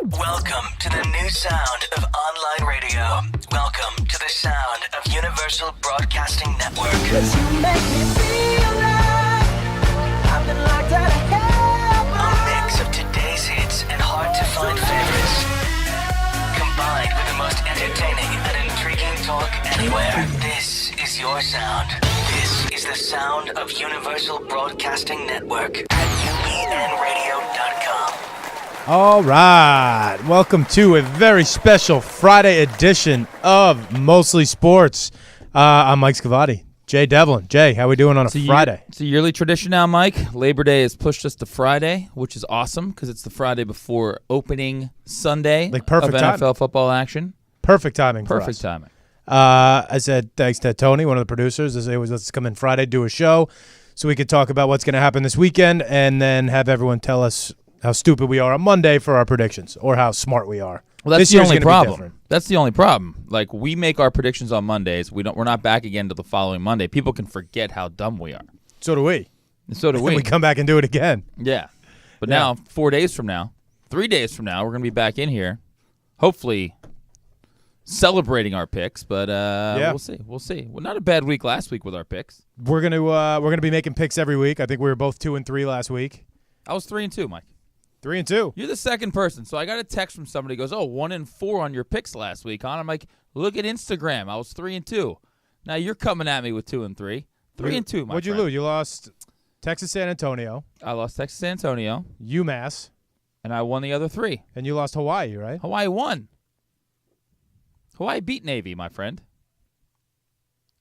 Welcome to the new sound of online radio. Welcome to the sound of Universal Broadcasting Network. 'Cause you make me feel like I've been locked out of heaven. A mix of today's hits and hard-to-find favorites, combined with the most entertaining and intriguing talk anywhere. This is your sound. This is the sound of Universal Broadcasting Network at UBNradio.com. All right. Welcome to a very special Friday edition of Mostly Sports. I'm Mike Scavati. Jay Devlin. Jay, how we doing on a Friday? It's a yearly tradition now, Mike. Labor Day has pushed us to Friday, which is awesome because it's the Friday before opening Sunday Like perfect of time. NFL football action. Perfect timing for us. Perfect timing. I said thanks to Tony, one of the producers. I said, let's come in Friday, do a show so we could talk about what's going to happen this weekend and then have everyone tell us how stupid we are on Monday for our predictions or how smart we are. Well, that's this the year's only gonna be problem. different. That's the only problem. Like, we make our predictions on Mondays. We're not back again to the following Monday. People can forget how dumb we are. So do we. And so do And we. we come back and do it again. Yeah. But Yeah. now, 4 days from now, 3 days from now, we're going to be back in here, hopefully celebrating our picks. But we'll see. We'll see. Well, not a bad week last week with our picks. We're gonna be making picks every week. I think we were both 2-3 last week. I was 3-2, Mike. 3-2. You're the second person. So I got a text from somebody who goes, 1-4 on your picks last week, huh? And I'm like, look at Instagram. I was 3-2. Now you're coming at me with 2-3. 3-2, my What'd you friend. lose? You lost Texas San Antonio, I lost Texas San Antonio, UMass, and I won the other three. and you lost Hawaii, right? Hawaii won. Hawaii beat Navy, my friend.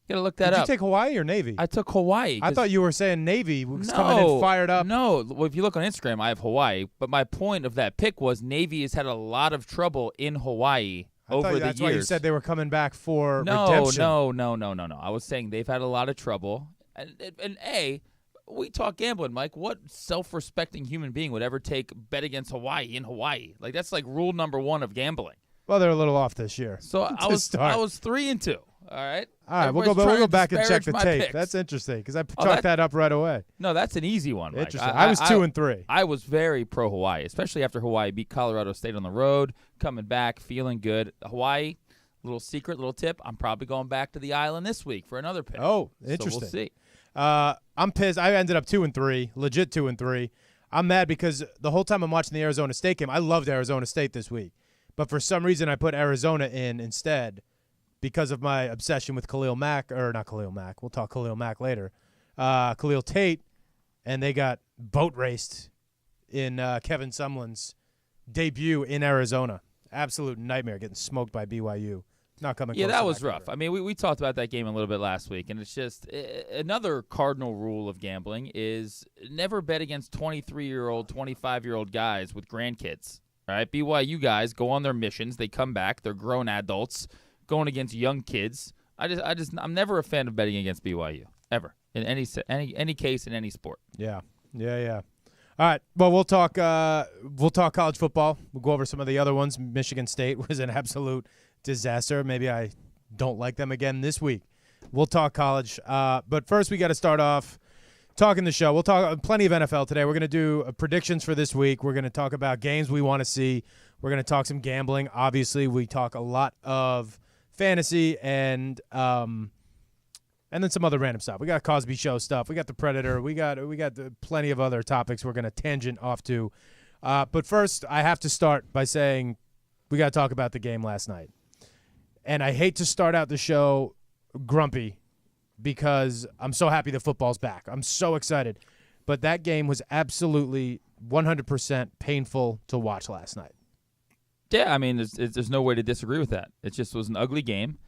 You got to look that Did up. you take Hawaii or Navy? I took Hawaii. I thought you were saying Navy was coming in fired up. No, well, if you look on Instagram, I have Hawaii. But my point of that pick was Navy has had a lot of trouble in Hawaii over the that's years. why you said they were coming back for No. redemption. No. I was saying they've had a lot of trouble. And we talk gambling, Mike. What self-respecting human being would ever take bet against Hawaii in Hawaii? Like, that's like rule number one of gambling. Well, they're a little off this year. So I was start. 3-2. All right. All right, we'll Everybody's trying go to back and check disparage the my tape. picks. That's interesting because I chalked that up right away. No, that's an easy one, Mike. Interesting. I was 2-3. I was very pro Hawaii, especially after Hawaii beat Colorado State on the road, coming back, feeling good. Hawaii, little secret, little tip, I'm probably going back to the island this week for another pick. Oh, So interesting. we'll see. I'm pissed. I ended up 2-3, legit 2-3. I'm mad because the whole time I'm watching the Arizona State game, I loved Arizona State this week. But for some reason, I put Arizona in instead because of my obsession with Khalil Mack, or not Khalil Mack. We'll talk Khalil Mack later. Khalil Tate, and they got boat raced in Kevin Sumlin's debut in Arizona. Absolute nightmare, getting smoked by BYU. Not coming Yeah, close that to was cover. rough. I mean, we talked about that game a little bit last week, and it's just another cardinal rule of gambling is never bet against 23-year-old, 25-year-old guys with grandkids. All right, BYU guys go on their missions. They come back. They're grown adults going against young kids. I'm never a fan of betting against BYU ever in any case in any sport. Yeah. All right. Well, we'll talk college football. We'll go over some of the other ones. Michigan State was an absolute disaster. Maybe I don't like them again this week. We'll talk college. But first, we got to start off talking the show. We'll talk plenty of NFL today. We're going to do predictions for this week. We're going to talk about games we want to see. We're going to talk some gambling. Obviously, we talk a lot of fantasy and then some other random stuff. We got Cosby Show stuff. We got the Predator. We got plenty of other topics we're going to tangent off to. But first, I have to start by saying we got to talk about the game last night. And I hate to start out the show grumpy because I'm so happy the football's back. I'm so excited. But that game was absolutely 100% painful to watch last night. Yeah, I mean, there's no way to disagree with that. It just was an ugly game.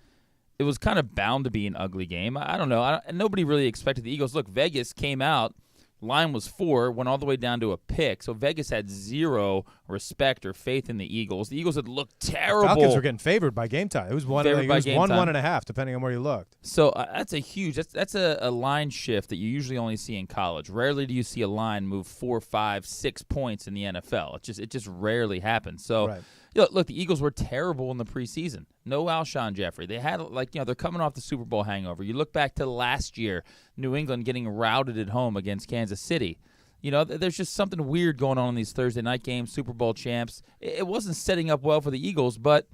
It was kind of bound to be an ugly game. I don't know. Nobody really expected the Eagles. Look, Vegas came out. Line was 4, went all the way down to a pick. So Vegas had zero respect or faith in the Eagles. The Eagles had looked terrible. Falcons were getting favored by game time. It was one, Favored by game time. 1.5, depending on where you looked. So that's a huge. That's a line shift that you usually only see in college. Rarely do you see a line move 4, 5, 6 points in the NFL. It just rarely happens. So. Right. Look, the Eagles were terrible in the preseason. No Alshon Jeffrey. They had, they're coming off the Super Bowl hangover. You look back to last year, New England getting routed at home against Kansas City. You know, there's just something weird going on in these Thursday night games, Super Bowl champs. It wasn't setting up well for the Eagles, but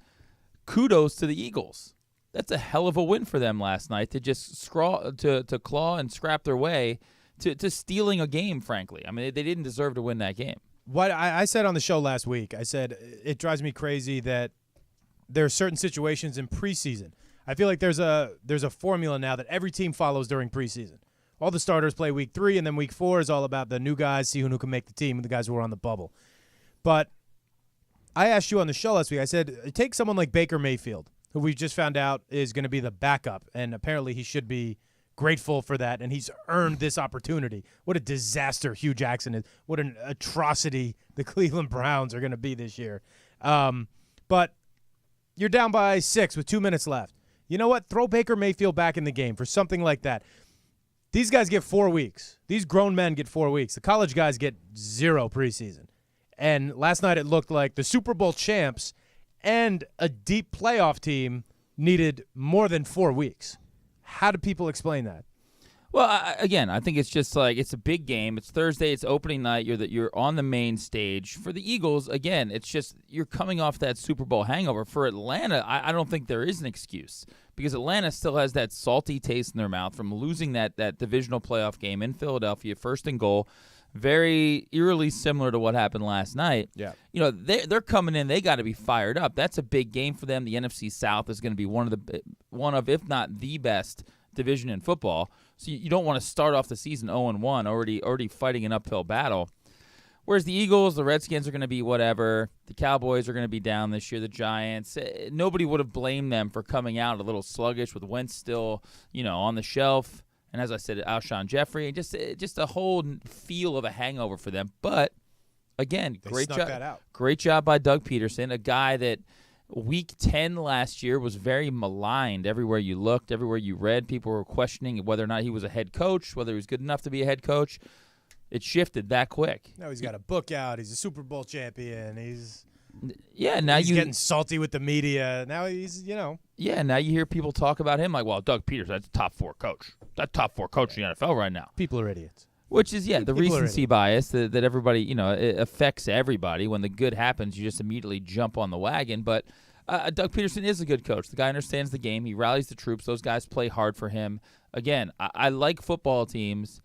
kudos to the Eagles. That's a hell of a win for them last night to just to claw and scrap their way to stealing a game, frankly. I mean, they didn't deserve to win that game. What I said on the show last week, I said it drives me crazy that there are certain situations in preseason. I feel like there's a formula now that every team follows during preseason. All the starters play week 3, and then week 4 is all about the new guys, seeing who can make the team, and the guys who are on the bubble. But I asked you on the show last week, I said, take someone like Baker Mayfield, who we just found out is going to be the backup, and apparently he should be grateful for that, and he's earned this opportunity. What a disaster Hugh Jackson is. What an atrocity the Cleveland Browns are going to be this year. But you're down by 6 with 2 minutes left. You know what? Throw Baker Mayfield back in the game for something like that. These guys get 4 weeks. These grown men get 4 weeks. The college guys get 0 preseason. And last night it looked like the Super Bowl champs and a deep playoff team needed more than 4 weeks. How do people explain that? Well, I think it's just like it's a big game. It's Thursday. It's opening night. You're on the main stage. For the Eagles, again, it's just you're coming off that Super Bowl hangover. For Atlanta, I don't think there is an excuse because Atlanta still has that salty taste in their mouth from losing that divisional playoff game in Philadelphia, 1st and goal. Very eerily similar to what happened last night. Yeah. You know, they're coming in. They got to be fired up. That's a big game for them. The NFC South is going to be one of, if not the best division in football. So you don't want to start off the season 0-1, already fighting an uphill battle. Whereas the Eagles, the Redskins are going to be whatever. The Cowboys are going to be down this year. The Giants, nobody would have blamed them for coming out a little sluggish with Wentz still, on the shelf. And as I said, Alshon Jeffrey, just a whole feel of a hangover for them. But again, great job by Doug Peterson, a guy that Week 10 last year was very maligned everywhere you looked, everywhere you read. People were questioning whether or not he was a head coach, whether he was good enough to be a head coach. It shifted that quick. Now he's got a book out. He's a Super Bowl champion. He's getting salty with the media. Now he's. Yeah, now you hear people talk about him like, well, Doug Peterson, that's a top 4 coach. That's top 4 coach in the NFL right now. People are idiots. Which is, the recency bias that everybody, it affects everybody. When the good happens, you just immediately jump on the wagon. But Doug Peterson is a good coach. The guy understands the game. He rallies the troops. Those guys play hard for him. Again, I like football teams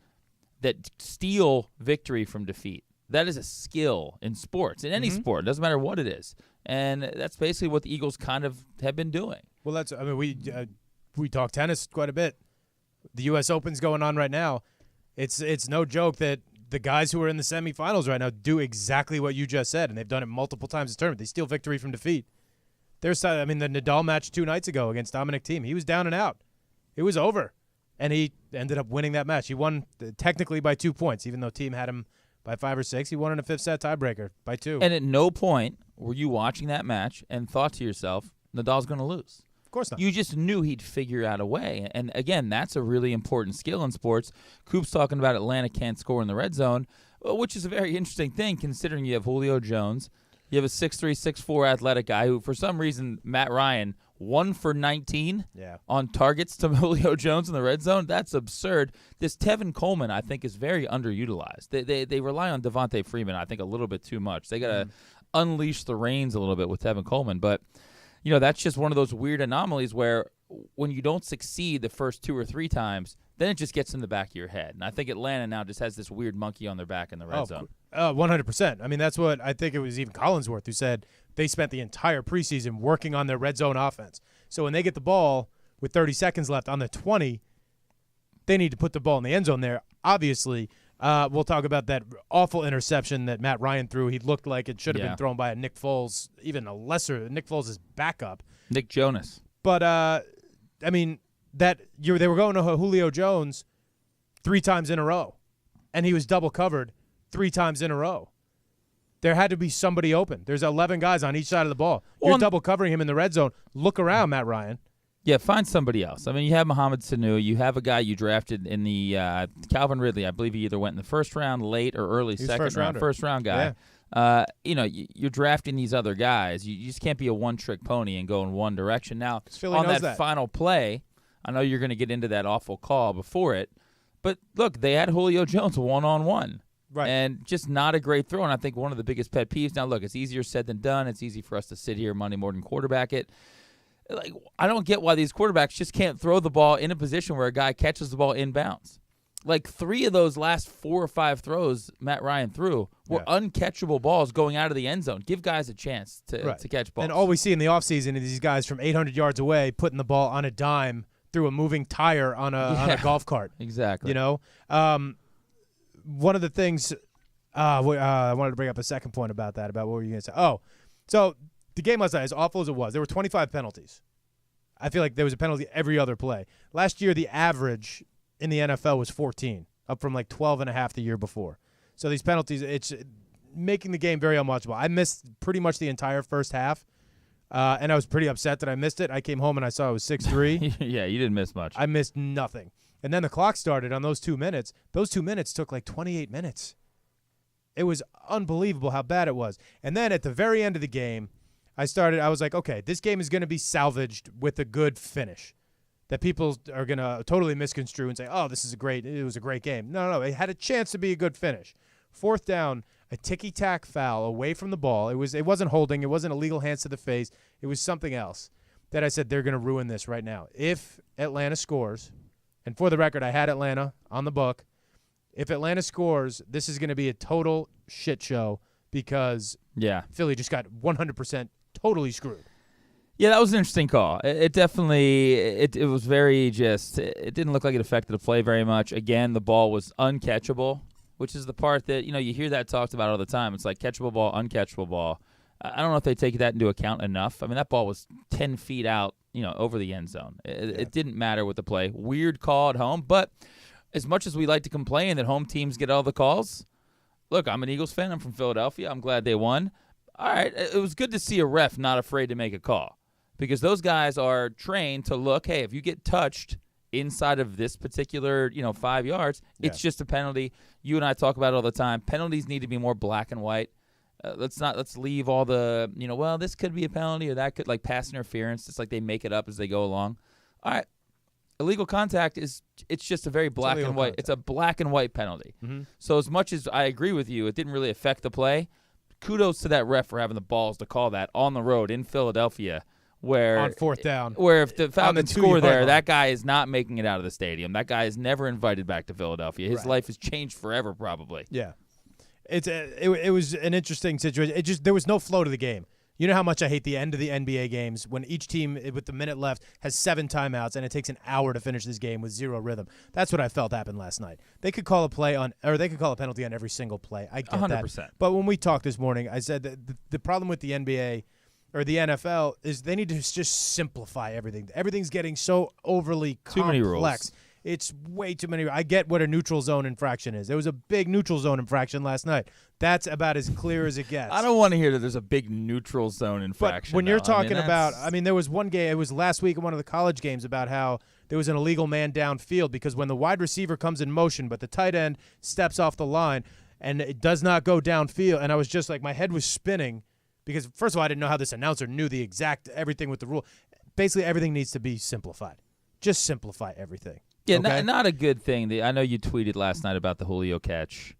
that steal victory from defeat. That is a skill in sports, in any sport. It doesn't matter what it is. And that's basically what the Eagles kind of have been doing. Well, we talk tennis quite a bit. The U.S. Open's going on right now. It's no joke that the guys who are in the semifinals right now do exactly what you just said, and they've done it multiple times this tournament. They steal victory from defeat. The Nadal match 2 nights ago against Dominic Thiem, he was down and out. It was over, and he ended up winning that match. He won technically by 2 points, even though Thiem had him by 5 or 6. He won in a 5th set tiebreaker by 2. And at no point were you watching that match and thought to yourself, Nadal's going to lose. Of course not. You just knew he'd figure out a way. And again, that's a really important skill in sports. Coop's talking about Atlanta can't score in the red zone, which is a very interesting thing considering you have Julio Jones. You have a 6'3", 6'4" athletic guy who, for some reason, Matt Ryan, 1 for 19 on targets to Julio Jones in the red zone. That's absurd. This Tevin Coleman, I think, is very underutilized. They rely on Devontae Freeman, I think, a little bit too much. They got to unleash the reins a little bit with Tevin Coleman. But, that's just one of those weird anomalies where when you don't succeed the first 2 or 3 times, then it just gets in the back of your head. And I think Atlanta now just has this weird monkey on their back in the red zone. 100%. I mean, that's what I think it was even Collinsworth who said they spent the entire preseason working on their red zone offense. So when they get the ball with 30 seconds left on the 20, they need to put the ball in the end zone there. Obviously, we'll talk about that awful interception that Matt Ryan threw. He looked like it should have been thrown by a Nick Foles, even a lesser Nick Foles' backup. Nick Jonas. But, they were going to Julio Jones 3 times in a row, and he was double covered 3 times in a row. There had to be somebody open. There's 11 guys on each side of the ball. You're double covering him in the red zone. Look around, Matt Ryan. Yeah, find somebody else. I mean, you have Mohamed Sanu. You have a guy you drafted in the Calvin Ridley. I believe he either went in the first round, late, or early second round. First round guy. Yeah. You're drafting these other guys. You just can't be a one-trick pony and go in one direction. Now, on that final play, I know you're going to get into that awful call before it, but look, they had Julio Jones one-on-one. Right. And just not a great throw. And I think one of the biggest pet peeves. Now, look, it's easier said than done. It's easy for us to sit here Monday morning quarterback it. Like, I don't get why these quarterbacks just can't throw the ball in a position where a guy catches the ball inbounds. Like 3 of those last 4 or 5 throws Matt Ryan threw were uncatchable balls going out of the end zone. Give guys a chance to catch balls. And all we see in the offseason is these guys from 800 yards away putting the ball on a dime through a moving tire on a golf cart. Exactly. You know? One of the things I wanted to bring up a second point about that, about what were you going to say? Oh, so the game last night, as awful as it was, there were 25 penalties. I feel like there was a penalty every other play. Last year, the average in the NFL was 14, up from like 12.5 the year before. So these penalties, it's making the game very unwatchable. I missed pretty much the entire first half, and I was pretty upset that I missed it. I came home and I saw it was 6-3. Yeah, you didn't miss much. I missed nothing. And then the clock started on those 2 minutes. Those 2 minutes took like 28 minutes. It was unbelievable how bad it was. And then at the very end of the game, I was like, okay, this game is going to be salvaged with a good finish. That people are going to totally misconstrue and say, oh, it was a great game. No, it had a chance to be a good finish. 4th down, a ticky-tack foul away from the ball. It wasn't holding. It wasn't illegal hands to the face. It was something else that I said they're going to ruin this right now. If Atlanta scores, and for the record, I had Atlanta on the book. If Atlanta scores, this is going to be a total shit show because Philly just got 100% totally screwed. Yeah, that was an interesting call. It definitely it was very it didn't look like it affected the play very much. Again, the ball was uncatchable, which is the part that, you hear that talked about all the time. It's like catchable ball, uncatchable ball. I don't know if they take that into account enough. I mean, that ball was 10 feet out, over the end zone. It didn't matter with the play. Weird call at home, but as much as we like to complain that home teams get all the calls, look, I'm an Eagles fan. I'm from Philadelphia. I'm glad they won. All right, it was good to see a ref not afraid to make a call. Because those guys are trained to look, hey, if you get touched inside of this particular, 5 yards, it's just a penalty. You and I talk about it all the time. Penalties need to be more black and white. Let's leave all the, well, this could be a penalty or that could, like pass interference. It's like they make it up as they go along. All right, illegal contact it's just a very black and white. It's a black and white penalty. Mm-hmm. So as much as I agree with you, it didn't really affect the play. Kudos to that ref for having the balls to call that on the road in Philadelphia. Where on 4th down, where if the Falcons score there, that guy is not making it out of the stadium. That guy is never invited back to Philadelphia. His life has changed forever, probably. Yeah, it was an interesting situation. There was no flow to the game. You know how much I hate the end of the NBA games when each team with the minute left has 7 timeouts and it takes an hour to finish this game with 0 rhythm. That's what I felt happened last night. They could call a penalty on every single play. I get 100%. That. But when we talked this morning, I said that the problem with the NBA or the NFL is they need to just simplify everything. Everything's getting so overly complex. Too many rules. It's way too many. I get what a neutral zone infraction is. There was a big neutral zone infraction last night. That's about as clear as it gets. I don't want to hear that there's a big neutral zone infraction. But when you're talking there was one game, it was last week in one of the college games about how there was an illegal man downfield because when the wide receiver comes in motion, but the tight end steps off the line and it does not go downfield, and I was just like, my head was spinning. Because, first of all, I didn't know how this announcer knew the exact everything with the rule. Basically, everything needs to be simplified. Just simplify everything. Yeah, okay? not a good thing. I know you tweeted last night about the Julio catch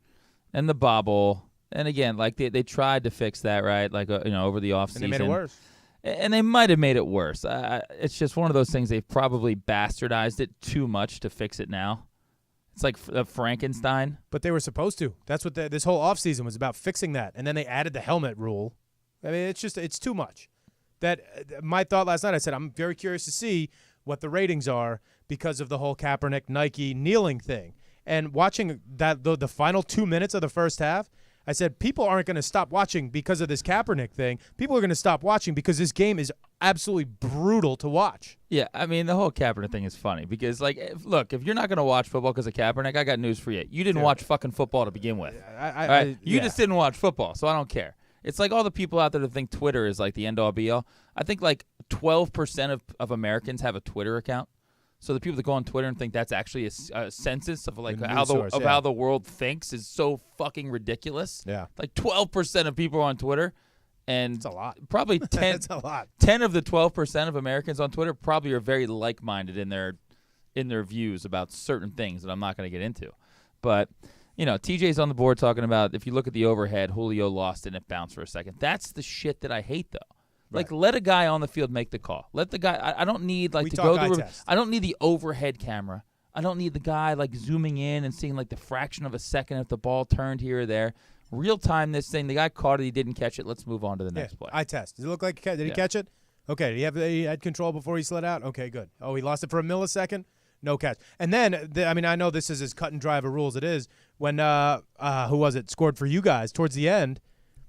and the bobble. And, again, like they tried to fix that, right, like, over the offseason. And they made it worse. And they might have made it worse. It's just one of those things. They've probably bastardized it too much to fix it now. It's like Frankenstein. But they were supposed to. That's what this whole offseason was about, fixing that. And then they added the helmet rule. I mean, it's too much. That my thought last night, I said, I'm very curious to see what the ratings are because of the whole Kaepernick Nike kneeling thing. And watching that the final 2 minutes of the first half, I said, people aren't going to stop watching because of this Kaepernick thing. People are going to stop watching because this game is absolutely brutal to watch. Yeah, I mean, the whole Kaepernick thing is funny because, like, if you're not going to watch football because of Kaepernick, I got news for you. You didn't watch fucking football to begin with. You just didn't watch football, so I don't care. It's like all the people out there that think Twitter is like the end-all be-all. I think like 12% of Americans have a Twitter account. So the people that go on Twitter and think that's actually a census of like how the world thinks is so fucking ridiculous. Yeah, like 12% of people are on Twitter, and it's a lot. Probably 10. That's a lot. 10 of the 12% of Americans on Twitter probably are very like-minded in their views about certain things that I'm not going to get into, but. TJ's on the board talking about if you look at the overhead, Julio lost it and it bounced for a second. That's the shit that I hate, though. Like, Right. let a guy on the field make the call. Let the guy. I don't need We to talk go eye through. test. I don't need the overhead camera. I don't need the guy zooming in and seeing the fraction of a second if the ball turned here or there. Real time, this thing. The guy caught it. He didn't catch it. Let's move on to the next play. Eye test. Does it look like did he Yeah. catch it? Okay. He had control before he slid out? Okay, good. Oh, he lost it for a millisecond? No catch. And then, I know this is as cut and dry of a rule as it is. When, who was it, scored for you guys towards the end,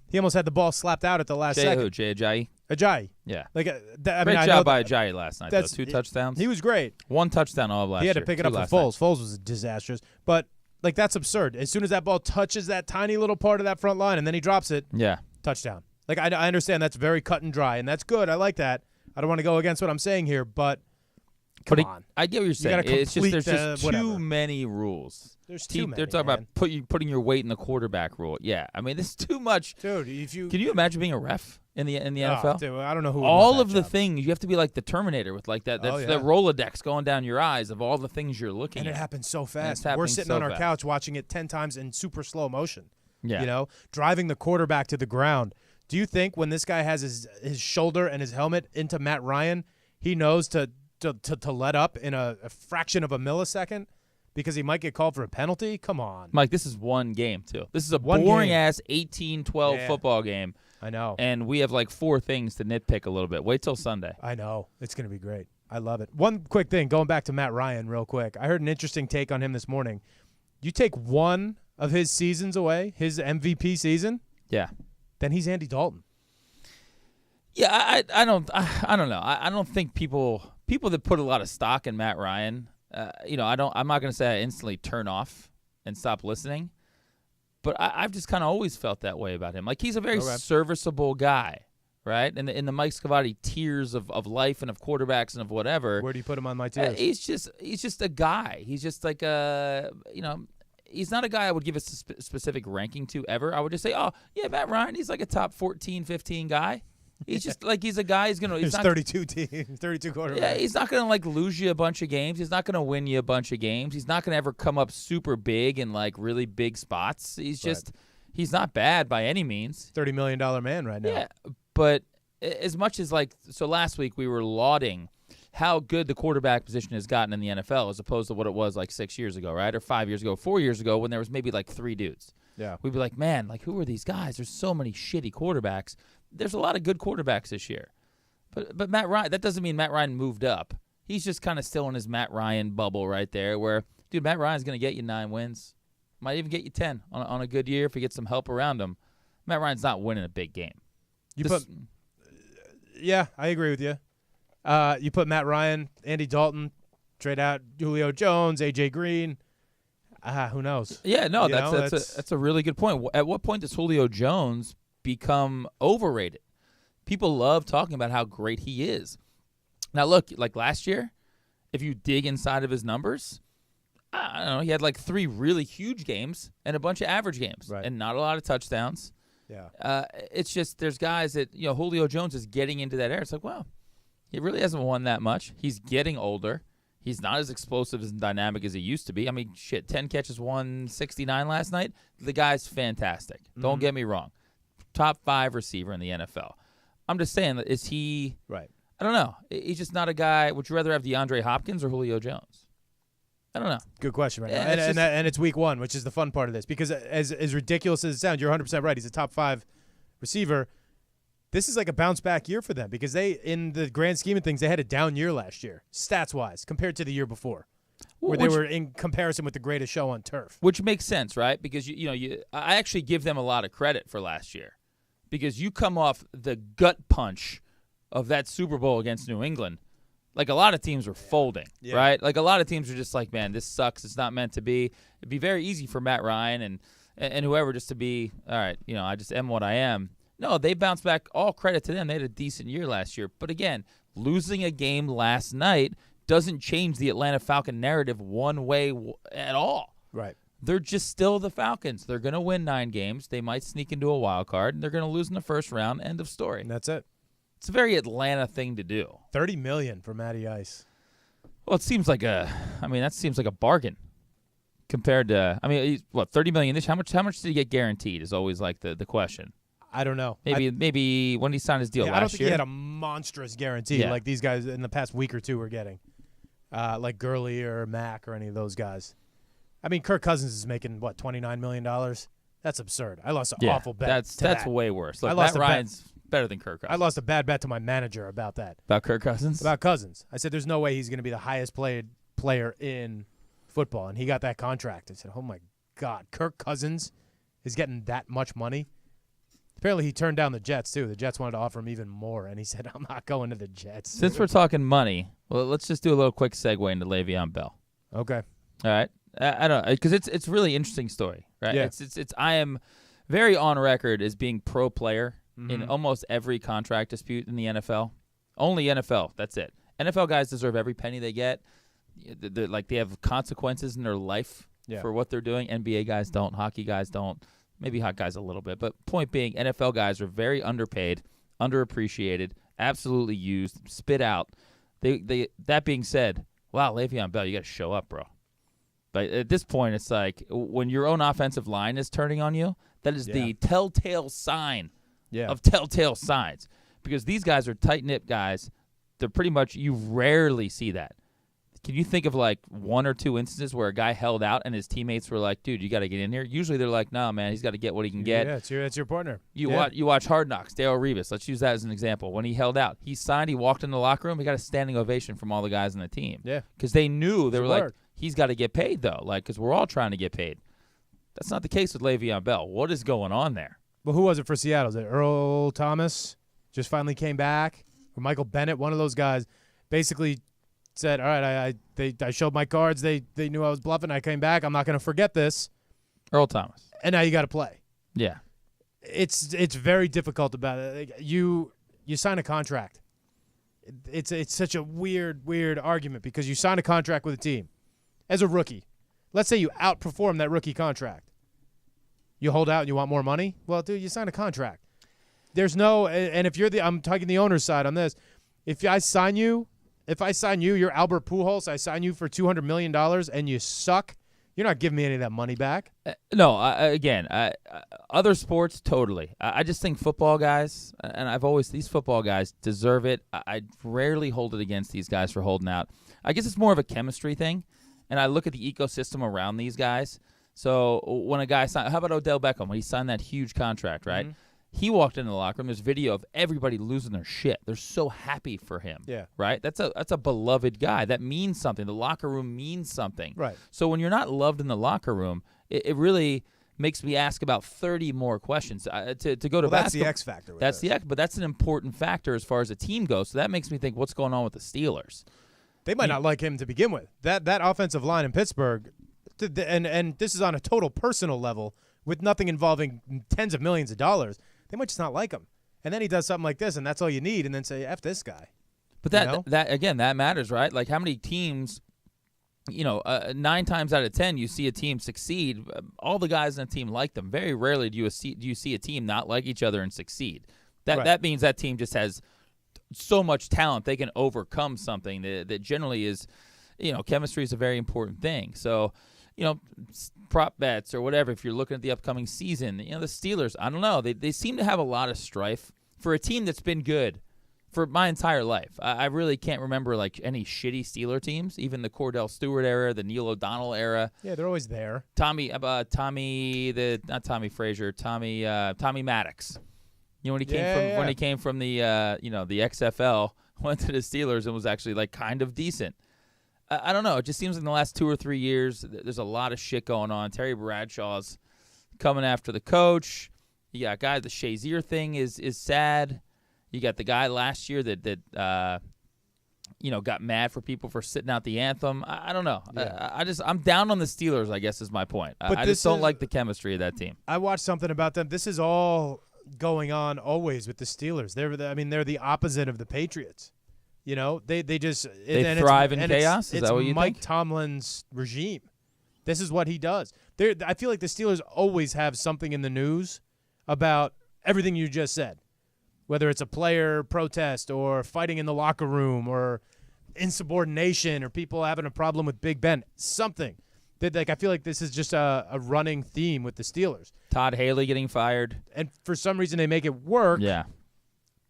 he almost had the ball slapped out at the last second. Jay Ajayi? Ajayi. Yeah. Great Great job by Ajayi last night, though. that's- 2 touchdowns. He was great. 1 touchdown all of last He had year. to pick it 2 up for last Foles. night. Foles was disastrous. But, that's absurd. As soon as that ball touches that tiny little part of that front line and then he drops it, Yeah. touchdown. I understand that's very cut and dry, and that's good. I like that. I don't want to go against what I'm saying here, but come on. I get what you're saying. gotta It's just there's complete just the too whatever. many rules. There's too many, They're talking man. about putting your weight in the quarterback rule. Yeah, I mean, this is too much. Dude, if you Can you imagine being a ref in the NFL? Dude, I don't know who would All want of that the job. things you have to be like the Terminator with that Oh, yeah. that Rolodex going down your eyes of all the things you're looking And at. it happens so it's fast. We're happening sitting so on our fast. couch watching it 10 times in super slow motion. Yeah. Driving the quarterback to the ground. Do you think when this guy has his shoulder and his helmet into Matt Ryan, he knows to let up in a fraction of a millisecond because he might get called for a penalty? Come on. Mike, this is one game too. This is a One boring game. ass 18-12 Yeah. football game, I know. and we have 4 things to nitpick a little bit. Wait till Sunday. I know. It's going to be great. I love it. One quick thing, going back to Matt Ryan real quick. I heard an interesting take on him this morning. You take one of his seasons away, his MVP season, Yeah. then he's Andy Dalton. Yeah, I don't know. I don't think people that put a lot of stock in Matt Ryan, I'm not going to say I instantly turn off and stop listening, but I've just kind of always felt that way about him. He's a very Okay. serviceable guy, right? In the Mike Scavati tiers of life and of quarterbacks and of whatever. Where do you put him on my tiers? He's just a guy. He's just he's not a guy I would give a specific ranking to ever. I would just say, oh, yeah, Matt Ryan, he's like a top 14, 15 guy. He's just he's a guy who's going to – There's 32 teams, 32 quarterbacks. yeah, he's not going to lose you a bunch of games. He's not going to win you a bunch of games. He's not going to ever come up super big in really big spots. He's just he's not bad by any means. $30 million man right now. Yeah, but as much as so last week we were lauding how good the quarterback position has gotten in the NFL as opposed to what it was 6 years ago, right? Or 5 years ago, 4 years ago when there was maybe 3 dudes. Yeah. We'd be like, man, who are these guys? There's so many shitty quarterbacks. There's a lot of good quarterbacks this year. But Matt Ryan, that doesn't mean Matt Ryan moved up. He's just kind of still in his Matt Ryan bubble right there where, dude, Matt Ryan's going to get you 9 wins. Might even get you 10 on a good year if he gets some help around him. Matt Ryan's not winning a big game. Yeah, I agree with you. You put Matt Ryan, Andy Dalton, trade out Julio Jones, A.J. Green. Who knows? Yeah, no, You know, that's a really good point. At what point does Julio Jones become overrated? People love talking about how great he is. Now, look, last year, if you dig inside of his numbers, I don't know, he had 3 really huge games and a bunch of average games and not a lot of touchdowns. Yeah. It's just there's guys that, Julio Jones is getting into that era. It's well, he really hasn't won that much. He's getting older. He's not as explosive and dynamic as he used to be. I mean, 10 catches, 169 last night. The guy's fantastic. Don't get me wrong. Top 5 receiver in the NFL. I'm just saying, is he – Right. I don't know. He's just not a guy – would you rather have DeAndre Hopkins or Julio Jones? I don't know. Good question right Yeah, now. it's And it's week 1, which is the fun part of this. Because as ridiculous as it sounds, you're 100% right. He's a top 5 receiver. This is a bounce-back year for them because they, in the grand scheme of things, they had a down year last year, stats-wise, compared to the year before, where they were in comparison with the greatest show on turf. Which makes sense, right? Because, I actually give them a lot of credit for last year because you come off the gut punch of that Super Bowl against New England. A lot of teams were folding, right? A lot of teams are just man, this sucks. It's not meant to be. It'd be very easy for Matt Ryan and whoever just to be, all right, I just am what I am. No, they bounced back. All credit to them. They had a decent year last year. But again, losing a game last night doesn't change the Atlanta Falcon narrative one way at all. Right. They're just still the Falcons. They're going to win 9 games. They might sneak into a wild card, and they're going to lose in the first round. End of story. And that's it. It's a very Atlanta thing to do. $30 million for Matty Ice. Well, it seems that seems like a bargain. Compared to, I mean, he's, what, $30 million this? How much did he get guaranteed? Is always like the question. I don't know. Maybe when he signed his deal last year. I don't think he had a monstrous guarantee like these guys in the past week or two were getting, like Gurley or Mack or any of those guys. I mean, Kirk Cousins is making what, $29 million? That's absurd. I lost an awful bet. That's way worse. Look, Matt Ryan's better than Kirk Cousins. I lost a bad bet to my manager about that. About Kirk Cousins? About Cousins. I said, there's no way he's going to be the highest paid player in football, and he got that contract. I said, oh, my God, Kirk Cousins is getting that much money? Apparently, he turned down the Jets, too. The Jets wanted to offer him even more, and he said, I'm not going to the Jets. Since we're talking money, well, let's just do a little quick segue into Le'Veon Bell. Okay. All right. I don't know, because it's a really interesting story, right? Yeah. It's I am very on record as being pro player in almost every contract dispute in the NFL. Only NFL, that's it. NFL guys deserve every penny they get. They have consequences in their life for what they're doing. NBA guys don't. Hockey guys don't. Maybe hot guys a little bit. But point being, NFL guys are very underpaid, underappreciated, absolutely used, spit out. That being said, wow, Le'Veon Bell, you got to show up, bro. But at this point, it's like when your own offensive line is turning on you, that is the telltale sign of telltale signs. Because these guys are tight-knit guys. They're pretty much, you rarely see that. Can you think of like one or two instances where a guy held out and his teammates were like, dude, you got to get in here? Usually they're like, no, man, he's got to get what he can get. Yeah, it's your partner. You watch Hard Knocks, Dale Revis. Let's use that as an example. When he held out, he signed, he walked in the locker room, he got a standing ovation from all the guys on the team. Yeah. Because they knew, they were like, he's got to get paid, though, like, because we're all trying to get paid. That's not the case with Le'Veon Bell. What is going on there? Well, who was it for Seattle? Was it Earl Thomas? Just finally came back? Or Michael Bennett? One of those guys basically said, all right, I showed my cards. They knew I was bluffing. I came back. I'm not going to forget this. Earl Thomas. And now you got to play. Yeah. It's very difficult about it. You sign a contract. It's such a weird argument because you sign a contract with a team as a rookie. Let's say you outperform that rookie contract. You hold out and you want more money? Well, dude, you sign a contract. There's no, and if I'm talking the owner's side on this, if I sign you, you're Albert Pujols, I sign you for $200 million and you suck, you're not giving me any of that money back. No, other sports, totally. I just think football guys, and these football guys deserve it. I rarely hold it against these guys for holding out. I guess it's more of a chemistry thing, and I look at the ecosystem around these guys. So when a guy signed, how about Odell Beckham when he signed that huge contract, right? Mm-hmm. He walked into the locker room. There's video of everybody losing their shit. They're so happy for him. Yeah. Right? That's a beloved guy. That means something. The locker room means something. Right. So when you're not loved in the locker room, it really makes me ask about 30 more questions. To go to basketball. That's the X factor. That's the X, but that's an important factor as far as a team goes. So that makes me think, what's going on with the Steelers? They might not like him to begin with. That offensive line in Pittsburgh, and this is on a total personal level with nothing involving tens of millions of dollars. They might just not like him. And then he does something like this, and that's all you need, and then say, F this guy. But that matters, right? Like how many teams, 9 times out of 10 you see a team succeed. All the guys in the team like them. Very rarely do you see a team not like each other and succeed. That means that team just has so much talent they can overcome something that generally is, chemistry is a very important thing. So, prop bets or whatever, if you're looking at the upcoming season, the Steelers, I don't know. They seem to have a lot of strife for a team that's been good for my entire life. I really can't remember like any shitty Steeler teams, even the Cordell Stewart era, the Neil O'Donnell era. Yeah, they're always there. Tommy Maddox. When he came from the the XFL, went to the Steelers and was actually like kind of decent. I don't know. It just seems like in the last 2 or 3 years, there's a lot of shit going on. Terry Bradshaw's coming after the coach. You got guys. The Shazier thing is sad. You got the guy last year that got mad for people for sitting out the anthem. I don't know. Yeah. I'm down on the Steelers, I guess is my point. I just don't like the chemistry of that team. I watched something about them. This is all going on always with the Steelers. They're the opposite of the Patriots. They thrive in chaos. Is that what you think? Mike Tomlin's regime. This is what he does. I feel like the Steelers always have something in the news about everything you just said, whether it's a player protest or fighting in the locker room or insubordination or people having a problem with Big Ben. Something. I feel like this is just a running theme with the Steelers. Todd Haley getting fired. And for some reason they make it work. Yeah.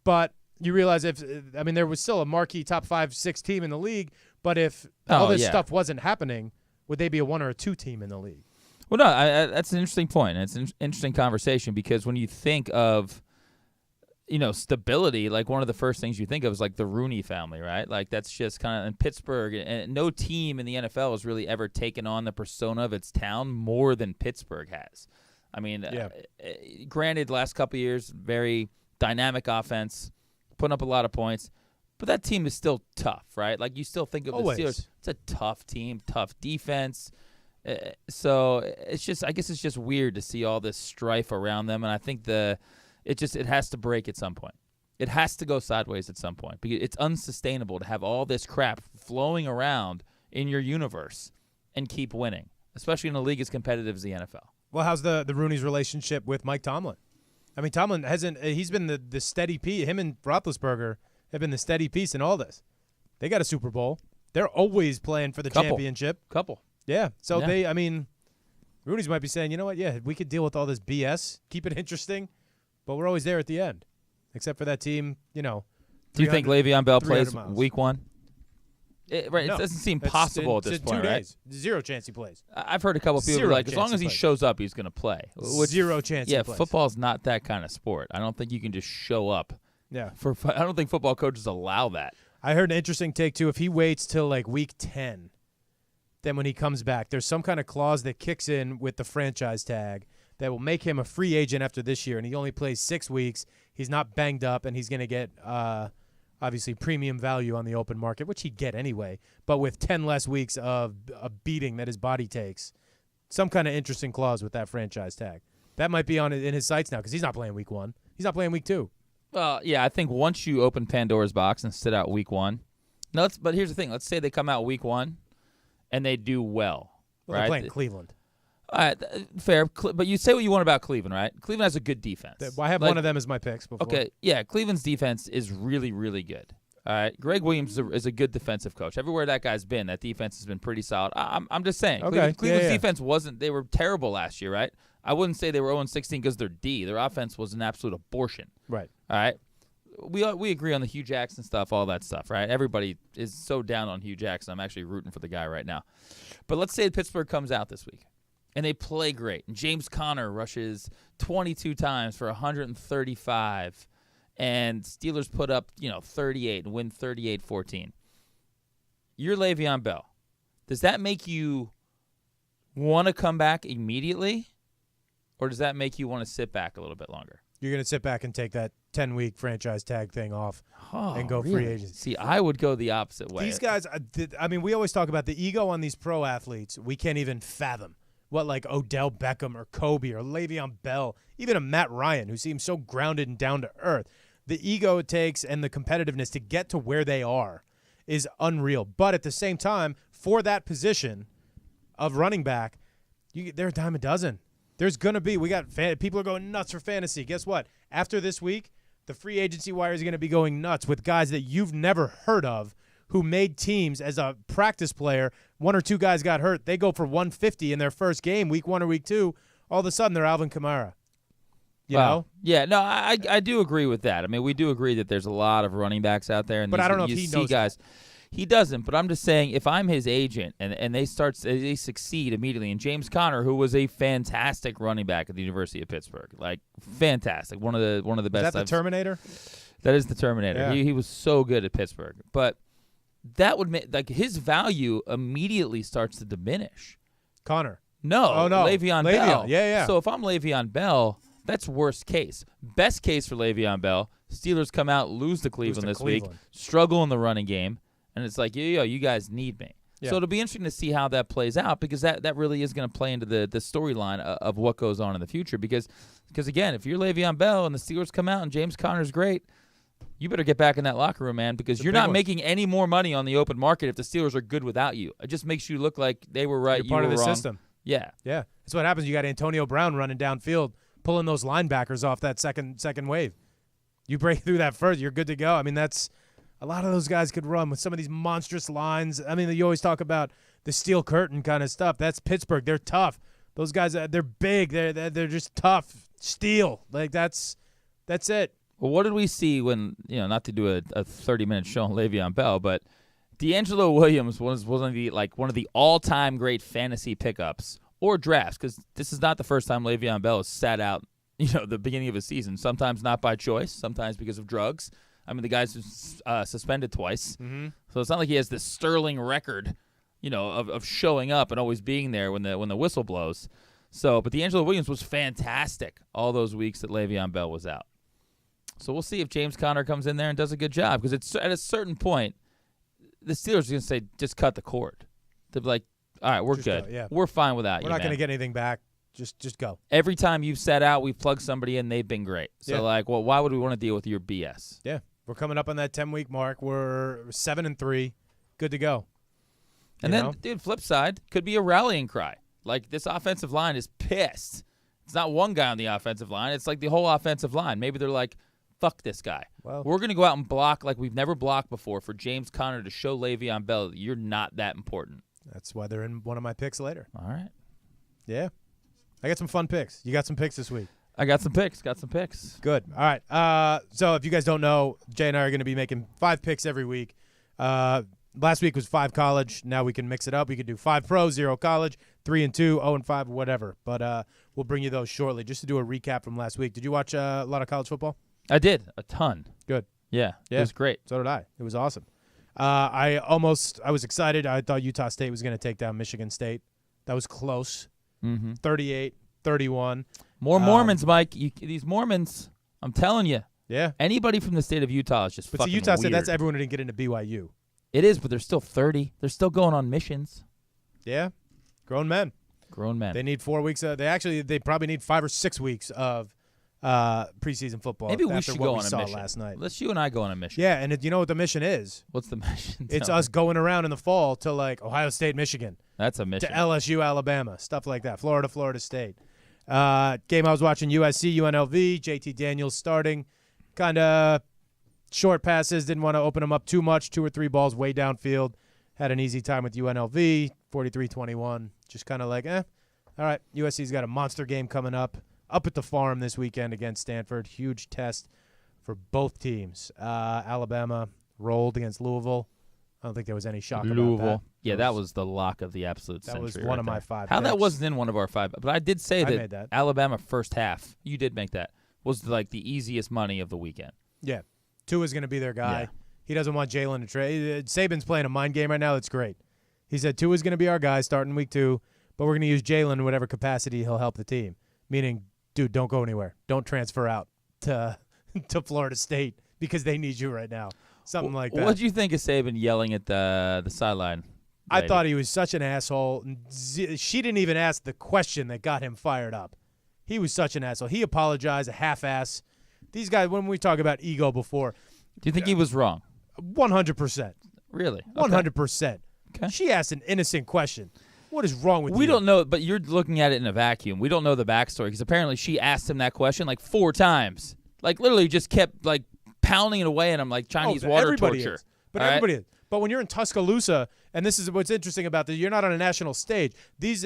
But you realize there was still a marquee top 5, 6 team in the league, but if all this stuff wasn't happening, would they be a 1 or a 2 team in the league? Well, no, that's an interesting point. It's an interesting conversation because when you think of, stability, like one of the first things you think of is like the Rooney family, right? Like that's just kind of in Pittsburgh, and no team in the NFL has really ever taken on the persona of its town more than Pittsburgh has. I mean, granted, last couple of years, very dynamic offense, putting up a lot of points, but that team is still tough, right? Like you still think of Always. the Steelers. It's a tough team, tough defense. So it's just, I guess it's just weird to see all this strife around them, and I think it has to break at some point. It has to go sideways at some point because it's unsustainable to have all this crap flowing around in your universe and keep winning, especially in a league as competitive as the NFL. Well, how's the Rooney's relationship with Mike Tomlin? I mean, Tomlin he's been the steady piece. Him and Roethlisberger have been the steady piece in all this. They got a Super Bowl. They're always playing for the championship. Couple. Yeah. So Rooney's might be saying, you know what? Yeah, we could deal with all this BS, keep it interesting, but we're always there at the end, except for that team, Do you think Le'Veon Bell plays miles. week 1? No. It doesn't seem possible at this point, 2 right? days. Zero chance he plays. I've heard a couple people Zero like, as long chance as he he plays. shows up, he's going to play. Zero chance he plays. Football's not that kind of sport. I don't think you can just show up. Yeah. I don't think football coaches allow that. I heard an interesting take, too. If he waits till like week 10, then when he comes back, there's some kind of clause that kicks in with the franchise tag that will make him a free agent after this year, and he only plays 6 weeks. He's not banged up, and he's going to get obviously premium value on the open market, which he'd get anyway, but with 10 less weeks of a beating that his body takes. Some kind of interesting clause with that franchise tag. That might be in his sights now because he's not playing week 1. He's not playing week 2. Well, yeah, I think once you open Pandora's box and sit out week 1, but here's the thing. Let's say they come out week 1 and they do well, right? They're playing Cleveland. All right, fair. But you say what you want about Cleveland, right? Cleveland has a good defense. I have one of them as my picks before. Okay, yeah, Cleveland's defense is really, really good. All right, Greg Williams is a good defensive coach. Everywhere that guy's been, that defense has been pretty solid. I'm just saying. Okay. Cleveland's defense wasn't. They were terrible last year, right? I wouldn't say they were 0-16 because they're D. Their offense was an absolute abortion. Right. All right. We agree on the Hugh Jackson stuff, all that stuff, right? Everybody is so down on Hugh Jackson. I'm actually rooting for the guy right now. But let's say Pittsburgh comes out this week, and they play great. And James Conner rushes 22 times for 135, and Steelers put up 38 and win 38-14. You're Le'Veon Bell. Does that make you want to come back immediately, or does that make you want to sit back a little bit longer? You're going to sit back and take that 10-week franchise tag thing off and go really? free agent. See, I would go the opposite way. These guys, we always talk about the ego on these pro athletes. We can't even fathom what like Odell Beckham or Kobe or Le'Veon Bell, even a Matt Ryan, who seems so grounded and down to earth. The ego it takes and the competitiveness to get to where they are is unreal. But at the same time, for that position of running back, they're a dime a dozen. There's going to be, people are going nuts for fantasy. Guess what? After this week, the free agency wire is going to be going nuts with guys that you've never heard of who made teams as a practice player. 1 or 2 guys got hurt. They go for 150 in their first game, week 1 or week 2. All of a sudden, they're Alvin Kamara. You know? Yeah, no, I do agree with that. I mean, we do agree that there's a lot of running backs out there. And But I don't know if he knows guys. He doesn't, but I'm just saying if I'm his agent and they succeed immediately, and James Conner, who was a fantastic running back at the University of Pittsburgh, like fantastic, one of the best. Is that the Terminator? That is the Terminator. Yeah. He was so good at Pittsburgh, but that would make his value immediately starts to diminish. Connor. No, Oh, no. Le'Veon Le'Veon, Bell. yeah. So if I'm Le'Veon Bell, that's worst case. Best case for Le'Veon Bell, Steelers come out, lose to Cleveland this week, struggle in the running game. And it's like, yo, you guys need me. Yeah. So it'll be interesting to see how that plays out because that really is going to play into the storyline of what goes on in the future. Because again, if you're Le'Veon Bell and the Steelers come out and James Conner's great, you better get back in that locker room, man, because you're not making any more money on the open market if the Steelers are good without you. It just makes you look like they were right, You're part you of were the wrong. system. Yeah. Yeah. That's what happens. You got Antonio Brown running downfield, pulling those linebackers off that second wave. You break through that first, you're good to go. I mean, a lot of those guys could run with some of these monstrous lines. I mean, you always talk about the steel curtain kind of stuff. That's Pittsburgh. They're tough. Those guys, they're big. They're just tough. Steel. Like that's it. Well, what did we see when, not to do a 30-minute show on Le'Veon Bell, but D'Angelo Williams was one of the all-time great fantasy pickups or drafts, because this is not the first time Le'Veon Bell has sat out, the beginning of his season. Sometimes not by choice, sometimes because of drugs. I mean, the guy's suspended twice, so it's not like he has this sterling record, of showing up and always being there when the whistle blows. So, but D'Angelo Williams was fantastic all those weeks that Le'Veon Bell was out. So we'll see if James Conner comes in there and does a good job, because it's at a certain point, the Steelers are going to say, just cut the cord. They'll be like, all right, we're good. Go, yeah. We're fine without you, We're not going to get anything back. Just go. Every time you've sat out, we've plugged somebody in, they've been great. So, why would we want to deal with your BS? Yeah. We're coming up on that 10-week mark. We're 7-3. Good to go. And then, dude, flip side, could be a rallying cry. Like, this offensive line is pissed. It's not one guy on the offensive line. It's like the whole offensive line. Maybe they're like, fuck this guy. Well, we're going to go out and block like we've never blocked before for James Conner to show Le'Veon Bell that you're not that important. That's why they're in one of my picks later. All right. Yeah. I got some fun picks. You got some picks this week. I got some picks. Good. All right. So if you guys don't know, Jay and I are going to be making 5 picks every week. Last week was 5 college. Now we can mix it up. We could do 5 pro, 0 college, 3-2, 0-5, whatever. But we'll bring you those shortly. Just to do a recap from last week. Did you watch a lot of college football? I did. A ton. Good. Yeah. It was great. So did I. It was awesome. I was excited. I thought Utah State was going to take down Michigan State. That was close. 38-31. More Mormons, Mike. These Mormons, I'm telling you. Yeah. Anybody from the state of Utah is just fucking Utah State, weird. that's everyone who didn't get into BYU. It is, but they're still 30. They're still going on missions. Yeah. Grown men. They need 4 weeks. They probably need 5 or 6 weeks of preseason football. Maybe we should go on a mission. Last night. Let's you and I go on a mission. Yeah, and you know what the mission is? What's the mission? It's us going around in the fall to like Ohio State, Michigan. That's a mission. To LSU, Alabama, stuff like that. Florida State. Game I was watching, USC, UNLV. JT Daniels starting. Kind of short passes. Didn't want to open them up too much. 2 or 3 balls way downfield. Had an easy time with UNLV. 43-21. Just kind of like, all right. USC's got a monster game coming up at the Farm this weekend against Stanford. Huge test for both teams. Alabama rolled against Louisville. I don't think there was any shock about that. Yeah, that was the lock of the absolute century. That was one of my 5 How picks. that wasn't in one of our 5. But I did say I made that. Alabama first half, you did make that, was like the easiest money of the weekend. Yeah. Tua's going to be their guy. Yeah. He doesn't want Jalen to trade. Saban's playing a mind game right now. That's great. He said Tua's going to be our guy starting week 2, but we're going to use Jalen in whatever capacity he'll help the team. Meaning, dude, don't go anywhere. Don't transfer out to Florida State because they need you right now. Something like that. What did you think of Saban yelling at the sideline? I thought he was such an asshole. She didn't even ask the question that got him fired up. He was such an asshole. He apologized, a half-ass. These guys, when we talk about ego before. Do you think he was wrong? 100%. Really? 100%. Okay. She asked an innocent question. What is wrong with you? We don't know, but you're looking at it in a vacuum. We don't know the backstory because apparently she asked him that question like 4 times. Like literally just kept like pounding it away at him like Chinese water torture. Is. But everybody is. But when you're in Tuscaloosa, and this is what's interesting about this, you're not on a national stage. These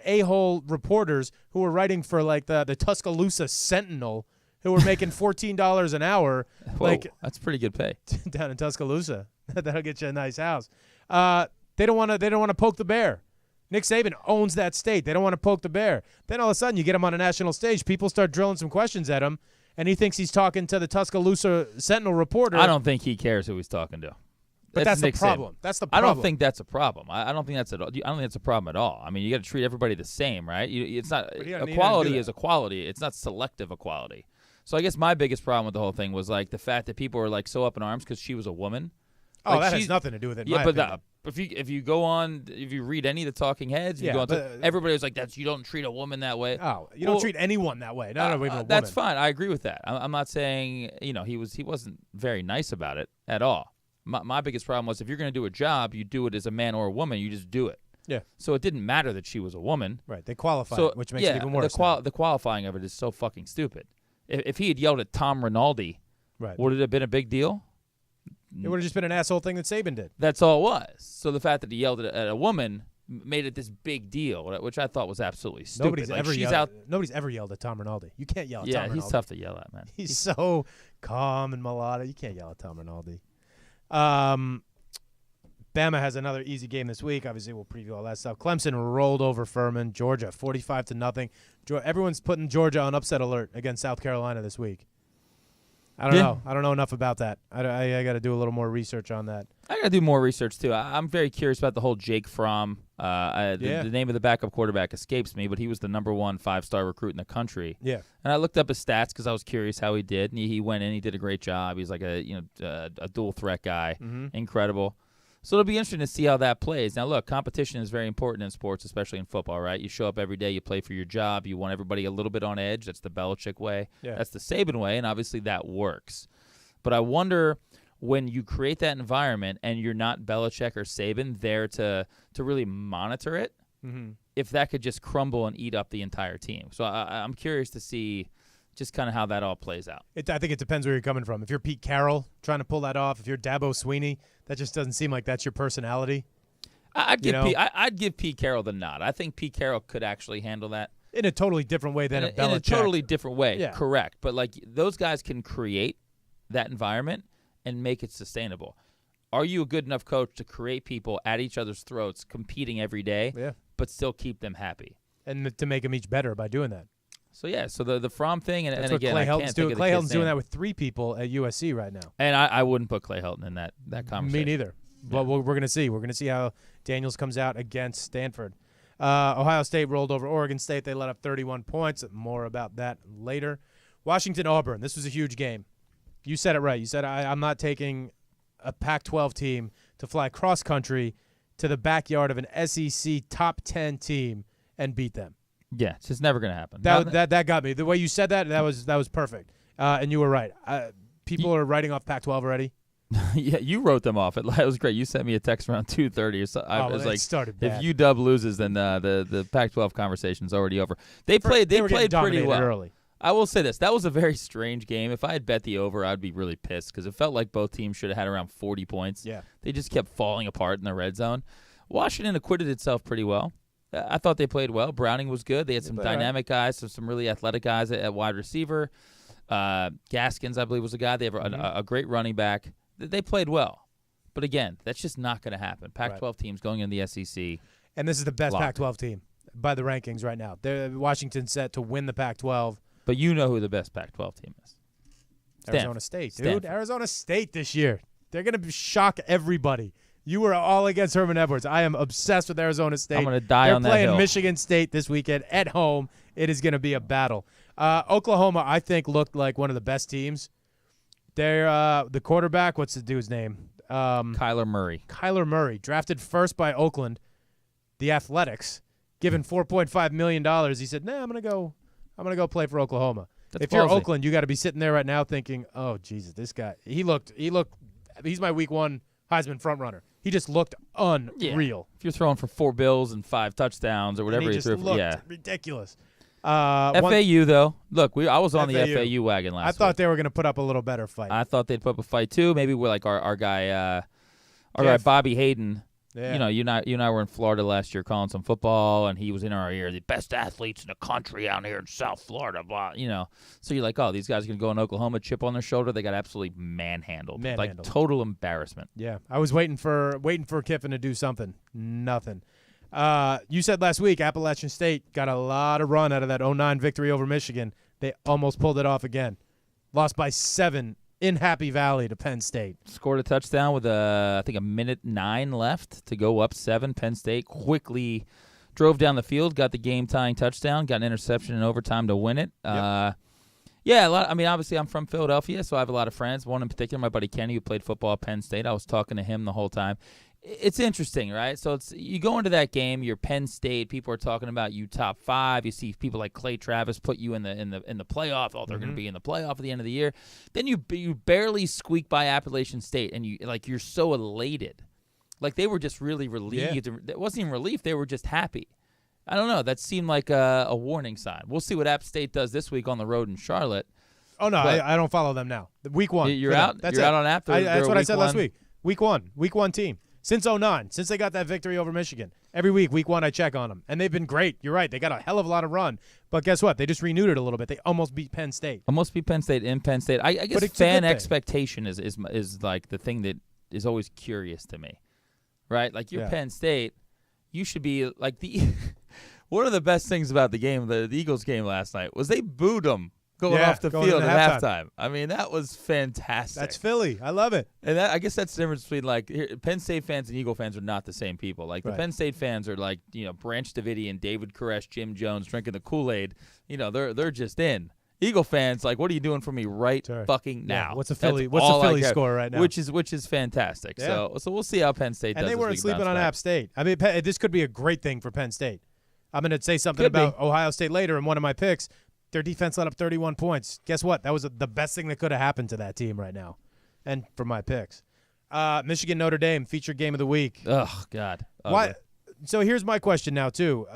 a-hole reporters who are writing for like the Tuscaloosa Sentinel, who are making $14 an hour, Whoa, like that's pretty good pay down in Tuscaloosa. That'll get you a nice house. They don't want to poke the bear. Nick Saban owns that state. They don't want to poke the bear. Then all of a sudden, you get him on a national stage. People start drilling some questions at him, and he thinks he's talking to the Tuscaloosa Sentinel reporter. I don't think he cares who he's talking to. But that's the Nick problem. Saban. That's the problem. I don't think that's a problem. I don't think that's I don't think that's a problem at all. I mean, you got to treat everybody the same, right? It's not equality is equality. It's not selective equality. So I guess my biggest problem with the whole thing was like the fact that people were like so up in arms because she was a woman. Oh, that has nothing to do with it. Yeah, but if you read any of the talking heads, everybody was like, "That's you don't treat a woman that way." Oh, you don't treat anyone that way. Not even a woman. That's fine. I agree with that. I'm not saying he wasn't very nice about it at all. My biggest problem was if you're going to do a job, you do it as a man or a woman. You just do it. Yeah. So it didn't matter that she was a woman. Right. They qualified, which makes it even worse. The qualifying of it is so fucking stupid. If he had yelled at Tom Rinaldi, right, would it have been a big deal? It would have just been an asshole thing that Saban did. That's all it was. So the fact that he yelled at a woman made it this big deal, which I thought was absolutely stupid. Nobody's ever yelled at Tom Rinaldi. You can't yell at Tom Rinaldi. Yeah, he's tough to yell at, man. He's so calm and melodic. You can't yell at Tom Rinaldi. Bama has another easy game this week. Obviously, we'll preview all that stuff. Clemson rolled over Furman. Georgia, 45-0. Everyone's putting Georgia on upset alert against South Carolina this week. I don't know. I don't know enough about that. I got to do a little more research on that. I got to do more research, too. I'm very curious about the whole Jake Fromm. The name of the backup quarterback escapes me, but he was the number 1 5-star recruit in the country. Yeah. And I looked up his stats because I was curious how he did. And he went in. He did a great job. He's like a dual threat guy. Mm-hmm. Incredible. So it'll be interesting to see how that plays. Now, look, competition is very important in sports, especially in football, right? You show up every day, you play for your job, you want everybody a little bit on edge. That's the Belichick way. Yeah. That's the Saban way, and obviously that works. But I wonder when you create that environment and you're not Belichick or Saban there to really monitor it, if that could just crumble and eat up the entire team. So I'm curious to see just kind of how that all plays out. I think it depends where you're coming from. If you're Pete Carroll trying to pull that off, if you're Dabo Swinney, that just doesn't seem like that's your personality. I'd give Pete Carroll the nod. I think Pete Carroll could actually handle that. In a totally different way than a Belichick. In a totally different way, yeah. Correct. But, like, those guys can create that environment and make it sustainable. Are you a good enough coach to create people at each other's throats competing every day, but still keep them happy? And to make them each better by doing that. So, yeah, so the Fromm thing, and what again, Clay I Helton's can't doing. think of the Clay kid's Helton's doing name. that with 3 people at USC right now. And I wouldn't put Clay Helton in that conversation. Me neither. But we're going to see. We're going to see how Daniels comes out against Stanford. Ohio State rolled over Oregon State. They let up 31 points. More about that later. Washington-Auburn. This was a huge game. You said it right. You said, I'm not taking a Pac-12 team to fly cross-country to the backyard of an SEC top 10 team and beat them. Yeah, it's just never going to happen. That got me. The way you said that was perfect. And you were right. People are writing off Pac-12 already. Yeah, you wrote them off. It was great. You sent me a text around 2:30 or so. I was like, started bad. if UW loses, then the Pac-12 conversation's already over. They played pretty well. Early. I will say this. That was a very strange game. If I had bet the over, I'd be really pissed because it felt like both teams should have had around 40 points. Yeah. They just kept falling apart in the red zone. Washington acquitted itself pretty well. I thought they played well. Browning was good. They had some dynamic guys, some really athletic guys at wide receiver. Gaskins, I believe, was a guy. They have a great running back. They played well. But, again, that's just not going to happen. Pac-12 teams going in the SEC. And this is the best Pac-12 team by the rankings right now. Washington's set to win the Pac-12. But you know who the best Pac-12 team is. Arizona State, dude. Stanford. Arizona State this year. They're going to shock everybody. You were all against Herman Edwards. I am obsessed with Arizona State. I'm going to die on that hill. They're playing Michigan State this weekend at home. It is going to be a battle. Oklahoma, I think, looked like one of the best teams. They're the quarterback. What's the dude's name? Kyler Murray. Kyler Murray, drafted first by Oakland, the Athletics, given $4.5 million. He said, "Nah, I'm gonna go play for Oklahoma." That's if you're ballsy. Oakland, you got to be sitting there right now thinking, "Oh Jesus, this guy. He's my Week 1 Heisman frontrunner. He just looked unreal." Yeah. If you're throwing for 4 bills and 5 touchdowns or whatever and he he just threw, looked ridiculous. FAU though, look, I was on the FAU. FAU wagon last week. I thought they were going to put up a little better fight. I thought they'd put up a fight too. Maybe we're like our guy, guy Bobby Hayden. Yeah. You and I were in Florida last year calling some football, and he was in our ear. The best athletes in the country out here in South Florida, blah. So you're like, oh, these guys are gonna go in Oklahoma, chip on their shoulder. They got absolutely manhandled. Like total embarrassment. Yeah, I was waiting for Kiffin to do something. Nothing. You said last week Appalachian State got a lot of run out of that 09 victory over Michigan. They almost pulled it off again. Lost by 7 in Happy Valley to Penn State. Scored a touchdown with I think 1:09 left to go up 7. Penn State quickly drove down the field, got the game-tying touchdown, got an interception in overtime to win it. Yep. Yeah, a lot. I mean, obviously, I'm from Philadelphia, so I have a lot of friends. One in particular, my buddy Kenny, who played football at Penn State. I was talking to him the whole time. It's interesting, right? So you go into that game, you're Penn State. People are talking about you top 5. You see people like Clay Travis put you in the playoff. Oh, they're going to be in the playoff at the end of the year. Then you barely squeak by Appalachian State, and you're so elated, like they were just really relieved. Yeah. It wasn't even relief; they were just happy. I don't know. That seemed like a warning sign. We'll see what App State does this week on the road in Charlotte. Oh no, But- I don't follow them now. Week 1. You're for them. out. That's You're it. out on app. That's what I said last week. Week 1 team since 2009, since they got that victory over Michigan. Every week 1, I check on them, and they've been great. You're right. They got a hell of a lot of run, but guess what? They just renewed it a little bit. They almost beat Penn State. Almost beat Penn State in Penn State. I guess it's a good fan thing. expectation is like the thing that is always curious to me, right? Like you're Yeah. Penn State, you should be like the. One of the best things about the game, the Eagles game last night, was they booed them going Yeah, off the going field into at halftime. halftime. I mean, that was fantastic. That's Philly. I love it. And I guess that's the difference between like Penn State fans and Eagle fans are not the same people. Like the Right. Penn State fans are like Branch Davidian, David Koresh, Jim Jones drinking the Kool-Aid. They're just in. Eagle fans like, what are you doing for me right Sure. fucking now? Yeah, what's the That's Philly? What's all the I Philly care. score right now? Which is fantastic. Yeah. So we'll see how Penn State And does. they this weren't week sleeping bounce on back. App State. I mean, this could be a great thing for Penn State. I'm going to say something Could be. about Ohio State later in one of my picks. Their defense let up 31 points. Guess what? That was the best thing that could have happened to that team right now. And for my picks. Michigan Notre Dame, featured game of the week. Oh God. Why? Ugly. So here's my question now, too.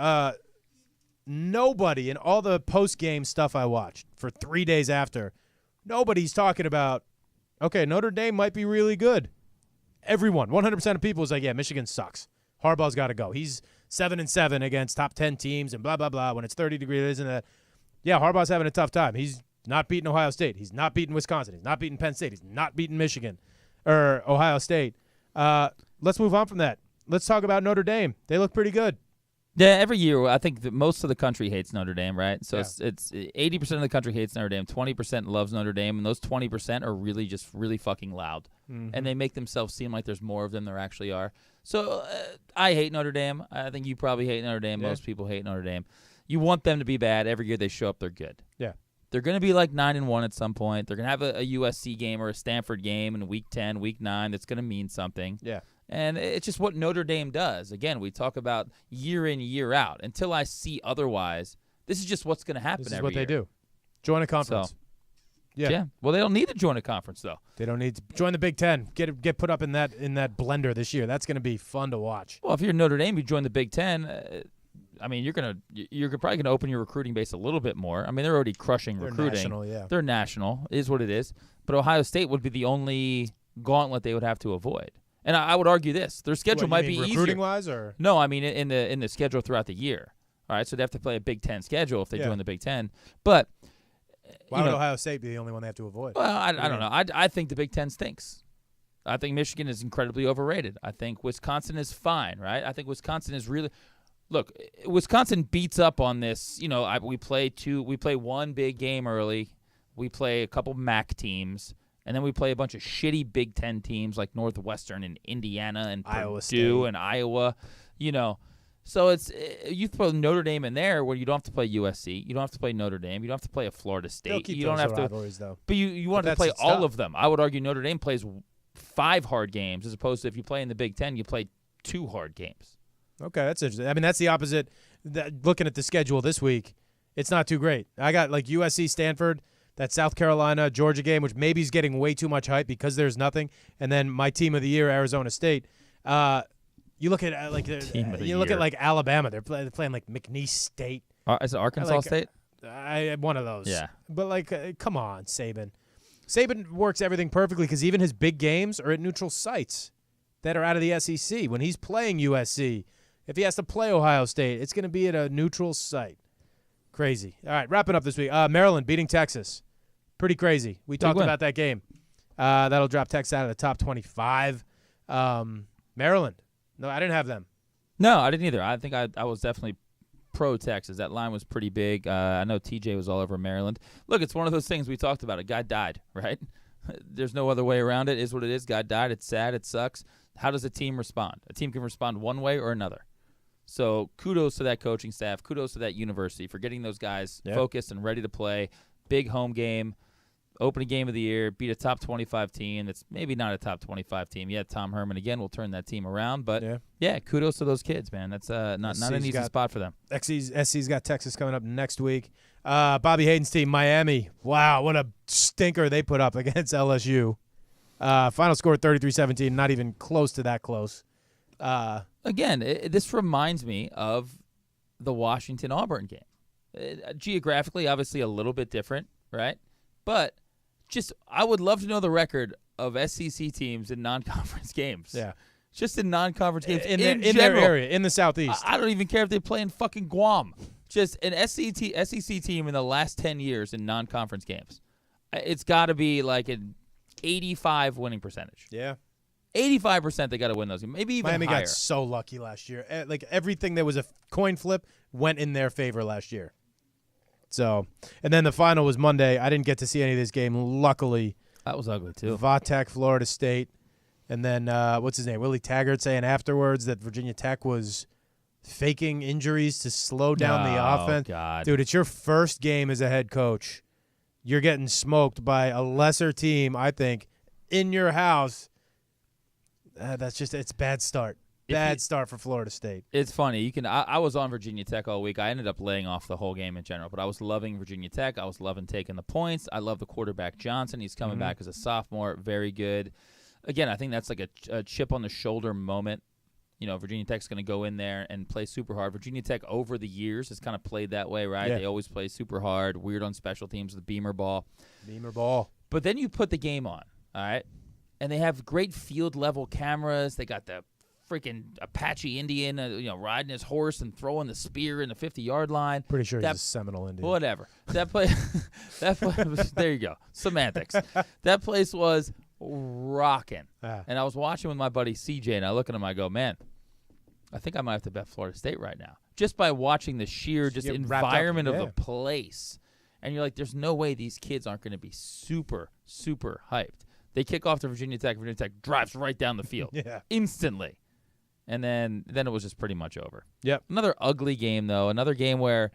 Nobody in all the post-game stuff I watched for 3 days after, nobody's talking about, okay, Notre Dame might be really good. Everyone, 100% of people is like, yeah, Michigan sucks. Harbaugh's got to go. He's 7-7 against top 10 teams and blah, blah, blah. When it's 30 degrees and that. Yeah, Harbaugh's having a tough time. He's not beating Ohio State. He's not beating Wisconsin. He's not beating Penn State. He's not beating Michigan or Ohio State. Let's move on from that. Let's talk about Notre Dame. They look pretty good. Yeah, every year I think that most of the country hates Notre Dame, right? So Yeah. it's 80% of the country hates Notre Dame, 20% loves Notre Dame, and those 20% are really just really fucking loud, and they make themselves seem like there's more of them there actually are. So I hate Notre Dame. I think you probably hate Notre Dame. Yeah. Most people hate Notre Dame. You want them to be bad. Every year they show up, they're good. Yeah. They're going to be like 9-1 at some point. They're going to have a USC game or a Stanford game in week 10, week 9 that's going to mean something. Yeah. And it's just what Notre Dame does. Again, we talk about year in, year out. Until I see otherwise, this is just what's going to happen This is every what they year. do. Join a conference. So, yeah. Well, they don't need to join a conference, though. They don't need to join the Big Ten. Get put up in that blender this year. That's going to be fun to watch. Well, if you're Notre Dame, you join the Big Ten. I mean, you're probably gonna open your recruiting base a little bit more. I mean, they're already crushing They're recruiting. national, yeah. They're national, is what it is. But Ohio State would be the only gauntlet they would have to avoid. And I would argue this: their schedule What, might you be mean easier. recruiting wise, or No, I mean in the schedule throughout the year. All right, so they have to play a Big Ten schedule if they Yeah. join the Big Ten. But why you would know, Ohio State be the only one they have to avoid? well, I don't know. I think the Big Ten stinks. I think Michigan is incredibly overrated. I think Wisconsin is fine, right? I think Wisconsin is really. Look, Wisconsin beats up on this. We play one big game early. We play a couple MAC teams, and then we play a bunch of shitty Big Ten teams like Northwestern and Indiana and Iowa Purdue State. and Iowa. So it's you throw Notre Dame in there where you don't have to play USC, you don't have to play Notre Dame, you don't have to play a Florida They'll State, keep you those don't have to. rivalries though. But you want to that's play its all tough. of them. I would argue Notre Dame plays 5 hard games as opposed to if you play in the Big Ten, you play 2 hard games. Okay, that's interesting. I mean, that's the opposite. Looking at the schedule this week, it's not too great. I got like USC, Stanford, that South Carolina, Georgia game, which maybe is getting way too much hype because there's nothing, and then my team of the year, Arizona State. You look at Team of the you look year. at like Alabama. They're playing like McNeese State. Is it Arkansas like- State? One of those. Yeah. But come on, Saban. Saban works everything perfectly because even his big games are at neutral sites that are out of the SEC. When he's playing USC, if he has to play Ohio State, it's going to be at a neutral site. Crazy. All right, wrapping up this week. Maryland beating Texas. Pretty crazy. We talked win. about that game. That'll drop Texas out of the top 25. Maryland. No, I didn't have them. No, I didn't either. I think I was definitely pro Texas. That line was pretty big. I know TJ was all over Maryland. Look, it's one of those things we talked about. A guy died, right? There's no other way around it. It is what it is. Guy died. It's sad. It sucks. How does a team respond? A team can respond one way or another. So kudos to that coaching staff. Kudos to that university for getting those guys focused and ready to play. Big home game. Opening game of the year, beat a top 25 team that's maybe not a top 25 team yet. Tom Herman, again, will turn that team around. But, yeah kudos to those kids, man. That's not an easy spot for them. SC's got Texas coming up next week. Bobby Hayden's team, Miami. Wow, what a stinker they put up against LSU. Final score 33-17, not even close to that close. Again, this reminds me of the Washington-Auburn game. Geographically, obviously a little bit different, right? But just I would love to know the record of SEC teams in non-conference games. Yeah. Just in non-conference games in general. their area, in the Southeast. I don't even care if they play in fucking Guam. Just an SEC team in the last 10 years in non-conference games. It's got to be like an 85 winning percentage. Yeah. 85% they got to win those games. Maybe even Miami higher. got so lucky last year. Like everything that was a coin flip went in their favor last year. So, and then the final was Monday. I didn't get to see any of this game. Luckily, That was ugly too. Vatech, Florida State, and then what's his name? Willie Taggart saying afterwards that Virginia Tech was faking injuries to slow down the offense. God. Dude, it's your first game as a head coach. You're getting smoked by a lesser team, I think, in your house. It's bad start. Bad start for Florida State. It's funny. I was on Virginia Tech all week. I ended up laying off the whole game in general, but I was loving Virginia Tech. I was loving taking the points. I love the quarterback Johnson. He's coming back as a sophomore. Very good. Again, I think that's like a chip on the shoulder moment. You know, Virginia Tech's going to go in there and play super hard. Virginia Tech over the years has kind of played that way, right? Yeah. They always play super hard, weird on special teams, the Beamer ball. Beamer ball. But then you put the game on, all right? And they have great field-level cameras. They got the freaking Apache Indian, riding his horse and throwing the spear in the 50-yard line. Pretty sure he's a Seminole Indian. Whatever. That play, there you go. Semantics. That place was rocking. And I was watching with my buddy CJ, and I look at him, I go, man, I think I might have to bet Florida State right now. Just by watching the sheer Get wrapped up, environment of yeah. the place. And you're like, there's no way these kids aren't going to be super, super hyped. They kick off to Virginia Tech. Virginia Tech drives right down the field instantly. And then it was just pretty much over. Yep. Another ugly game, though. Another game where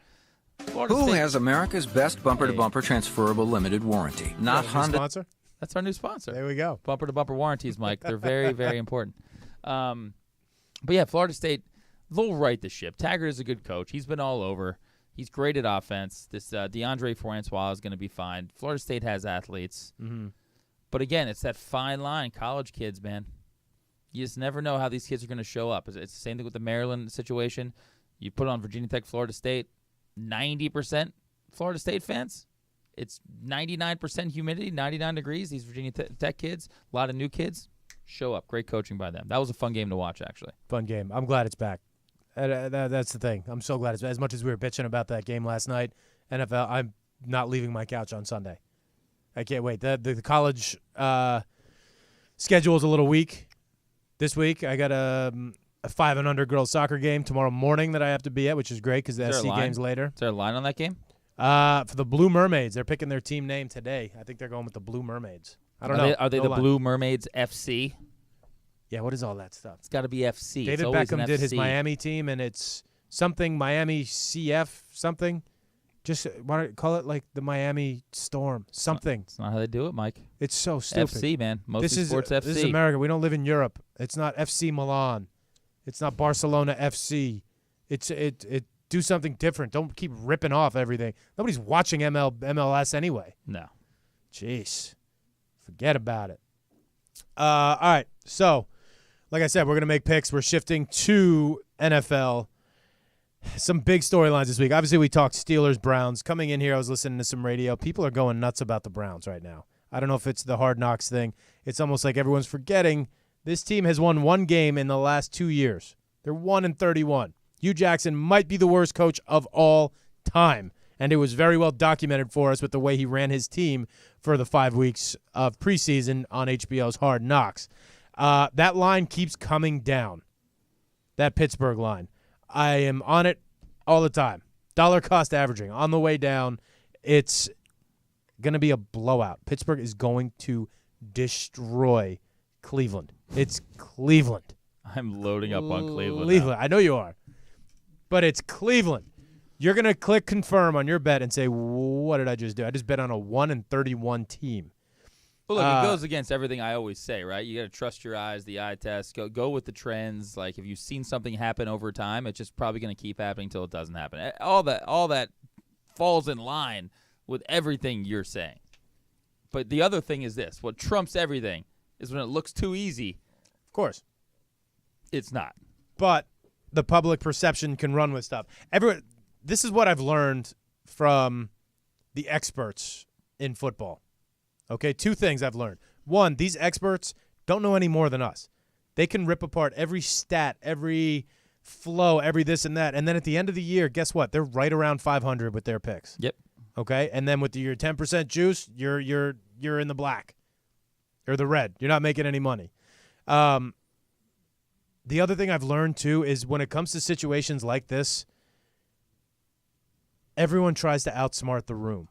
Florida Who State has America's best bumper-to-bumper transferable limited warranty? Not New Honda. sponsor? That's our new sponsor. There we go. Bumper-to-bumper warranties, Mike. They're very, very important. But, yeah, Florida State, they'll right the ship. Taggart is a good coach. He's been all over. He's great at offense. This DeAndre Francois is going to be fine. Florida State has athletes. Mm-hmm. But, again, it's that fine line. College kids, man. You just never know how these kids are going to show up. It's the same thing with the Maryland situation. You put on Virginia Tech, Florida State, 90% Florida State fans. It's 99% humidity, 99 degrees. These Virginia Tech kids, a lot of new kids, show up. Great coaching by them. That was a fun game to watch, actually. Fun game. I'm glad it's back. That's the thing. I'm so glad it's back. As much as we were bitching about that game last night, NFL, I'm not leaving my couch on Sunday. I can't wait. The college schedule is a little weak this week. I got a 5 and under girls soccer game tomorrow morning that I have to be at, which is great because the SC game's later. Is there a line on that game? For the Blue Mermaids, they're picking their team name today. I think they're going with the Blue Mermaids. I don't know. Are they No the line. Blue Mermaids FC? Yeah, what is all that stuff? It's got to be FC. David It's always Beckham an did his FC. Miami team, and it's something Miami CF something. Just want to call it like the Miami Storm something. It's not how they do it, Mike. It's so stupid. FC, man. Mostly sports FC. This is America. We don't live in Europe. It's not FC Milan. It's not Barcelona FC. It do something different. Don't keep ripping off everything. Nobody's watching MLS anyway. No. Jeez. Forget about it. All right. So, like I said, we're going to make picks. We're shifting to NFL. Some big storylines this week. Obviously, we talked Steelers, Browns. Coming in here, I was listening to some radio. People are going nuts about the Browns right now. I don't know if it's the Hard Knocks thing. It's almost like everyone's forgetting this team has won one game in the last 2 years. They're 1-31. Hugh Jackson might be the worst coach of all time, and it was very well documented for us with the way he ran his team for the 5 weeks of preseason on HBO's Hard Knocks. That line keeps coming down, that Pittsburgh line. I am on it all the time. Dollar cost averaging on the way down. It's going to be a blowout. Pittsburgh is going to destroy Cleveland. It's Cleveland. I'm loading up on Cleveland. Cleveland. I know you are. But it's Cleveland. You're going to click confirm on your bet and say, what did I just do? I just bet on a 1-31 team. Well, look, it goes against everything I always say, right? You got to trust your eyes, the eye test. Go with the trends. Like, if you've seen something happen over time, it's just probably going to keep happening until it doesn't happen. All that falls in line with everything you're saying. But the other thing is this. What trumps everything is when it looks too easy, Of course. it's not. But the public perception can run with stuff. This is what I've learned from the experts in football. Okay, 2 things I've learned. 1, these experts don't know any more than us. They can rip apart every stat, every flow, every this and that, and then at the end of the year, guess what? They're right around 500 with their picks. Yep. Okay, and then with your 10% juice, you're in the black or the red. You're not making any money. The other thing I've learned too is when it comes to situations like this, everyone tries to outsmart the room.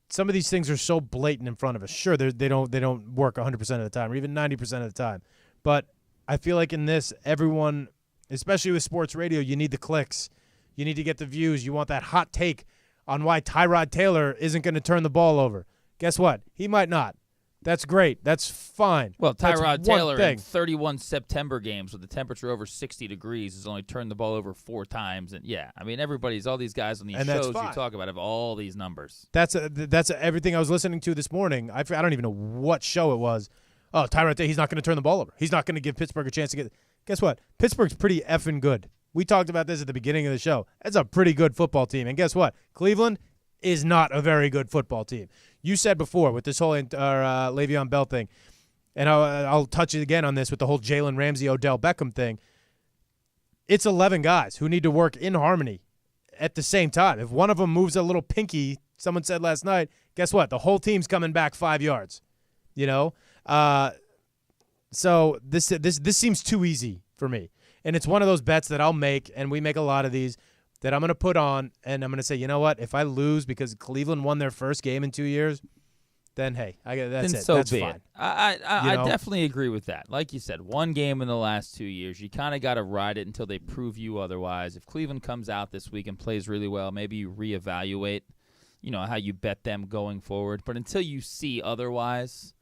Some of these things are so blatant in front of us. Sure, they don't work 100% of the time, or even 90% of the time. But I feel like in this, everyone, especially with sports radio, you need the clicks, you need to get the views. You want that hot take on why Tyrod Taylor isn't going to turn the ball over. Guess what? He might not. That's great. That's fine. Well, That's Tyrod one Taylor thing. in 31 September games with the temperature over 60 degrees has only turned the ball over 4 times. And, yeah, I mean, all these guys on these And that's shows you fine. talk about have all these numbers. That's everything I was listening to this morning. I don't even know what show it was. Oh, Tyrod Taylor, he's not going to turn the ball over. He's not going to give Pittsburgh a chance to get. Guess what? Pittsburgh's pretty effing good. We talked about this at the beginning of the show. It's a pretty good football team. And guess what? Cleveland is not a very good football team. You said before with this whole Le'Veon Bell thing, and I'll touch it again on this with the whole Jalen Ramsey, Odell Beckham thing. It's 11 guys who need to work in harmony at the same time. If one of them moves a little pinky, someone said last night, guess what? The whole team's coming back 5 yards. You know? So this seems too easy for me. And it's one of those bets that I'll make, and we make a lot of these, that I'm going to put on, and I'm going to say, you know what? If I lose because Cleveland won their first game in 2 years, then, hey, that's Then it. so That's be fine. it. I know? definitely agree with that. Like you said, one game in the last 2 years. You kind of got to ride it until they prove you otherwise. If Cleveland comes out this week and plays really well, maybe you reevaluate, how you bet them going forward. But until you see otherwise,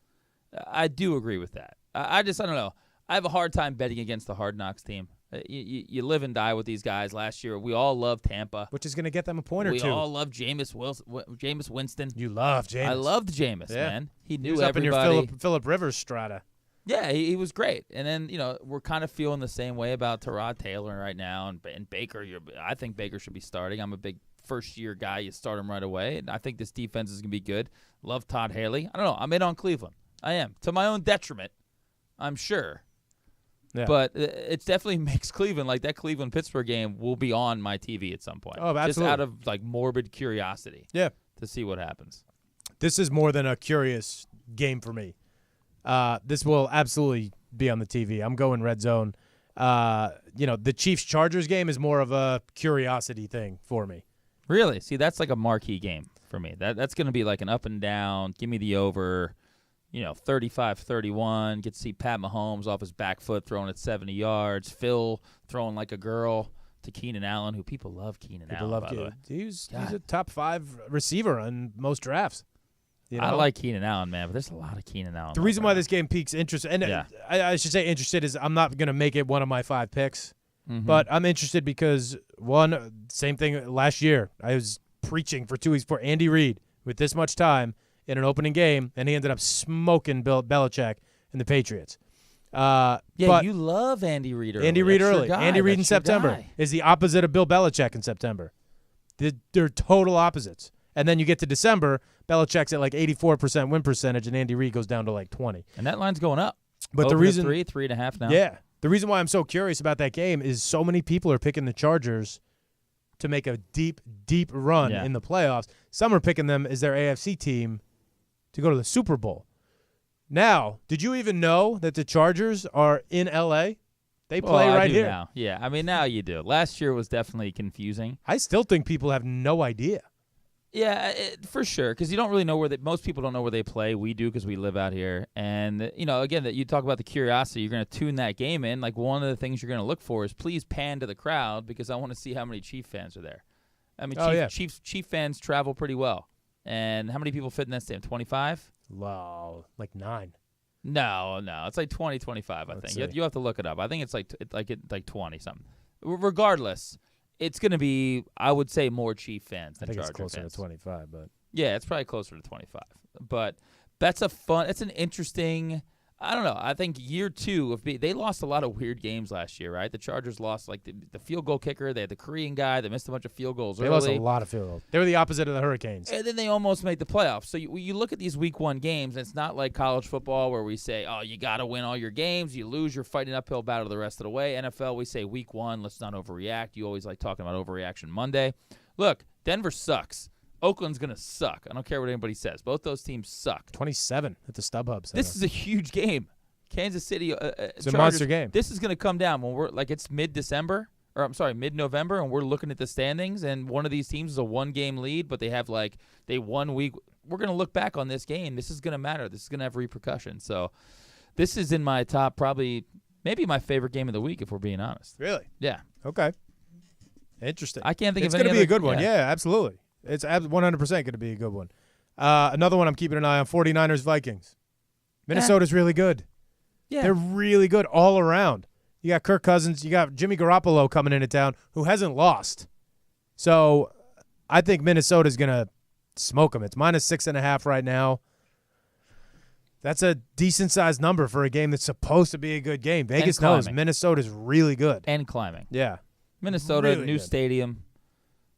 I do agree with that. I don't know. I have a hard time betting against the Hard Knocks team. You live and die with these guys. Last year, we all loved Tampa. Which is going to get them a point or We two. all loved Jameis Winston. You love James. I loved Jameis, Yeah. man. He He knew was up in everybody. your Phillip Rivers strata. Yeah, he was great. And then, we're kind of feeling the same way about Tyrod Taylor right now. And Baker, I think Baker should be starting. I'm a big first-year guy. You start him right away. And I think this defense is going to be good. Love Todd Haley. I don't know. I'm in on Cleveland. I am. To my own detriment, I'm sure. Yeah. But it definitely makes Cleveland, like that Cleveland-Pittsburgh game will be on my TV at some point. Oh, absolutely. Just out of, morbid curiosity. Yeah. To see what happens. This is more than a curious game for me. This will absolutely be on the TV. I'm going red zone. The Chiefs-Chargers game is more of a curiosity thing for me. Really? See, that's like a marquee game for me. That's going to be like an up and down, give me the over, 35-31. Get to see Pat Mahomes off his back foot throwing it 70 yards. Phil throwing like a girl to Keenan Allen, who people love Keenan Allen, by the way. He's a top 5 receiver in most drafts. I like Keenan Allen, man, but there's a lot of Keenan Allen. The reason why this game piques interest, and Yeah. I should say interested, is I'm not going to make it one of my 5 picks. Mm-hmm. But I'm interested because, one, same thing last year. I was preaching for 2 weeks for Andy Reid with this much time in an opening game, and he ended up smoking Bill Belichick and the Patriots. But you love Andy Reid early. Andy Reid That's your early. guy. Andy Reid in That's your September guy. is the opposite of Bill Belichick in September. They're total opposites. And then you get to December, Belichick's at like 84% win percentage, and Andy Reid goes down to like 20. And that line's going up. But Over the reason, 3.5 now. yeah, the reason why I'm so curious about that game is so many people are picking the Chargers to make a deep, deep run Yeah. in the playoffs. Some are picking them as their AFC team to go to the Super Bowl. Now, did you even know that the Chargers are in L.A.? They play I right do here. Now. Yeah, I mean, now you do. Last year was definitely confusing. I still think people have no idea. Yeah, for sure, because you don't really know where most people don't know where they play. We do because we live out here. And, again, that you talk about the curiosity, you're going to tune that game in. Like, one of the things you're going to look for is please pan to the crowd because I want to see how many Chief fans are there. I mean, Chief fans travel pretty well. And how many people fit in that stadium? 25? Wow, like 9. No. It's like 20, 25, I Let's think. see. You have to look it up. I think it's like 20 something. Regardless, it's going to be, I would say, more Chief fans I than think Charger it's closer fans. to 25, but Yeah, it's probably closer to 25. But it's an interesting I don't know. I think year 2 they lost a lot of weird games last year, right? The Chargers lost like the field goal kicker. They had the Korean guy that missed a bunch of field goals They early. lost a lot of field goals. They were the opposite of the Hurricanes. And then they almost made the playoffs. So you look at these week 1 games, and it's not like college football where we say, oh, you got to win all your games. You lose, you're fighting uphill battle the rest of the way. NFL, we say week 1, let's not overreact. You always like talking about overreaction Monday. Look, Denver sucks. Oakland's going to suck. I don't care what anybody says. Both those teams suck. 27 at the StubHub Center. This is a huge game. Kansas City, it's Chargers, a monster game. This is going to come down when we're like it's mid-November, and we're looking at the standings, and one of these teams is a 1-game lead, but they have they won week. We're going to look back on this game. This is going to matter. This is going to have repercussions. So, this is in my top, maybe my favorite game of the week, if we're being honest. Really? Yeah. Okay. Interesting. I can't think it's of any gonna be a good one. Yeah. Yeah, absolutely. It's 100% going to be a good one. Another one I'm keeping an eye on: 49ers Vikings. Minnesota's really good. Yeah. They're really good all around. You got Kirk Cousins. You got Jimmy Garoppolo coming into town, who hasn't lost. So I think Minnesota's going to smoke them. It's -6.5 right now. That's a decent-sized number for a game that's supposed to be a good game. Vegas knows Minnesota's really good. And climbing. Yeah. Minnesota, Really new good. stadium,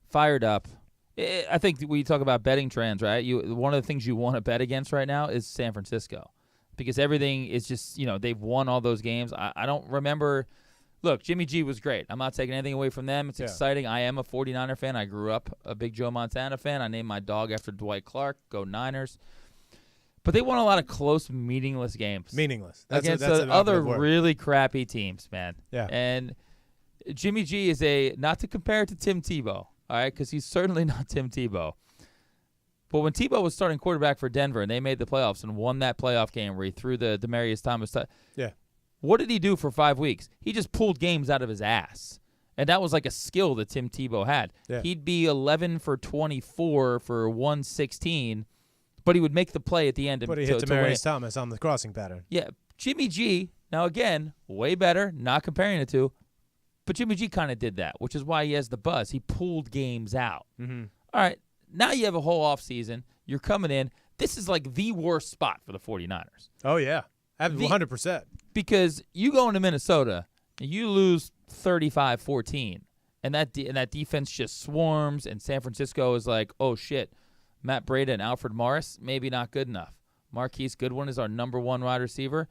fired up. I think we talk about betting trends, right? One of the things you want to bet against right now is San Francisco. Because everything is just, they've won all those games. I don't remember. Look, Jimmy G was great. I'm not taking anything away from them. It's exciting. I am a 49er fan. I grew up a big Joe Montana fan. I named my dog after Dwight Clark. Go Niners. But they won a lot of close, meaningless games. Meaningless. Against an other operative word. really crappy teams, man. Yeah. And Jimmy G is not to compare it to Tim Tebow, all right, because he's certainly not Tim Tebow. But when Tebow was starting quarterback for Denver and they made the playoffs and won that playoff game where he threw the Demaryius Thomas, what did he do for 5 weeks? He just pulled games out of his ass. And that was like a skill that Tim Tebow had. Yeah. He'd be 11 for 24 for 116, but he would make the play at the end. But he to hit win Demaryius it. Thomas on the crossing pattern. Yeah, Jimmy G, now again, way better, not comparing the two, but Jimmy G kind of did that, which is why he has the buzz. He pulled games out. Mm-hmm. All right, now you have a whole offseason. You're coming in. This is like the worst spot for the 49ers. Oh, yeah. 100%. Because you go into Minnesota and you lose 35-14, and that defense just swarms, and San Francisco is like, oh, shit, Matt Breida and Alfred Morris, maybe not good enough. Marquise Goodwin is our number 1 wide receiver.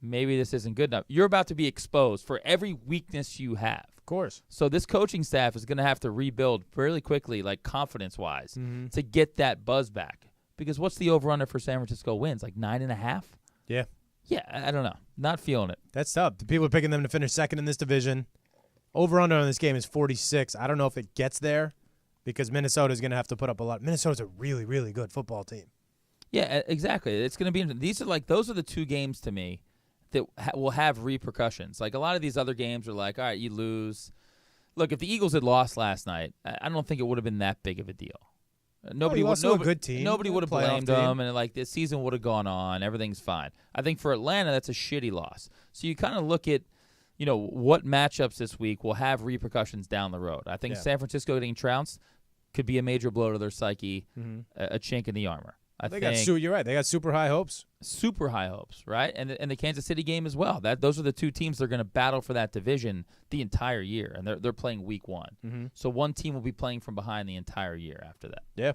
Maybe this isn't good enough. You're about to be exposed for every weakness you have. Of course. So this coaching staff is going to have to rebuild really quickly, like confidence-wise, to get that buzz back. Because what's the over-under for San Francisco wins? Like 9.5? Yeah. Yeah, I don't know. Not feeling it. That's tough. People are picking them to finish second in this division. Over-under on this game is 46. I don't know if it gets there because Minnesota's going to have to put up a lot. Minnesota's a really, really good football team. Yeah, exactly. It's going to be those are the 2 games to me that will have repercussions. Like a lot of these other games are like, all right, you lose. Look, if the Eagles had lost last night, I don't think it would have been that big of a deal. Nobody would a good team. Nobody would have Playoff blamed team. them, and like the season would have gone on. Everything's fine. I think for Atlanta, that's a shitty loss. So you kind of look at, what matchups this week will have repercussions down the road. I think San Francisco getting trounced could be a major blow to their psyche, a chink in the armor. You're right. They got super high hopes. Super high hopes, right? And the Kansas City game as well. Those are the 2 teams that are going to battle for that division the entire year, and they're playing week 1. So one team will be playing from behind the entire year after that. Yeah.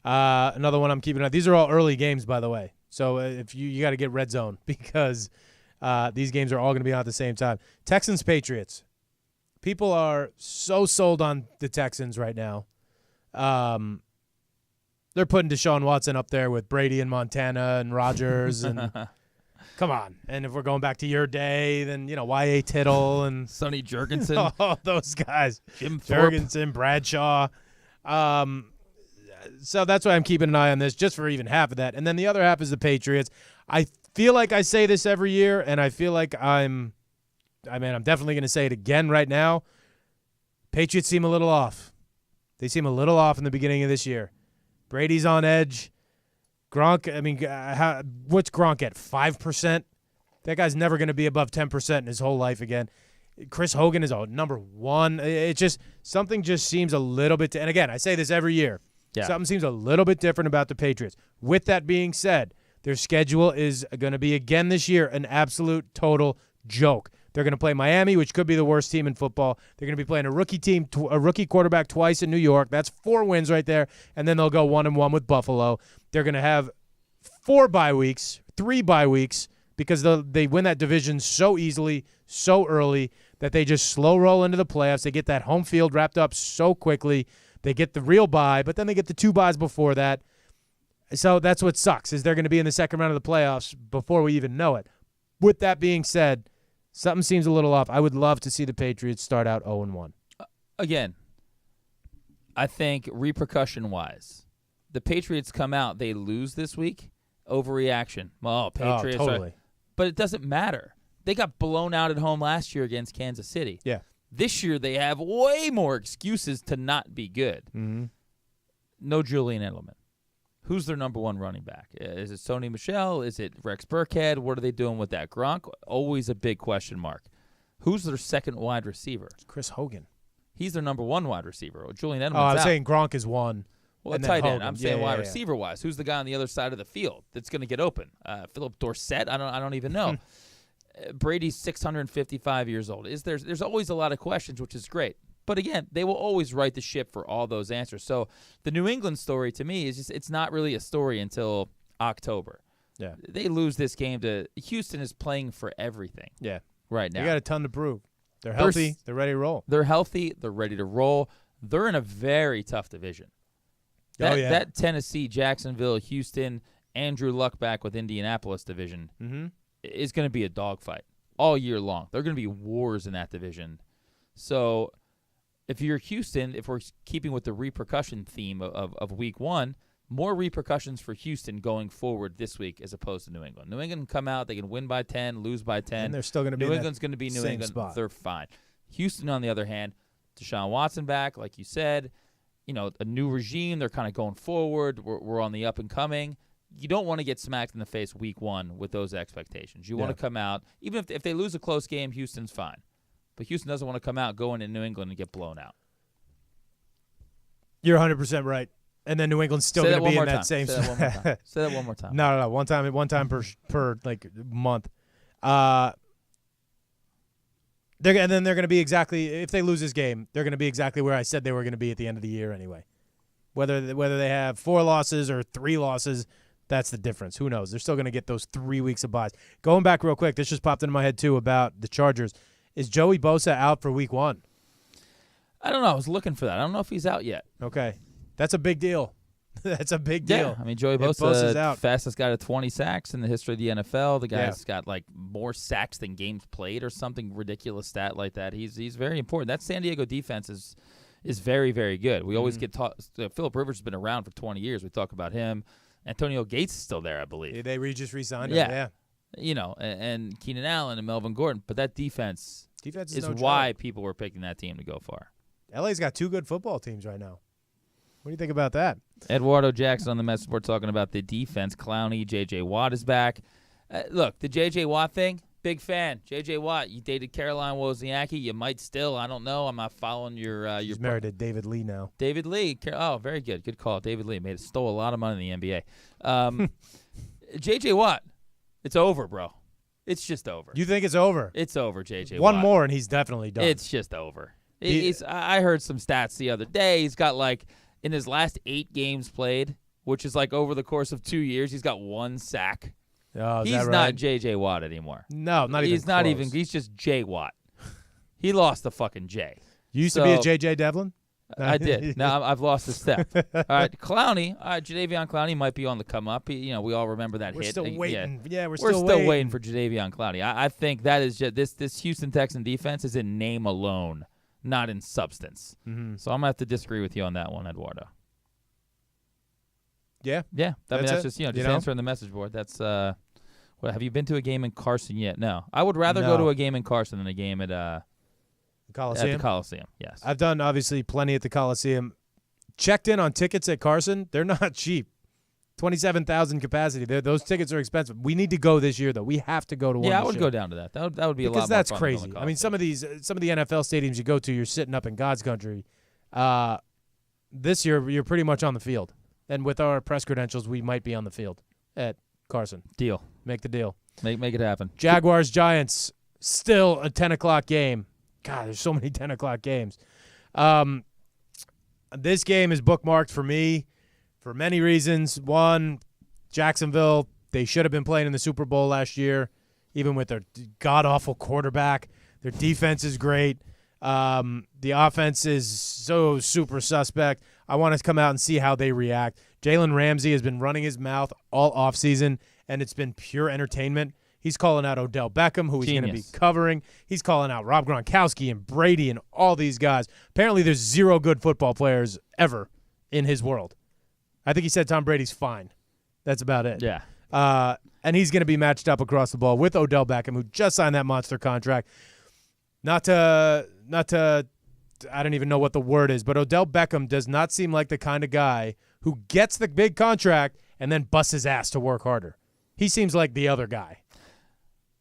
Another one I'm keeping an eye. These are all early games, by the way. So if you got to get red zone because these games are all going to be on at the same time. Texans Patriots. People are so sold on the Texans right now. They're putting Deshaun Watson up there with Brady and Montana and Rodgers and come on. And if we're going back to your day, then Y.A. Tittle and Sonny Jurgensen, all those guys, Jim Thorpe. Jurgensen, Bradshaw. So that's why I'm keeping an eye on this, just for even half of that. And then the other half is the Patriots. I feel like I say this every year, and I feel like I'm definitely going to say it again right now. Patriots seem a little off. They seem a little off in the beginning of this year. Brady's on edge. Gronk, what's Gronk at, 5%? That guy's never going to be above 10% in his whole life again. Chris Hogan is number 1. It just, something just seems a little bit, and again, I say this every year. Yeah. Something seems a little bit different about the Patriots. With that being said, Their schedule is going to be, again this year, an absolute total joke. They're going to play Miami, which could be the worst team in football. They're going to be playing a rookie team, a rookie quarterback twice in New York. That's 4 wins right there. And then they'll go 1-1 with Buffalo. They're going to have 3 bye weeks, because they win that division so easily, so early, that they just slow roll into the playoffs. They get that home field wrapped up so quickly. They get the real bye, but then they get the 2 byes before that. So that's what sucks, is they're going to be in the second round of the playoffs before we even know it. With that being said, something seems a little off. I would love to see the Patriots start out 0-1. Again, I think repercussion-wise, the Patriots come out, they lose this week, overreaction. Oh, Patriots. Totally. But it doesn't matter. They got blown out at home last year against Kansas City. Yeah. This year they have way more excuses to not be good. Mm-hmm. No Julian Edelman. Who's their number 1 running back? Is it Sony Michel? Is it Rex Burkhead? What are they doing with that? Gronk? Always a big question mark. Who's their second wide receiver? Chris Hogan. He's their number 1 wide receiver. Well, Julian Edelman's I'm out. saying Gronk is 1. Well, and then tight end. Hogan. I'm saying Yeah, wide yeah. receiver-wise. Who's the guy on the other side of the field that's going to get open? Philip Dorsett? I don't even know. Brady's 655 years old. There's always a lot of questions, which is great. But again, they will always right the ship for all those answers. So the New England story to me is just it's not really a story until October. Yeah. They lose this game to Houston is playing for everything Yeah. right now. They got a ton to prove. They're healthy. They're ready to roll. They're healthy. They're ready to roll. They're in a very tough division. That Tennessee, Jacksonville, Houston, Andrew Luck back with Indianapolis division is going to be a dogfight all year long. There are going to be wars in that division. So if you're Houston, if we're keeping with the repercussion theme of week 1, more repercussions for Houston going forward this week as opposed to New England. New England can come out, they can win by 10, lose by 10. And they're still going to be New England's going to be New England. spot. They're fine. Houston, on the other hand, Deshaun Watson back, like you said, a new regime. They're kind of going forward. We're on the up and coming. You don't want to get smacked in the face week 1 with those expectations. You want to come out, even if they lose a close game, Houston's fine. But Houston doesn't want to come out, go into New England, and get blown out. You're 100% right. And then New England's still going to be in that same. Say that one more time. Say that one more time. No. One time per like month. And then they're going to be exactly, if they lose this game, they're going to be exactly where I said they were going to be at the end of the year anyway. Whether they have 4 losses or 3 losses, that's the difference. Who knows? They're still going to get those 3 weeks of buys. Going back real quick, this just popped into my head too about the Chargers. Is Joey Bosa out for week 1? I don't know. I was looking for that. I don't know if he's out yet. Okay. That's a big deal. That's a big deal. Yeah, I mean, Joey Bosa's out. Fastest guy to 20 sacks in the history of the NFL. The guy's got like more sacks than games played or something ridiculous stat like that. He's very important. That San Diego defense is very, very good. We always get taught. Phillip Rivers has been around for 20 years. We talk about him. Antonio Gates is still there, I believe. They just re-signed him. Yeah. And Keenan Allen and Melvin Gordon. But that defense is no why joke. people were picking that team to go far. LA's got 2 good football teams right now. What do you think about that? Eduardo Jackson on the message board talking about the defense. Clowney, J.J. Watt is back. Look, the J.J. Watt thing, big fan. J.J. Watt, you dated Caroline Wozniacki. You might still. I don't know. I'm not following your. He's married to David Lee now. David Lee. Oh, very good. Good call. David Lee stole a lot of money in the NBA. J.J. Watt, it's over, bro. It's just over. You think it's over? It's over, J.J. One Watt. more and he's definitely done. It's just over. I heard some stats the other day. He's got like in his last 8 games played, which is like over the course of 2 years, he's got 1 sack. Oh, He's not J.J. Watt anymore. No, not even. He's not close. even. He's just J. Watt. He lost the fucking J. You used to be a J.J. Devlin? I did. Now I've lost a step. All right, Clowney. Jadeveon Clowney might be on the come up. We all remember that We're hit. still waiting. Yeah, we're still waiting. waiting for Jadeveon Clowney. I think that is just this Houston Texan defense is in name alone, not in substance. Mm-hmm. So I'm gonna have to disagree with you on that one, Eduardo. Yeah. Yeah. That's it? just You know? answering the message board. That's have you been to a game in Carson yet? No. I would rather go to a game in Carson than a game at The Coliseum? At the Coliseum, yes. I've done, obviously, plenty at the Coliseum. Checked in on tickets at Carson. They're not cheap. 27,000 capacity. Those tickets are expensive. We need to go this year, though. We have to go to one. Yeah, I this would year. go down to that. That would be a lot more because that's fun crazy. than going to I mean, some of the NFL stadiums you go to, you're sitting up in God's country. This year, you're pretty much on the field. And with our press credentials, we might be on the field at Carson. Deal. Make the deal. Make it happen. Jaguars, Giants, still a 10 o'clock game. God, there's so many 10 o'clock games. This game is bookmarked for me for many reasons. One, Jacksonville, they should have been playing in the Super Bowl last year, even with their god-awful quarterback. Their defense is great. The offense is so super suspect. I want to come out and see how they react. Jalen Ramsey has been running his mouth all offseason, and it's been pure entertainment. He's calling out Odell Beckham, who he's going to be covering. He's calling out Rob Gronkowski and Brady and all these guys. Apparently there's 0 good football players ever in his world. I think he said Tom Brady's fine. That's about it. Yeah. And he's going to be matched up across the ball with Odell Beckham, who just signed that monster contract. Not to I don't even know what the word is, but Odell Beckham does not seem like the kind of guy who gets the big contract and then busts his ass to work harder. He seems like the other guy.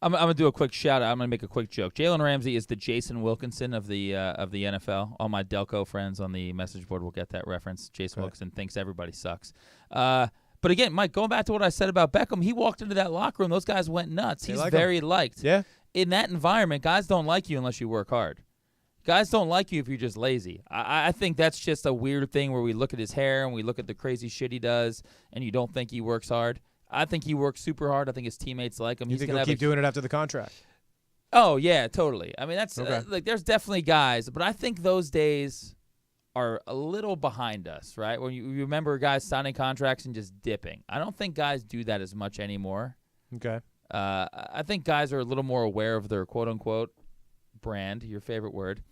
I'm going to do a quick shout out. I'm going to make a quick joke. Jalen Ramsey is the Jason Wilkinson of the NFL. All my Delco friends on the message board will get that reference. Jason Wilkinson thinks everybody sucks. But again, Mike, going back to what I said about Beckham, he walked into that locker room. Those guys went nuts. He's very liked. Yeah. In that environment, guys don't like you unless you work hard. Guys don't like you if you're just lazy. I think that's just a weird thing where we look at his hair and we look at the crazy shit he does, and you don't think he works hard. I think he works super hard. I think his teammates like him. You think he'll keep doing it after the contract? Oh, yeah, totally. I mean, that's like there's definitely guys, but I think those days are a little behind us, right? When you remember guys signing contracts and just dipping. I don't think guys do that as much anymore. Okay. I think guys are a little more aware of their quote-unquote brand, your favorite word.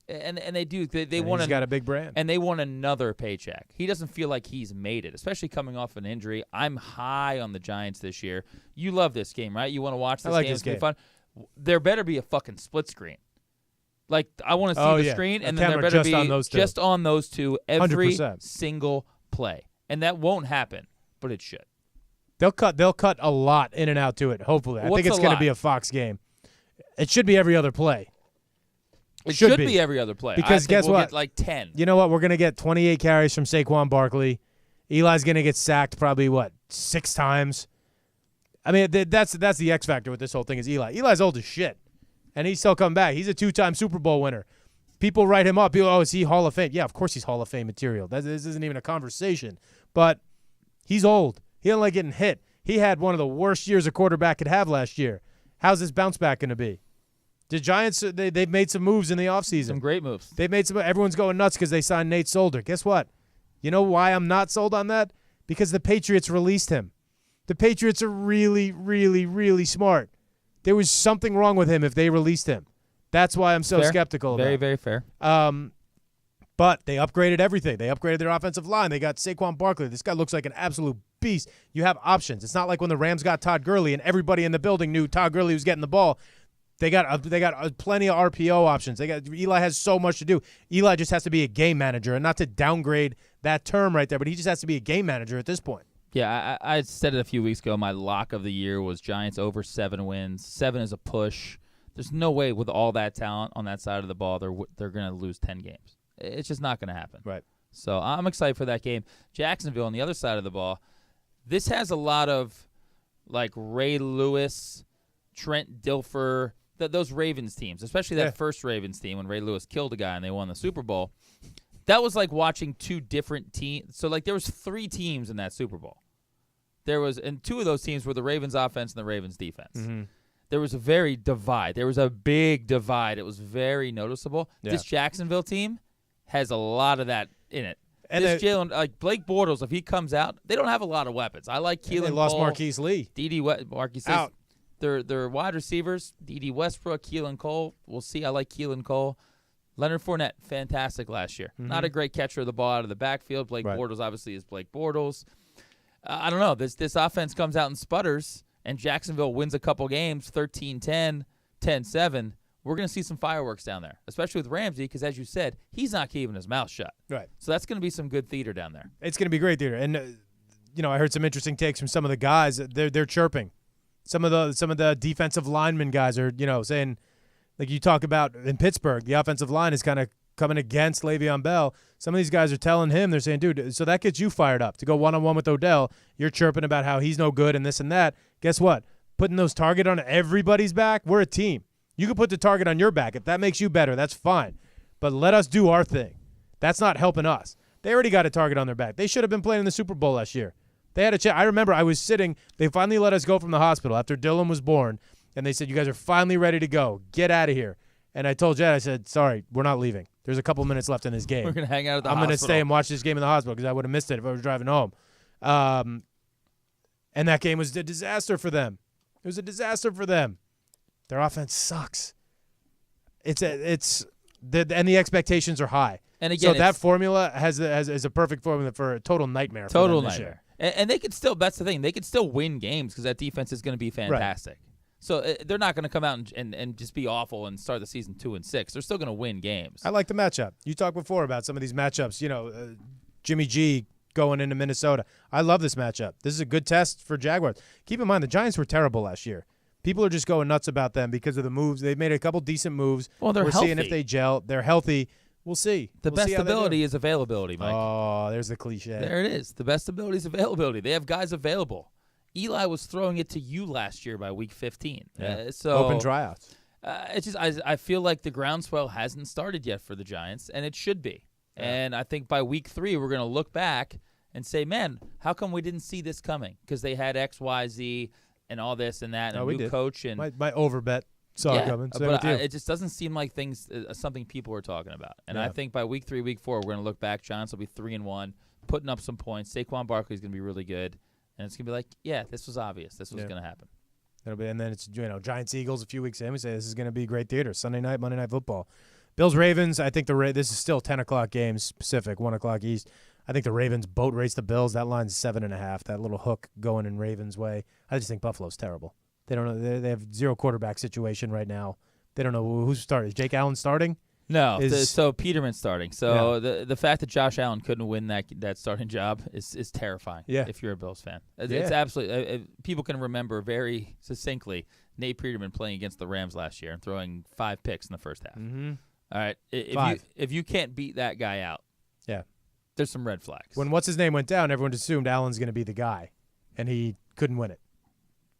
And they do. They want. He's got a big brand, and they want another paycheck. He doesn't feel like he's made it, especially coming off an injury. I'm high on the Giants this year. You love this game, right? You want to watch this game? It's gonna be fun. There better be a fucking split screen. Like I want to see the screen, and then there better be just on those two every 100%. single play, and that won't happen, but it should. They'll cut a lot in and out to it. Hopefully, I think it's going to be a Fox game. It should be every other play. It should be every other play. Because guess what? Get like 10. You know what? We're going to get 28 carries from Saquon Barkley. Eli's going to get sacked probably, 6 times? I mean, that's the X factor with this whole thing is Eli. Eli's old as shit, and he's still coming back. He's a 2-time Super Bowl winner. People write him up. People, is he Hall of Fame? Yeah, of course he's Hall of Fame material. This isn't even a conversation. But he's old. He doesn't like getting hit. He had one of the worst years a quarterback could have last year. How's this bounce back going to be? The Giants, they've made some moves in the offseason. Some great moves. They've made some. Everyone's going nuts because they signed Nate Solder. Guess what? You know why I'm not sold on that? Because the Patriots released him. The Patriots are really, really, really smart. There was something wrong with him if they released him. That's why I'm so skeptical about it. Very, very fair. But they upgraded everything. They upgraded their offensive line. They got Saquon Barkley. This guy looks like an absolute beast. You have options. It's not like when the Rams got Todd Gurley and everybody in the building knew Todd Gurley was getting the ball. They got plenty of RPO options. Eli has so much to do. Eli just has to be a game manager, and not to downgrade that term right there, but he just has to be a game manager at this point. Yeah, I said it a few weeks ago. My lock of the year was Giants over 7 wins. 7 is a push. There's no way with all that talent on that side of the ball they're going to lose 10 games. It's just not going to happen. Right. So I'm excited for that game. Jacksonville on the other side of the ball. This has a lot of like Ray Lewis, Trent Dilfer, those Ravens teams, especially that first Ravens team when Ray Lewis killed a guy and they won the Super Bowl. That was like watching 2 different teams. So like there was 3 teams in that Super Bowl. And 2 of those teams were the Ravens offense and the Ravens defense. Mm-hmm. There was a very divide. There was a big divide. It was very noticeable. Yeah. This Jacksonville team has a lot of that in it. And this Jalen, like Blake Bortles, if he comes out, they don't have a lot of weapons. I like Keelan Cole. They lost Marquise Lee. Marquise out. Their wide receivers, D.D. Westbrook, Keelan Cole. We'll see. I like Keelan Cole. Leonard Fournette, fantastic last year. Mm-hmm. Not a great catcher of the ball out of the backfield. Blake Bortles obviously is Blake Bortles. I don't know. This offense comes out and sputters, and Jacksonville wins a couple games, 13-10, 10-7. We're going to see some fireworks down there, especially with Ramsey because, as you said, he's not keeping his mouth shut. Right. So that's going to be some good theater down there. It's going to be great theater. And, I heard some interesting takes from some of the guys. They're chirping. Some of the defensive lineman guys are, saying, like you talk about in Pittsburgh, the offensive line is kind of coming against Le'Veon Bell, some of these guys are telling him, they're saying, dude, so that gets you fired up to go one-on-one with Odell. You're chirping about how he's no good and this and that. Guess what? Putting those target on everybody's back, we're a team. You can put the target on your back. If that makes you better, that's fine. But let us do our thing. That's not helping us. They already got a target on their back. They should have been playing in the Super Bowl last year. They had a chance. I remember I was sitting. They finally let us go from the hospital after Dylan was born, and they said, you guys are finally ready to go. Get out of here. And I told Jed, I said, sorry, we're not leaving. There's a couple minutes left in this game. We're going to hang out at the I'm hospital. going to stay and watch this game in the hospital because I would have missed it if I was driving home. And that game was a disaster for them. It was a disaster for them. Their offense sucks. And the expectations are high. And again, so that formula has a perfect formula for a total nightmare. Total for them this nightmare. year. And they could still. That's the thing. They could still win games because that defense is going to be fantastic. So they're not going to come out and just be awful and start the season 2-6. They're still going to win games. I like the matchup. You talked before about some of these matchups. Jimmy G going into Minnesota. I love this matchup. This is a good test for Jaguars. Keep in mind the Giants were terrible last year. People are just going nuts about them because of the moves. They've made a couple decent moves. Well, they're We're healthy. seeing if they gel. They're healthy. We'll see. The We'll best see how they do. ability is availability, Mike. Oh, there's the cliche. There it is. The best ability is availability. They have guys available. Eli was throwing it to you last year by week 15. Yeah. So Open tryouts. It's just I feel like the groundswell hasn't started yet for the Giants, and it should be. Yeah. And I think by week 3 we're going to look back and say, man, how come we didn't see this coming? Because they had X, Y, Z, and all this and that, and a new coach. And my overbet saw it coming. Same but with you. it just doesn't seem like something people are talking about. And I Yeah. think by week 3, week 4, we're going to look back. Giants will be 3-1, putting up some points. Saquon Barkley's going to be really good. And it's going to be like, yeah, this was obvious. This was going to happen. It'll be, and then it's Giants Eagles a few weeks in. We say this is going to be great theater. Sunday night, Monday Night Football. Bills Ravens. I think this is still 10:00 games Pacific, 1:00 East. I think the Ravens boat race the Bills. That line's 7.5. That little hook going in Ravens' way. I just think Buffalo's terrible. They don't know. They have zero quarterback situation right now. They don't know who's starting. Is Jake Allen starting? No, so Peterman's starting. So the fact that Josh Allen couldn't win that starting job is terrifying. Yeah. If you're a Bills fan, it's absolutely. People can remember very succinctly Nate Peterman playing against the Rams last year and throwing 5 picks in the first half. Mm-hmm. All right, if you can't beat that guy out, there's some red flags. When what's his name went down, everyone assumed Allen's going to be the guy, and he couldn't win it.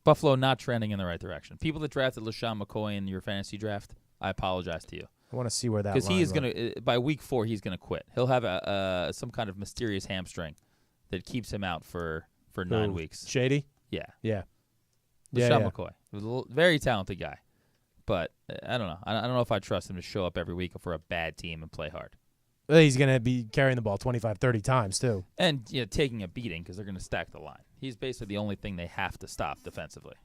Buffalo not trending in the right direction. People that drafted LaShawn McCoy in your fantasy draft, I apologize to you. I want to see where that because he is line going to by week 4 he's going to quit. He'll have some kind of mysterious hamstring that keeps him out for 9 weeks. Shady? Yeah. Yeah. LaShawn McCoy, very talented guy, but I don't know. I don't know if I trust him to show up every week for a bad team and play hard. Well, he's going to be carrying the ball 25, 30 times too. And taking a beating because they're going to stack the line. He's basically the only thing they have to stop defensively.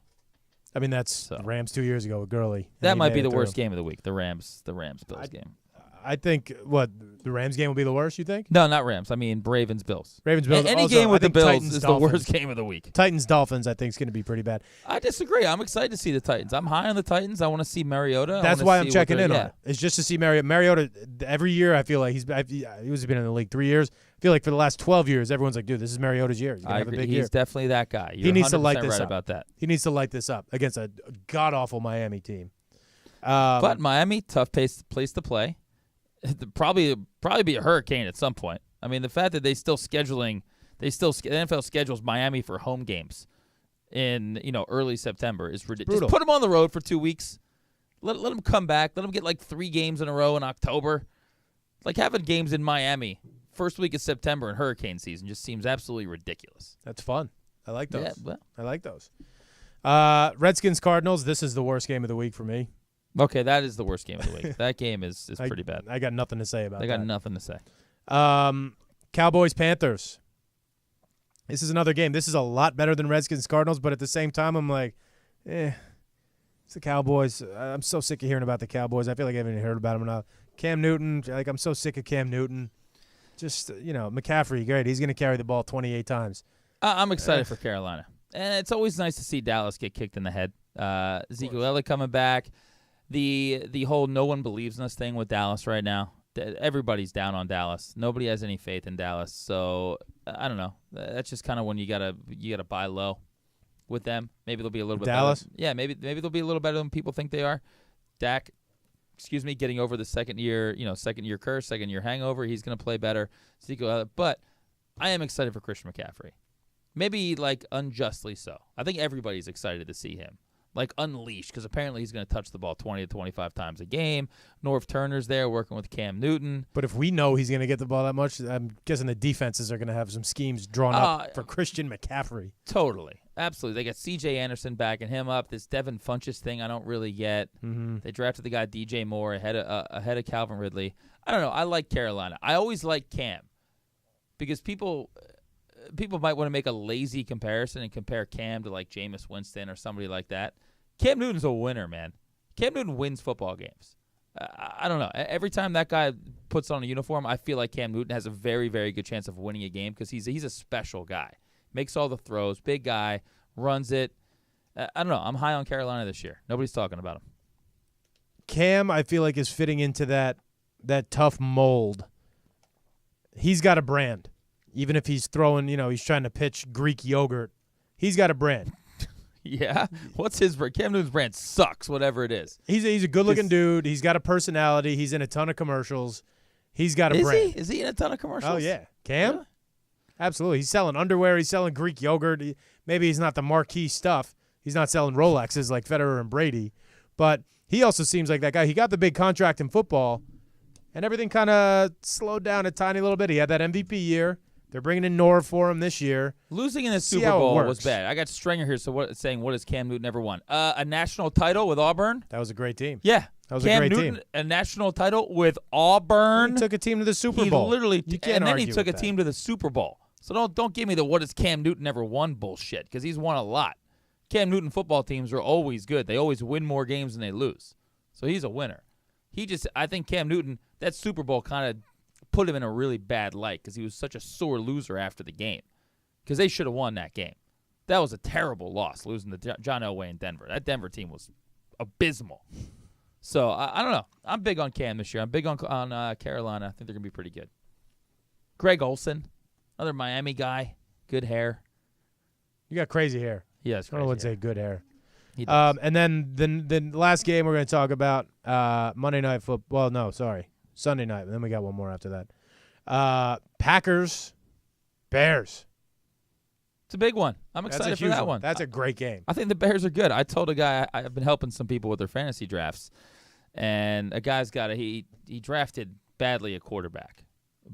I mean, that's the Rams 2 years ago with Gurley. That might be the worst game of the week. The Rams Bills game. I think the Rams game will be the worst. You think? No, not Rams. I mean Ravens Bills. Ravens Bills. Any also, game with I the think Bills Titans, is Dolphins. the worst game of the week. Titans Dolphins, I think, is going to be pretty bad. I disagree. I'm excited to see the Titans. I'm high on the Titans. I want to see Mariota. That's why I'm checking in on it. It's just to see Mariota. Mariota, every year I feel like he's been in the league 3 years. I feel like for the last 12 years, everyone's like, dude, this is Mariota's year. He's going to have a big year. He's definitely that guy. He needs to light this right up. about that. He needs to light this up against a god-awful Miami team. But Miami, tough place to play. Probably be a hurricane at some point. I mean, the fact that the NFL schedules Miami for home games in early September is ridiculous. Just put them on the road for 2 weeks. Let them come back. Let them get like 3 games in a row in October. Like having games in Miami first week of September in hurricane season just seems absolutely ridiculous. That's fun. I like those. Yeah, well. I like those. Redskins Cardinals. This is the worst game of the week for me. Okay, that is the worst game of the week. That game is pretty bad. I got nothing to say about that. They got nothing to say. Cowboys Panthers. This is another game. This is a lot better than Redskins Cardinals, but at the same time, I'm like, it's the Cowboys. I'm so sick of hearing about the Cowboys. I feel like I haven't even heard about them enough. Cam Newton, I'm so sick of Cam Newton. Just, McCaffrey, great. He's going to carry the ball 28 times. I'm excited for Carolina. And it's always nice to see Dallas get kicked in the head. Ezekiel Elliott coming back. The whole no one believes in us thing with Dallas right now. Everybody's down on Dallas. Nobody has any faith in Dallas. So I don't know. That's just kind of when you gotta buy low with them. Maybe they'll be a little bit Dallas. Better. Yeah, maybe they'll be a little better than people think they are. Dak, getting over the second year curse, second year hangover. He's going to play better. But I am excited for Christian McCaffrey. Maybe like unjustly so. I think everybody's excited to see him. Like unleashed, because apparently he's going to touch the ball 20 to 25 times a game. Norv Turner's there working with Cam Newton. But if we know he's going to get the ball that much, I'm guessing the defenses are going to have some schemes drawn up for Christian McCaffrey. Totally. Absolutely. They got C.J. Anderson backing him up. This Devin Funchess thing I don't really get. Mm-hmm. They drafted the guy DJ Moore ahead of Calvin Ridley. I don't know. I like Carolina. I always like Cam because people might want to make a lazy comparison and compare Cam to like Jameis Winston or somebody like that. Cam Newton's a winner, man. Cam Newton wins football games. I don't know. Every time that guy puts on a uniform, I feel like Cam Newton has a very, very good chance of winning a game because he's a special guy. Makes all the throws, big guy, runs it. I don't know. I'm high on Carolina this year. Nobody's talking about him. Cam, I feel like, is fitting into that tough mold. He's got a brand. Even if he's throwing, he's trying to pitch Greek yogurt, he's got a brand. Yeah? What's his brand? Cam Newton's brand sucks, whatever it is. He's a good-looking dude. He's got a personality. He's in a ton of commercials. He's got a brand. Is he in a ton of commercials? Oh, yeah. Cam? Yeah. Absolutely. He's selling underwear. He's selling Greek yogurt. Maybe he's not the marquee stuff. He's not selling Rolexes like Federer and Brady. But he also seems like that guy. He got the big contract in football, and everything kind of slowed down a tiny little bit. He had that MVP year. They're bringing in Norv for him this year. Losing in the Super Bowl was bad. I got Stringer here saying, what has Cam Newton ever won? A national title with Auburn? That was a great team. Yeah. That was Cam a great Newton, team. a national title with Auburn. He took a team to the Super Bowl. He literally, and then he took a that. team to the Super Bowl. So don't give me the what has Cam Newton ever won bullshit, because he's won a lot. Cam Newton football teams are always good. They always win more games than they lose. So he's a winner. I think Cam Newton, that Super Bowl kind of put him in a really bad light because he was such a sore loser after the game, because they should have won that game. That was a terrible loss, losing to John Elway in Denver. That Denver team was abysmal. So I don't know. I'm big on Cam this year. I'm big on Carolina. I think they're going to be pretty good. Greg Olson, another Miami guy, good hair. You got crazy hair. He has I don't know crazy what hair. say good hair. He does. And then the last game we're going to talk about, Monday Night Football. Well, no, sorry. Sunday night. And then we got one more after that. Packers, Bears. It's a big one. I'm That's excited a for huge that one. That's a great game. I think the Bears are good. I told a guy I've been helping some people with their fantasy drafts, and a guy's got he drafted badly a quarterback,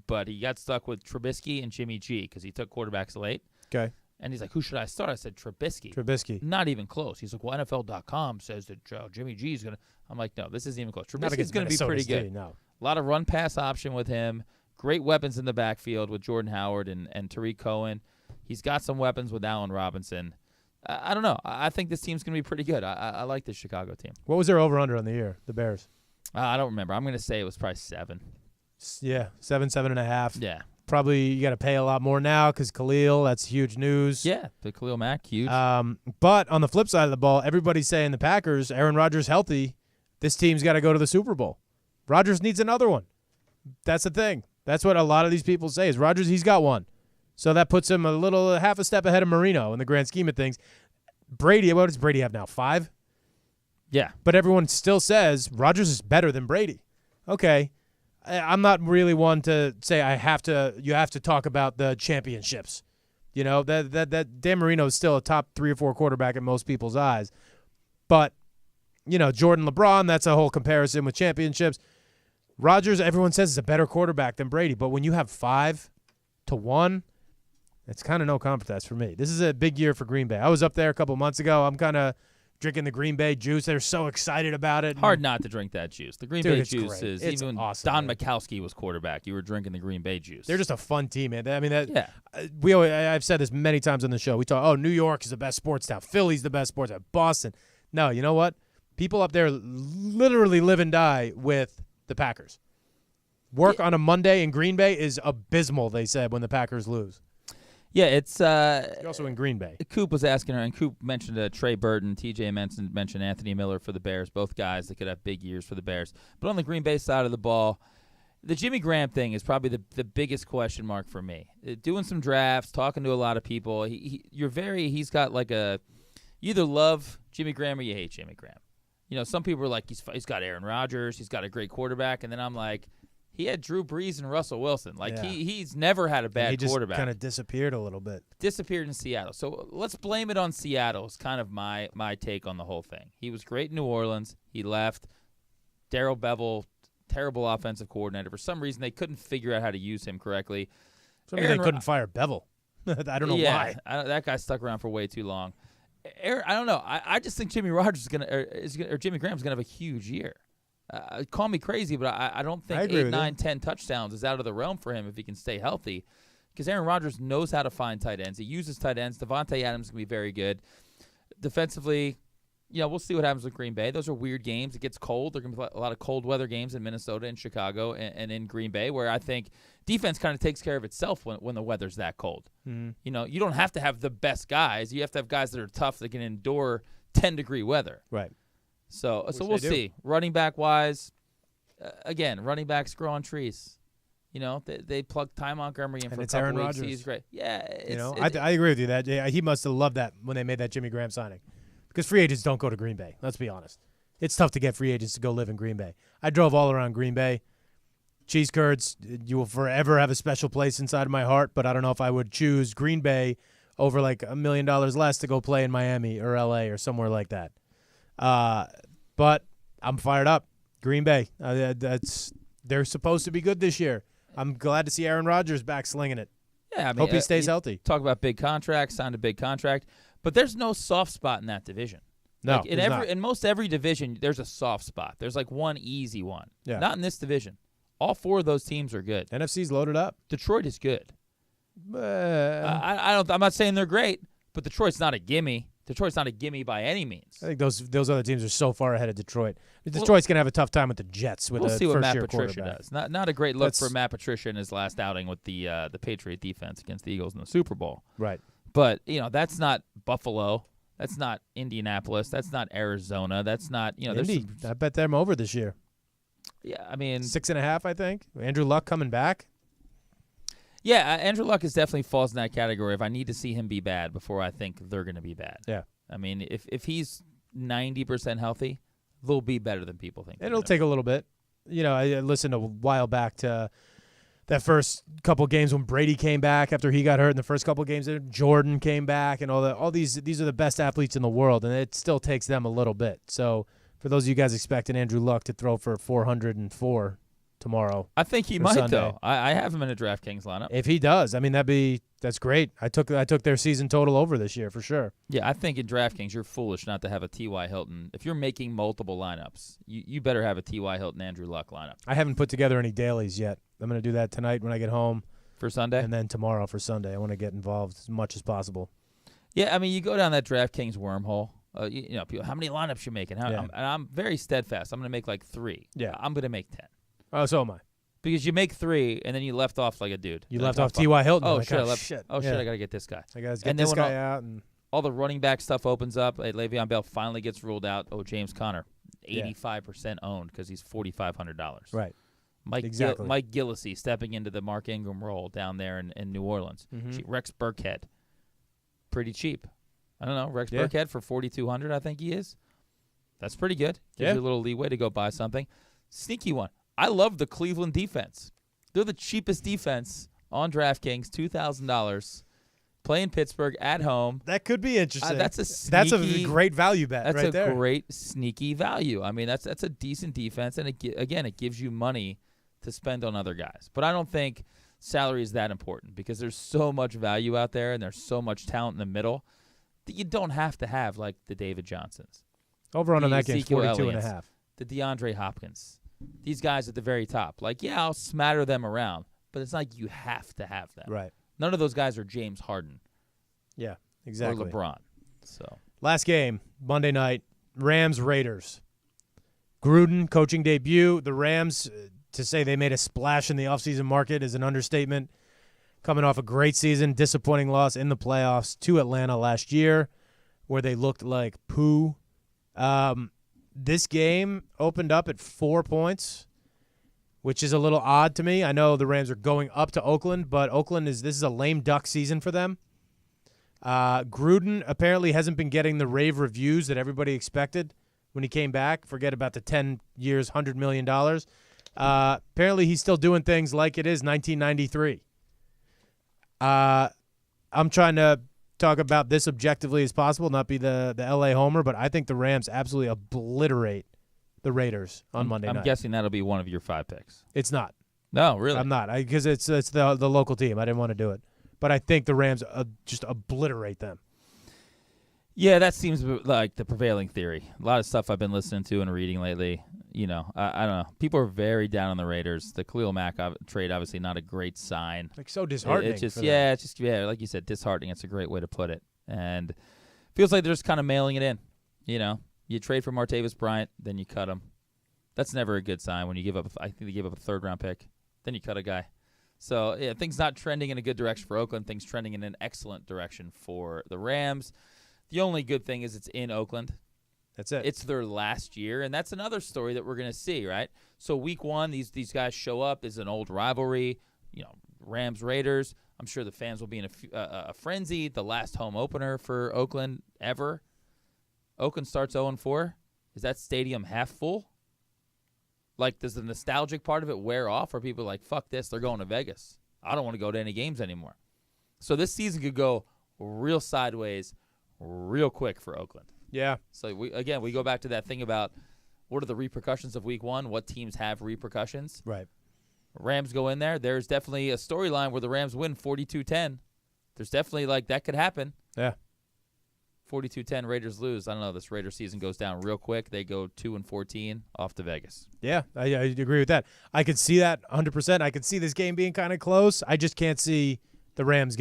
but he got stuck with Trubisky and Jimmy G because he took quarterbacks late. Okay. And he's like, who should I start? I said, Trubisky. Trubisky. Not even close. He's like, well, NFL.com says that Jimmy G is going to. I'm like, no, this isn't even close. Not Trubisky's against going to be Minnesota pretty State, good. no. A lot of run-pass option with him. Great weapons in the backfield with Jordan Howard and Tariq Cohen. He's got some weapons with Allen Robinson. I don't know. I think this team's going to be pretty good. I like this Chicago team. What was their over-under on the year, the Bears? I don't remember. I'm going to say it was probably 7. Yeah, 7.5. Yeah. Probably you got to pay a lot more now because Khalil, that's huge news. Yeah, the Khalil Mack, huge. But on the flip side of the ball, everybody's saying the Packers, Aaron Rodgers healthy, this team's got to go to the Super Bowl. Rodgers needs another one. That's the thing. That's what a lot of these people say is Rodgers, he's got one. So that puts him half a step ahead of Marino in the grand scheme of things. Brady, what does Brady have now, 5? Yeah. But everyone still says Rodgers is better than Brady. Okay. I'm not really one to say you have to talk about the championships. You know, that Dan Marino is still a top 3 or 4 quarterback in most people's eyes. But, Jordan LeBron, that's a whole comparison with championships. Rodgers, everyone says is a better quarterback than Brady. But when you have 5-1, it's kind of no contest for me. This is a big year for Green Bay. I was up there a couple months ago. I'm kind of drinking the Green Bay juice. They're so excited about it. Hard not to drink that juice. The Green Dude, Bay it's juice great. is It's even when awesome, Don man. Majkowski was quarterback, you were drinking the Green Bay juice. They're just a fun team, man. Yeah. I've said this many times on the show. We talk, New York is the best sports town. Philly's the best sports town. Boston. No, you know what? People up there literally live and die with the Packers. Work on a Monday in Green Bay is abysmal, they said, when the Packers lose. Yeah, it's You're also in Green Bay. Coop was asking her, and Coop mentioned Trey Burton. TJ mentioned Anthony Miller for the Bears, both guys that could have big years for the Bears. But on the Green Bay side of the ball, the Jimmy Graham thing is probably the biggest question mark for me. Doing some drafts, talking to a lot of people, he's got like you either love Jimmy Graham or you hate Jimmy Graham. some people are like, he's got Aaron Rodgers, he's got a great quarterback, and then I'm like, he had Drew Brees and Russell Wilson. Like, Yeah. he's never had a bad quarterback. He just kind of disappeared a little bit. Disappeared in Seattle. So let's blame it on Seattle is kind of my take on the whole thing. He was great in New Orleans. He left. Darrell Bevel, terrible offensive coordinator. For some reason, they couldn't figure out how to use him correctly. They couldn't fire Bevel. I don't know why. That guy stuck around for way too long. I don't know. I just think Jimmy Rogers or Jimmy Graham's going to have a huge year. Call me crazy, but I don't think 8, 9, 10 touchdowns is out of the realm for him if he can stay healthy. Because Aaron Rodgers knows how to find tight ends. He uses tight ends. Devontae Adams can be very good. Defensively, we'll see what happens with Green Bay. Those are weird games. It gets cold. There are going to be a lot of cold weather games in Minnesota and Chicago and in Green Bay, where I think defense kind of takes care of itself when the weather's that cold. Mm-hmm. You don't have to have the best guys. You have to have guys that are tough that can endure 10-degree weather. Right. So we'll see. Running back wise, again, running backs grow on trees. They plugged Ty Montgomery in for a couple Aaron weeks. Rodgers. He's great. Yeah, I agree with you that he must have loved that when they made that Jimmy Graham signing, because free agents don't go to Green Bay. Let's be honest. It's tough to get free agents to go live in Green Bay. I drove all around Green Bay. Cheese curds, you will forever have a special place inside of my heart, but I don't know if I would choose Green Bay over like $1 million less to go play in Miami or LA or somewhere like that. But I'm fired up. Green Bay, they're supposed to be good this year. I'm glad to see Aaron Rodgers back slinging it. Yeah, I mean, hope he stays healthy. Talk about big contracts, signed a big contract, but there's no soft spot in that division. No, in most every division, there's a soft spot. There's like one easy one. Yeah. Not in this division. All 4 of those teams are good. NFC's loaded up. Detroit is good. I'm not saying they're great, but Detroit's not a gimme. Detroit's not a gimme by any means. I think those other teams are so far ahead of Detroit. Detroit's gonna have a tough time with the Jets. We'll see what Matt first-year Patricia quarterback. does. Not a great look for Matt Patricia in his last outing with the Patriot defense against the Eagles in the Super Bowl. Right. But that's not Buffalo. That's not Indianapolis. That's not Arizona. That's not Indy. I bet them over this year. Yeah, I mean 6.5. I think Andrew Luck coming back. Yeah, Andrew Luck is definitely falls in that category. If I need to see him be bad before I think they're going to be bad. Yeah. I mean, if he's 90% healthy, they'll be better than people think. And it'll take a little bit. I listened a while back to that first couple games when Brady came back after he got hurt in the first couple games. Jordan came back, and all these are the best athletes in the world, and it still takes them a little bit. So for those of you guys expecting Andrew Luck to throw for 404 tomorrow, I think he might Sunday. though. I have him in a DraftKings lineup. If he does, I mean that's great. I took their season total over this year for sure. Yeah, I think in DraftKings you're foolish not to have a T.Y. Hilton. If you're making multiple lineups, you better have a T.Y. Hilton Andrew Luck lineup. I haven't put together any dailies yet. I'm going to do that tonight when I get home for Sunday, and then tomorrow for Sunday. I want to get involved as much as possible. Yeah, I mean you go down that DraftKings wormhole. People, how many lineups you making? And I'm very steadfast. I'm going to make like 3. Yeah, I'm going to make 10. Oh, so am I. Because you make 3, and then you left off like a dude. You left off T.Y. Hilton. Oh, like, shit. Shit. Oh, shit, I got to get this guy. I got to get this guy out. And all the running back stuff opens up. Le'Veon Bell finally gets ruled out. Oh, James Conner, 85% owned because he's $4,500. Right. Mike Gillislee stepping into the Mark Ingram role down there in New Orleans. Mm-hmm. Rex Burkhead, pretty cheap. I don't know. Rex Burkhead for $4,200, I think he is. That's pretty good. Gives you a little leeway to go buy something. Sneaky one. I love the Cleveland defense. They're the cheapest defense on DraftKings, $2,000. Playing Pittsburgh at home. That could be interesting. That's a great value bet that's right there. That's a great sneaky value. I mean, that's a decent defense, and it gives you money to spend on other guys. But I don't think salary is that important because there's so much value out there and there's so much talent in the middle that you don't have to have like the David Johnsons. Over on that game, Ezekiel 42 Elliott's, and a half. The DeAndre Hopkins. These guys at the very top. Like, yeah, I'll smatter them around, but it's not like you have to have them. Right. None of those guys are James Harden. Yeah, exactly. Or LeBron. So last game, Monday night, Rams-Raiders. Gruden, coaching debut. The Rams, to say they made a splash in the offseason market is an understatement. Coming off a great season, disappointing loss in the playoffs to Atlanta last year, where they looked like poo. This game opened up at 4 points, which is a little odd to me. I know the Rams are going up to Oakland, but this is a lame duck season for them. Gruden apparently hasn't been getting the rave reviews that everybody expected when he came back. Forget about the 10 years, $100 million. Apparently, he's still doing things like it is 1993. I'm trying to talk about this objectively as possible, not be the L.A. homer, but I think the Rams absolutely obliterate the Raiders on Monday night. I'm guessing that'll be one of your 5 picks. It's not. No, really? I'm not, because it's the local team. I didn't want to do it. But I think the Rams just obliterate them. Yeah, that seems like the prevailing theory. A lot of stuff I've been listening to and reading lately. I don't know. People are very down on the Raiders. The Khalil Mack trade, obviously not a great sign. Like, so disheartening. It's just, for them. like you said, disheartening. It's a great way to put it. And feels like they're just kind of mailing it in. You trade for Martavis Bryant, then you cut him. That's never a good sign when you give up. I think they gave up a 3rd-round pick. Then you cut a guy. So, yeah, things not trending in a good direction for Oakland. Things trending in an excellent direction for the Rams. The only good thing is it's in Oakland. That's it. It's their last year, and that's another story that we're going to see, right? So week 1, these guys show up. Is an old rivalry, Rams-Raiders. I'm sure the fans will be in a frenzy. The last home opener for Oakland ever. Oakland starts 0-4. Is that stadium half full? Like, does the nostalgic part of it wear off? Or people are like, fuck this, they're going to Vegas. I don't want to go to any games anymore. So this season could go real sideways real quick for Oakland. Yeah. So, we go back to that thing about what are the repercussions of week 1, what teams have repercussions. Right. Rams go in there. There's definitely a storyline where the Rams win 42-10. There's definitely, that could happen. Yeah. 42-10, Raiders lose. I don't know. This Raiders season goes down real quick. They go 2-14 off to Vegas. Yeah, I agree with that. I could see that 100%. I could see this game being kind of close. I just can't see the Rams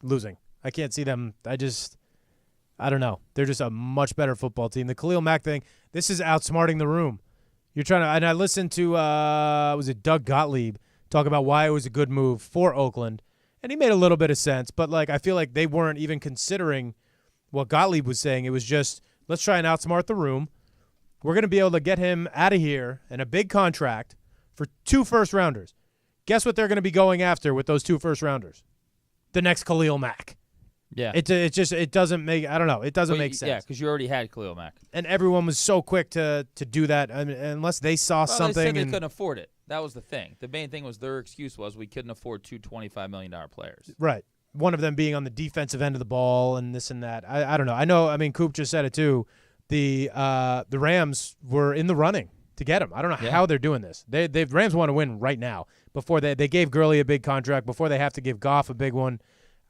losing. I can't see them. I don't know. They're just a much better football team. The Khalil Mack thing, this is outsmarting the room. You're trying to, and I listened to, was it Doug Gottlieb talk about why it was a good move for Oakland, and he made a little bit of sense, but I feel like they weren't even considering what Gottlieb was saying. It was just, let's try and outsmart the room. We're going to be able to get him out of here and a big contract for 2 first-rounders. Guess what they're going to be going after with those 2 first-rounders? The next Khalil Mack. Yeah. It doesn't make, I don't know, it doesn't make sense. Yeah, because you already had Khalil Mack. And everyone was so quick to do that, I mean, unless they saw something. They said they couldn't afford it. That was the thing. The main thing was their excuse was we couldn't afford 2 $25 million players. Right. One of them being on the defensive end of the ball and this and that. I don't know. I mean, Coop just said it too. The Rams were in the running to get him. I don't know how they're doing this. The Rams want to win right now. Before they gave Gurley a big contract, before they have to give Goff a big one.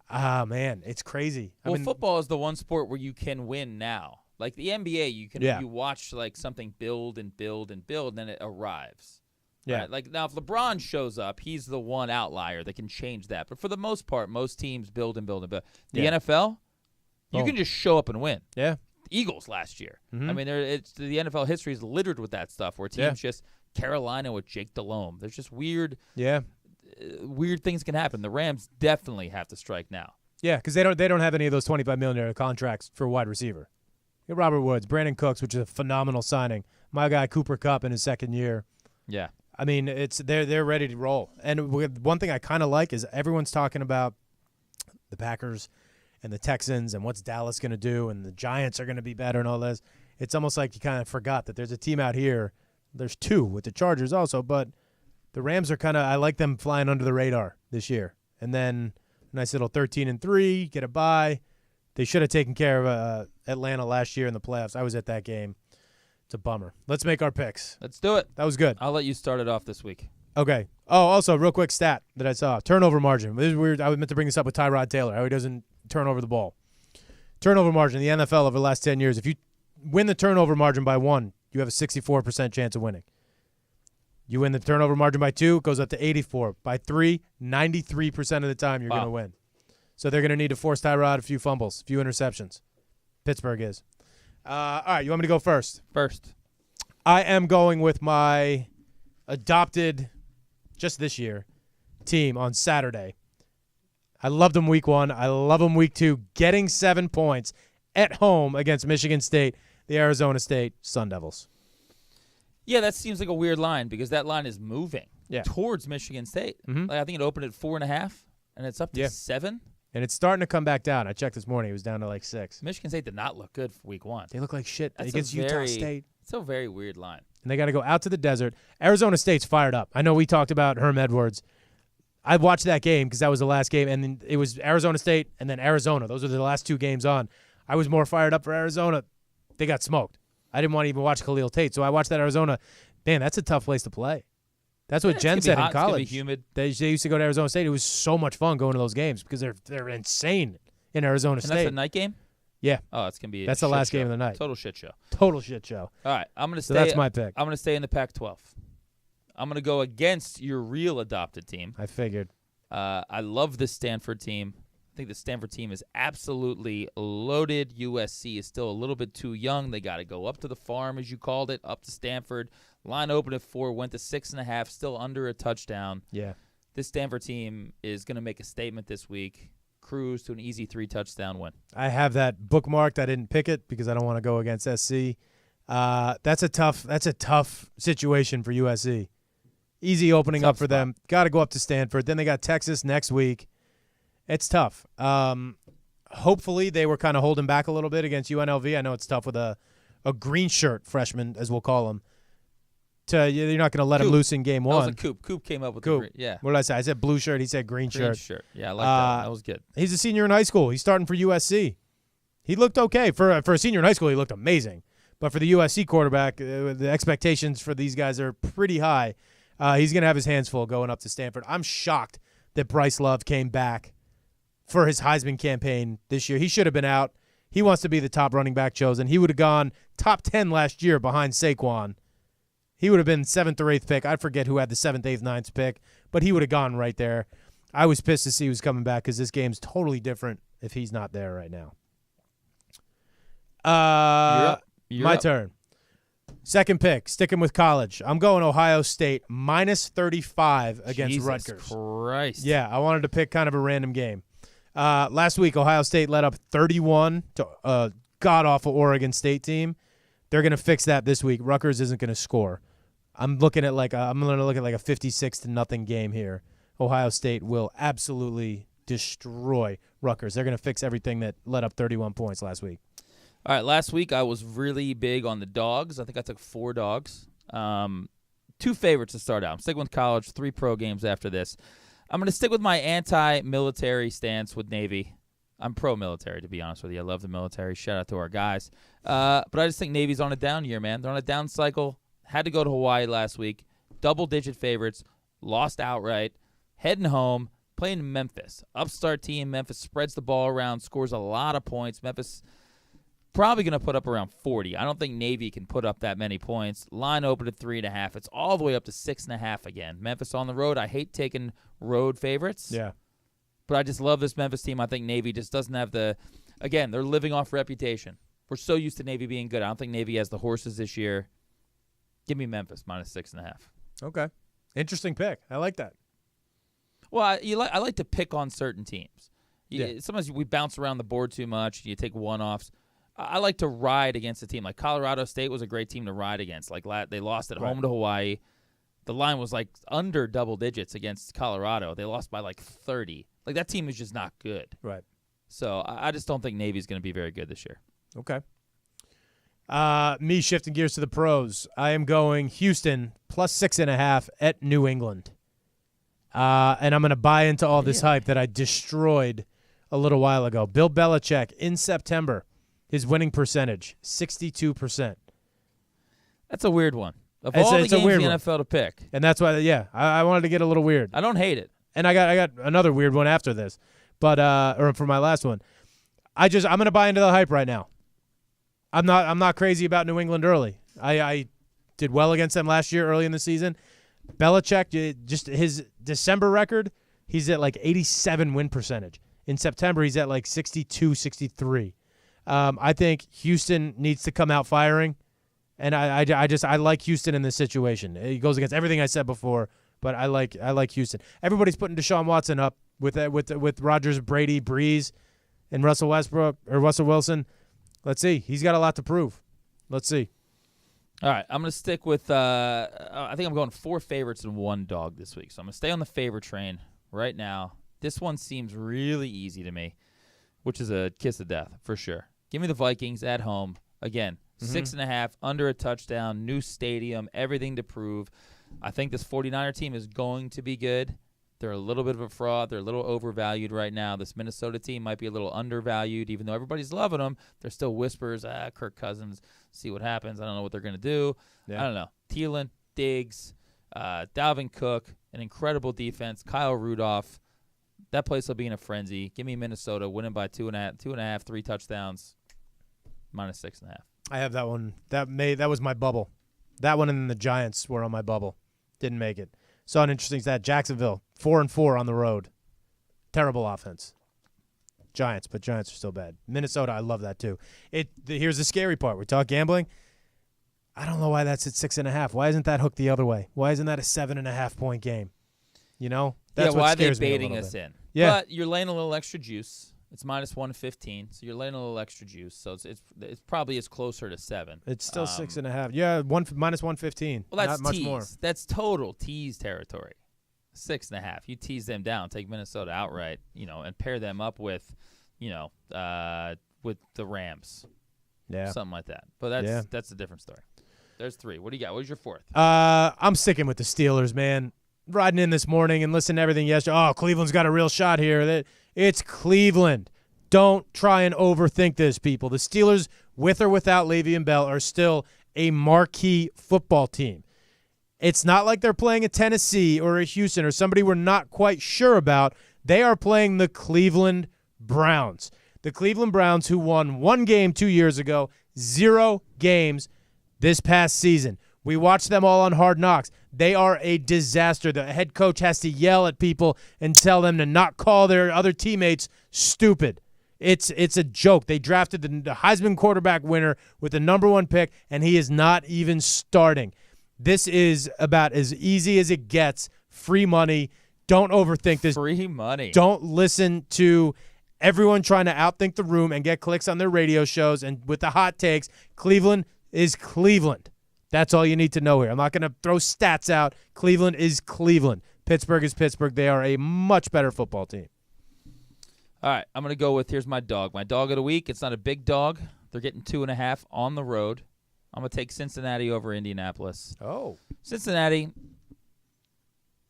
Ah, man, it's crazy. Well, football is the one sport where you can win now. Like the NBA, you watch something build and build and build, and then it arrives. Yeah. Right? Like now, if LeBron shows up, he's the one outlier that can change that. But for the most part, most teams build and build and build. The NFL, you can just show up and win. Yeah. Eagles last year. Mm-hmm. I mean, the NFL history is littered with that stuff where teams just Carolina with Jake Delhomme. There's just weird things can happen. The Rams definitely have to strike now. Yeah, because they don't have any of those $25 million contracts for wide receiver. You got Robert Woods, Brandon Cooks, which is a phenomenal signing. My guy Cooper Kupp in his 2nd year. Yeah. I mean, they're ready to roll. And one thing I kind of like is everyone's talking about the Packers and the Texans and what's Dallas going to do and the Giants are going to be better and all this. It's almost like you kind of forgot that there's a team out here. There's 2 with the Chargers also, but the Rams are I like them flying under the radar this year. And then a nice little 13-3, get a bye. They should have taken care of Atlanta last year in the playoffs. I was at that game. It's a bummer. Let's make our picks. Let's do it. That was good. I'll let you start it off this week. Okay. Oh, also, real quick stat that I saw. Turnover margin. This is weird. I meant to bring this up with Tyrod Taylor, how he doesn't turn over the ball. Turnover margin in the NFL over the last 10 years. If you win the turnover margin by 1, you have a 64% chance of winning. You win the turnover margin by 2, it goes up to 84. By 3, 93% of the time you're going to win. So they're going to need to force Tyrod a few fumbles, a few interceptions. Pittsburgh is. All right, you want me to go first? First. I am going with my adopted, just this year, team on Saturday. I loved them week 1. I love them week 2. Getting 7 points at home against Michigan State, the Arizona State Sun Devils. Yeah, that seems like a weird line because that line is moving towards Michigan State. Mm-hmm. I think it opened at 4.5, and it's up to 7. And it's starting to come back down. I checked this morning. It was down to like 6. Michigan State did not look good for week 1. They look like shit That's against a Utah very- State. It's a very weird line. And they got to go out to the desert. Arizona State's fired up. I know we talked about Herm Edwards. I watched that game because that was the last game, and then it was Arizona State and then Arizona. Those are the last 2 games on. I was more fired up for Arizona. They got smoked. I didn't want to even watch Khalil Tate, so I watched that Arizona. Man, that's a tough place to play. That's what Jen said in college. It's gonna be humid. They used to go to Arizona State. It was so much fun going to those games because they're insane in Arizona And State. that's a night game? Yeah, Oh, it's going to be a that's the shit last show. game of the night. Total shit show. Total shit show. All right, I'm going to So stay. that's my pick. I'm going to stay in the Pac-12. I'm going to go against your real adopted team. I figured. I love this Stanford team. I think the Stanford team is absolutely loaded. USC is still a little bit too young. They got to go up to the farm, as you called it, up to Stanford. Line open at 4, went to 6.5, still under a touchdown. Yeah. This Stanford team is going to make a statement this week. Cruise to an easy 3-touchdown win. I have that bookmarked. I didn't pick it because I don't want to go against SC. That's a tough situation for USC. Easy opening Tough up for spot. them. Got to go up to Stanford. Then they got Texas next week. It's tough. Hopefully they were kind of holding back a little bit against UNLV. I know it's tough with a green shirt freshman, as we'll call him. You're not going to let him Coop. loose in game That was one. a Coop. Coop came up with Coop. the green. Yeah. What did I say? I said blue shirt. He said green Green shirt. shirt. Yeah, I like that. That was good. He's a senior in high school. He's starting for USC. He looked okay. For a senior in high school, he looked amazing. But for the USC quarterback, the expectations for these guys are pretty high. He's going to have his hands full going up to Stanford. I'm shocked that Bryce Love came back for his Heisman campaign this year. He should have been out. He wants to be the top running back chosen. He would have gone top 10 last year behind Saquon. He would have been 7th or 8th pick. I forget who had the 7th, 8th, 9th pick, but he would have gone right there. I was pissed to see he was coming back because this game's totally different if he's not there right now. You're My up. turn. Second pick, sticking with college. I'm going Ohio State minus 35 against Jesus Rutgers. Christ. Yeah, I wanted to pick kind of a random game. Last week, Ohio State led up 31 to a god-awful Oregon State team. They're going to fix that this week. Rutgers isn't going to score. I'm going to look at like a 56-0 game here. Ohio State will absolutely destroy Rutgers. They're going to fix everything that led up 31 points last week. All right, last week I was really big on the dogs. I think I took 4 dogs. 2 favorites to start out. I'm sticking with college, 3 pro games after this. I'm going to stick with my anti-military stance with Navy. I'm pro-military, to be honest with you. I love the military. Shout out to our guys. But I just think Navy's on a down year, man. They're on a down cycle. Had to go to Hawaii last week. Double-digit favorites. Lost outright. Heading home. Playing Memphis. Upstart team. Memphis spreads the ball around. Scores a lot of points. Memphis probably going to put up around 40. I don't think Navy can put up that many points. Line open at 3.5. It's all the way up to 6.5 again. Memphis on the road. I hate taking road favorites. Yeah. But I just love this Memphis team. I think Navy just doesn't have the – again, they're living off reputation. We're so used to Navy being good. I don't think Navy has the horses this year. Give me Memphis minus 6.5. Okay. Interesting pick. I like that. Well, I like to pick on certain teams. Yeah. Sometimes we bounce around the board too much. You take one-offs. I like to ride against a team. Like Colorado State was a great team to ride against. Like they lost at home to Hawaii. The line was like under double digits against Colorado. They lost by like 30. Like that team is just not good. Right. So I just don't think Navy's going to be very good this year. Okay. Me shifting gears to the pros. I am going Houston plus 6.5 at New England. And I'm going to buy into all this hype that I destroyed a little while ago. Bill Belichick in September, his winning percentage, 62%. That's a weird one. Of It's all a- the it's a games weird in the one. NFL to pick, And that's why, I wanted to get a little weird. I don't hate it. And I got another weird one after this, but or for my last one. I'm going to buy into the hype right now. I'm not crazy about New England early. I did well against them last year early in the season. Belichick, just his December record, he's at like 87 win percentage. In September, he's at like 62, 63. I think Houston needs to come out firing, and I like Houston in this situation. It goes against everything I said before, but I like Houston. Everybody's putting Deshaun Watson up with Rodgers, Brady, Breeze, and Russell Westbrook or Russell Wilson. Let's see. He's got a lot to prove. Let's see. All right, I'm going to stick with I think I'm going 4 favorites and 1 dog this week. So I'm going to stay on the favorite train right now. This one seems really easy to me, which is a kiss of death for sure. Give me the Vikings at home. Again, 6.5, under a touchdown, new stadium, everything to prove. I think this 49er team is going to be good. They're a little bit of a fraud. They're a little overvalued right now. This Minnesota team might be a little undervalued, even though everybody's loving them. There's still whispers, Kirk Cousins, see what happens. I don't know what they're going to do. Yeah. I don't know. Thielen, Diggs, Dalvin Cook, an incredible defense, Kyle Rudolph. That place will be in a frenzy. Give me Minnesota winning by 2.5, 3 touchdowns, minus 6.5. I have that one. That was my bubble. That one and the Giants were on my bubble. Didn't make it. Saw an interesting stat. Jacksonville, 4-4 on the road. Terrible offense. Giants, but Giants are still bad. Minnesota, I love that too. Here's the scary part. We talk gambling. I don't know why that's at 6.5. Why isn't that hooked the other way? Why isn't that a 7.5 point game? You know? That's why are they scares me a baiting little us bit. in? Yeah. But you're laying a little extra juice. It's minus 115, so you're laying a little extra juice. So it's probably is closer to 7. It's still 6.5. Yeah, minus 115. Well, that's not much tease. more. That's total tease territory. 6.5. You tease them down, take Minnesota outright, and pair them up with, with the Rams. Yeah. Something like that. But that's a different story. There's 3. What do you got? What's your 4th? I'm sticking with the Steelers, man. Riding in this morning and listening to everything yesterday. Oh, Cleveland's got a real shot here. It's Cleveland. Don't try and overthink this, people. The Steelers, with or without Le'Veon Bell, are still a marquee football team. It's not like they're playing a Tennessee or a Houston or somebody we're not quite sure about. They are playing the Cleveland Browns. The Cleveland Browns, who won 1 game 2 years ago, 0 games this past season. We watched them all on Hard Knocks. They are a disaster. The head coach has to yell at people and tell them to not call their other teammates stupid. It's a joke. They drafted the Heisman quarterback winner with the number 1 pick, and he is not even starting. This is about as easy as it gets. Free money. Don't overthink this. Free money. Don't listen to everyone trying to outthink the room and get clicks on their radio shows and with the hot takes. Cleveland is Cleveland. That's all you need to know here. I'm not going to throw stats out. Cleveland is Cleveland. Pittsburgh is Pittsburgh. They are a much better football team. All right, I'm going to go with, here's my dog. My dog of the week, it's not a big dog. They're getting 2.5 on the road. I'm going to take Cincinnati over Indianapolis. Oh. Cincinnati,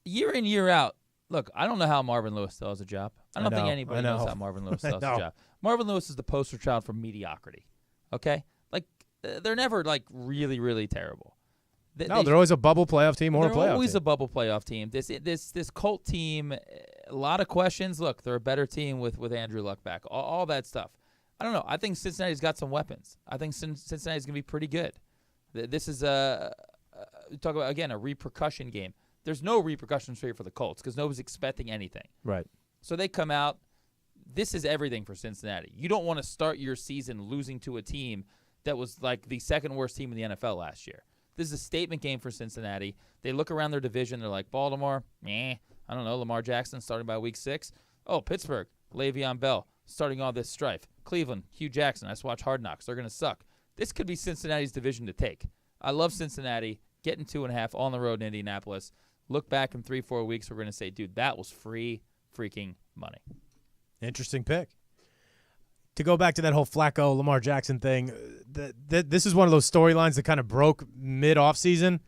year in, year out. Look, I don't know how Marvin Lewis still has a job. I don't think anybody knows how Marvin Lewis still has a job. Marvin Lewis is the poster child for mediocrity, okay? They're never, really, really terrible. They're always a bubble playoff team or a playoff team. They're always a bubble playoff team. This Colt team, a lot of questions. Look, they're a better team with Andrew Luck back. All that stuff. I don't know. I think Cincinnati's got some weapons. I think Cincinnati's going to be pretty good. This is talk about, again, a repercussion game. There's no repercussions here for the Colts because nobody's expecting anything. Right. So they come out. This is everything for Cincinnati. You don't want to start your season losing to a team that was like the second worst team in the NFL last year. This is a statement game for Cincinnati. They look around their division. They're like, Baltimore, I don't know, Lamar Jackson starting by week 6. Oh, Pittsburgh, Le'Veon Bell starting all this strife. Cleveland, Hugh Jackson. I just watch Hard Knocks. They're going to suck. This could be Cincinnati's division to take. I love Cincinnati getting 2.5 on the road in Indianapolis. Look back in 3-4 weeks, we're going to say, dude, that was free freaking money. Interesting pick. To go back to that whole Flacco, Lamar Jackson thing, this is one of those storylines that kind of broke mid-offseason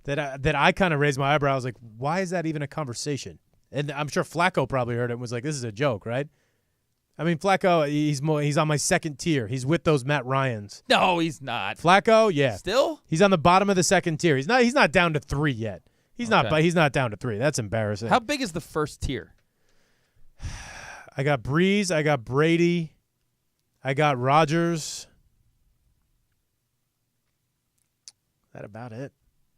that I kind of raised my eyebrows. Like, why is that even a conversation? And I'm sure Flacco probably heard it and was like, this is a joke, right? I mean, Flacco, he's on my second tier. He's with those Matt Ryans. No, he's not. Flacco, yeah. Still? He's on the bottom of the second tier. He's not down to 3 yet. He's not down to 3. That's embarrassing. How big is the first tier? I got Breeze. I got Brady. I got Rodgers. That about it.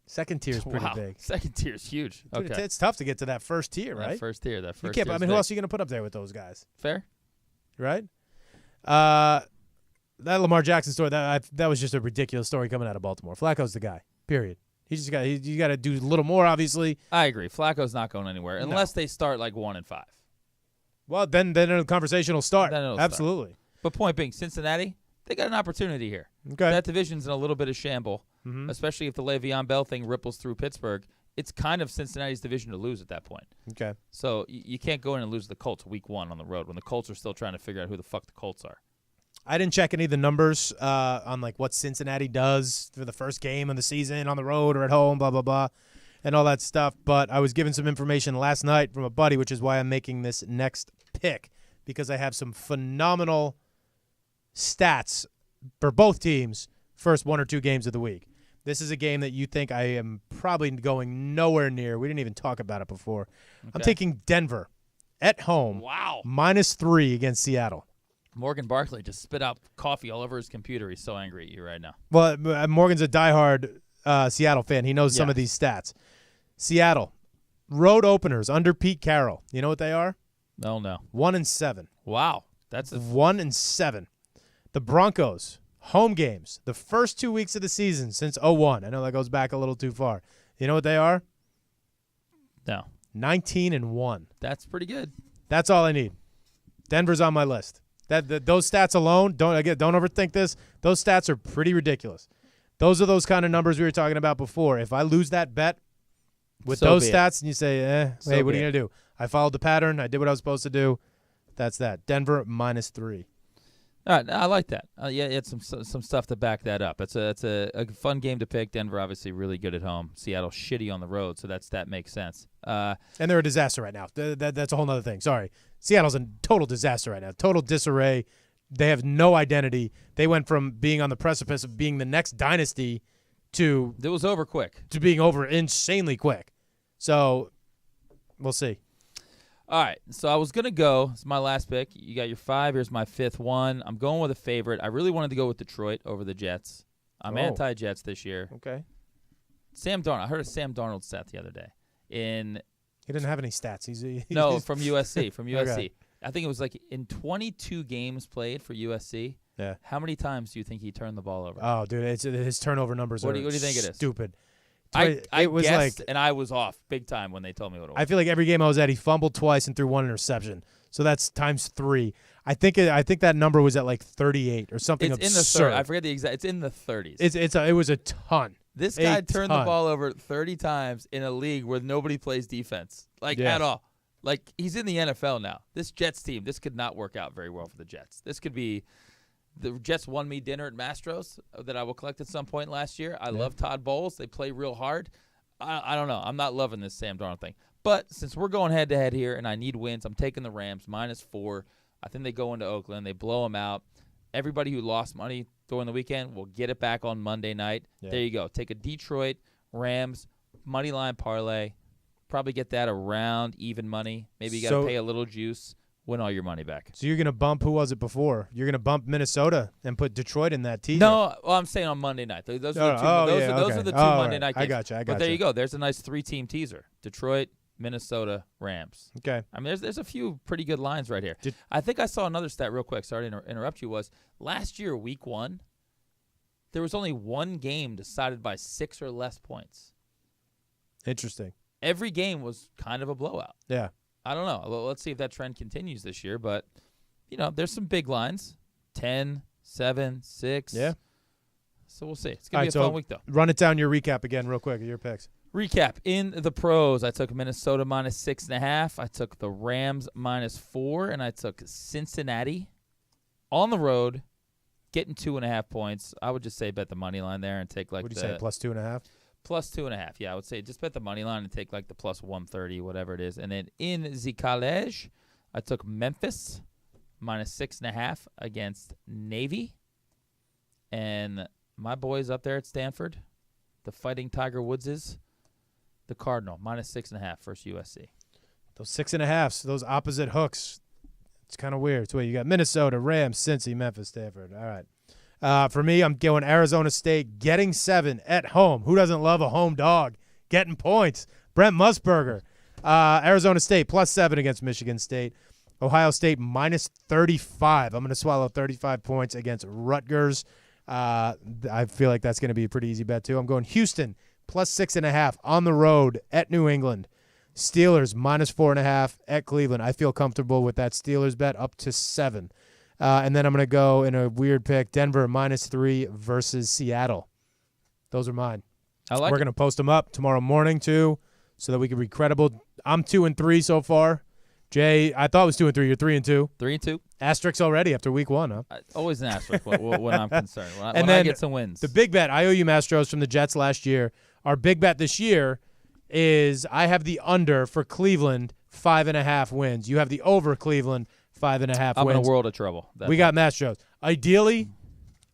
Second tier is pretty big. Second tier is huge. Okay. It's tough to get to that first tier, right? That first tier. You can't, I mean, who else are you going to put up there with those guys? Fair. Right? That Lamar Jackson story, that was just a ridiculous story coming out of Baltimore. Flacco's the guy, period. You got to do a little more, obviously. I agree. Flacco's not going anywhere unless they start like 1-5. Well, then the conversation will start. Then it'll Absolutely. Start. But point being, Cincinnati, they got an opportunity here. Okay. That division's in a little bit of shamble, especially if the Le'Veon Bell thing ripples through Pittsburgh it's kind of Cincinnati's division to lose at that point. Okay. So you can't go in and lose the Colts week 1 on the road when the Colts are still trying to figure out who the fuck the Colts are. I didn't check any of the numbers on like what Cincinnati does for the first game of the season on the road or at home, blah, blah, blah, and all that stuff. But I was given some information last night from a buddy, which is why I'm making this next pick, because I have some phenomenal stats for both teams first 1 or 2 games of the week. This is a game that you think I am probably going nowhere near. We didn't even talk about it before. Okay. I'm taking Denver at home. Wow. -3 against Seattle. Morgan Barkley just spit out coffee all over his computer. He's so angry at you right now. Well, Morgan's a diehard Seattle fan. He knows some of these stats. Seattle, road openers under Pete Carroll. You know what they are? No. 1-7. Wow. That's 1-7. The Broncos, home games, the first 2 weeks of the season since 2001. I know that goes back a little too far. You know what they are? No. 19-1. That's pretty good. That's all I need. Denver's on my list. Those stats alone, don't overthink this. Those stats are pretty ridiculous. Those are those kind of numbers we were talking about before. If I lose that bet with those stats and you say, hey, what are you going to do? I followed the pattern. I did what I was supposed to do. That's that. Denver -3. All right, I like that. Yeah, it's some stuff to back that up. It's a fun game to pick. Denver obviously really good at home. Seattle shitty on the road, so that makes sense. And they're a disaster right now. That's a whole other thing. Sorry, Seattle's in total disaster right now. Total disarray. They have no identity. They went from being on the precipice of being the next dynasty to it was over quick to being over insanely quick. So we'll see. All right, so I was going to go. It's my last pick. You got your 5. Here's my 5th one. I'm going with a favorite. I really wanted to go with Detroit over the Jets. I'm anti-Jets this year. Okay. Sam Darnold. I heard a Sam Darnold stat the other day. He didn't have any stats. No, from USC. From USC. Okay. I think it was like in 22 games played for USC. Yeah. How many times do you think he turned the ball over? Oh, dude, his turnover numbers what do you think it is? Stupid. I was guessed, like, and I was off big time when they told me what it was. I feel like every game I was at, he fumbled twice and threw 1 interception. So that's times 3. I think that number was at like 38 or something it's absurd. in the 30s. I forget the exact. It's in the 30s. It was a ton. This guy turned the ball over 30 times in a league where nobody plays defense, at all. Like, he's in the NFL now. This Jets team, this could not work out very well for the Jets. This could be the Jets won me dinner at Mastro's that I will collect at some point last year. I love Todd Bowles. They play real hard. I don't know. I'm not loving this Sam Darnold thing. But since we're going head-to-head here and I need wins, I'm taking the Rams -4. I think they go into Oakland. They blow them out. Everybody who lost money during the weekend will get it back on Monday night. Yeah. There you go. Take a Detroit Rams money line parlay. Probably get that around even money. Maybe you got to pay a little juice. Win all your money back. So you're going to bump, who was it before? You're going to bump Minnesota and put Detroit in that teaser? No, well, I'm saying on Monday night. Those are the two Monday night games. I got you. But there you go. There's a nice 3-team teaser. Detroit, Minnesota, Rams. Okay. I mean, there's a few pretty good lines right here. I think I saw another stat real quick. Sorry to interrupt you. Was last year, week 1, there was only one game decided by 6 or less points. Interesting. Every game was kind of a blowout. Yeah. I don't know. Well, let's see if that trend continues this year. But, there's some big lines. 10, 7, 6. Yeah. So we'll see. It's going to be a fun week, though. Run it down your recap again real quick of your picks. Recap. In the pros, I took Minnesota -6.5. I took the Rams -4. And I took Cincinnati on the road, getting 2.5 points. I would just say bet the money line there and take like what do you say, +2.5? +2.5. Yeah, I would say just bet the money line and take like the +130, whatever it is. And then in the college, I took Memphis -6.5 against Navy. And my boys up there at Stanford, the Fighting Tiger Woodses, the Cardinal -6.5 versus USC. Those 6.5s, those opposite hooks. It's kind of weird. So you got Minnesota, Rams, Cincy, Memphis, Stanford. All right. For me, I'm going Arizona State, getting 7 at home. Who doesn't love a home dog getting points? Brent Musburger. Arizona State +7 against Michigan State. Ohio State -35. I'm going to swallow 35 points against Rutgers. I feel like that's going to be a pretty easy bet, too. I'm going Houston +6.5 on the road at New England. Steelers -4.5 at Cleveland. I feel comfortable with that Steelers bet up to 7. And then I'm going to go in a weird pick, Denver -3 versus Seattle. Those are mine. I like We're it. going to post them up tomorrow morning, too, so that we can be credible. I'm 2-3 so far. Jay, I thought it was 2-3. You're 3-2. 3-2. Asterisks already after week 1, huh? Always an asterisk when I'm concerned. When I then get some wins. The big bet, I owe you Mastros from the Jets last year. Our big bet this year is I have the under for Cleveland, 5.5 wins. You have the over Cleveland, 5.5 I'm wins. in a world of trouble. We got Mastros. Ideally,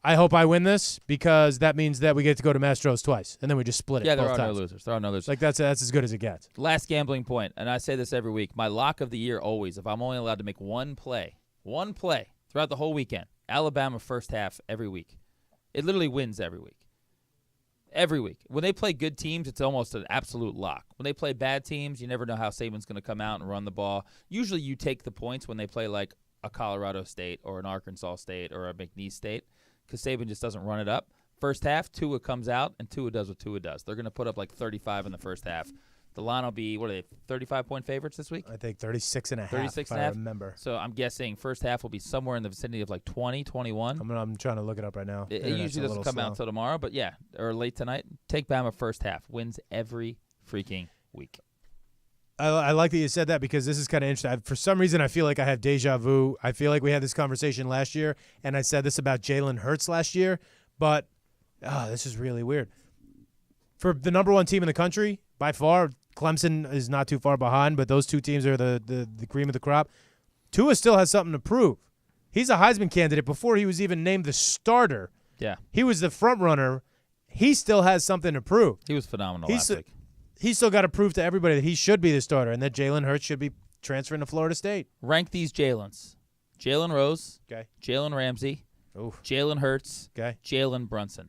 I hope I win this because that means that we get to go to Mastros twice, and then we just split it Yeah, there both are times. no losers. There are no losers. Like that's as good as it gets. Last gambling point, and I say this every week, my lock of the year always, if I'm only allowed to make one play throughout the whole weekend, Alabama first half every week. It literally wins every week. Every week. When they play good teams, it's almost an absolute lock. When they play bad teams, you never know how Saban's going to come out and run the ball. Usually you take the points when they play like a Colorado State or an Arkansas State or a McNeese State because Saban just doesn't run it up. First half, Tua comes out, and Tua does what Tua does. They're going to put up like 35 in the first half. The line will be, what are they, 35-point favorites this week? I think 36.5. 36 if and a I half? remember. So I'm guessing first half will be somewhere in the vicinity of like 20, 21. I'm trying to look it up right now. It Internet's usually a doesn't little come out slow. until tomorrow, but yeah, or late tonight. Take Bama first half. Wins every freaking week. I like that you said that because this is kind of interesting. For some reason, I feel like I have deja vu. I feel like we had this conversation last year, and I said this about Jalen Hurts last year, but this is really weird. For the number one team in the country, by far, Clemson is not too far behind, but those two teams are the cream of the crop. Tua still has something to prove. He's a Heisman candidate before he was even named the starter. Yeah. He was the front runner. He still has something to prove. He was phenomenal He's last week. He's still got to prove to everybody that he should be the starter and that Jalen Hurts should be transferring to Florida State. Rank these Jalen's. Jalen Rose, Okay. Jalen Ramsey, Oof. Jalen Hurts, Okay. Jalen Brunson.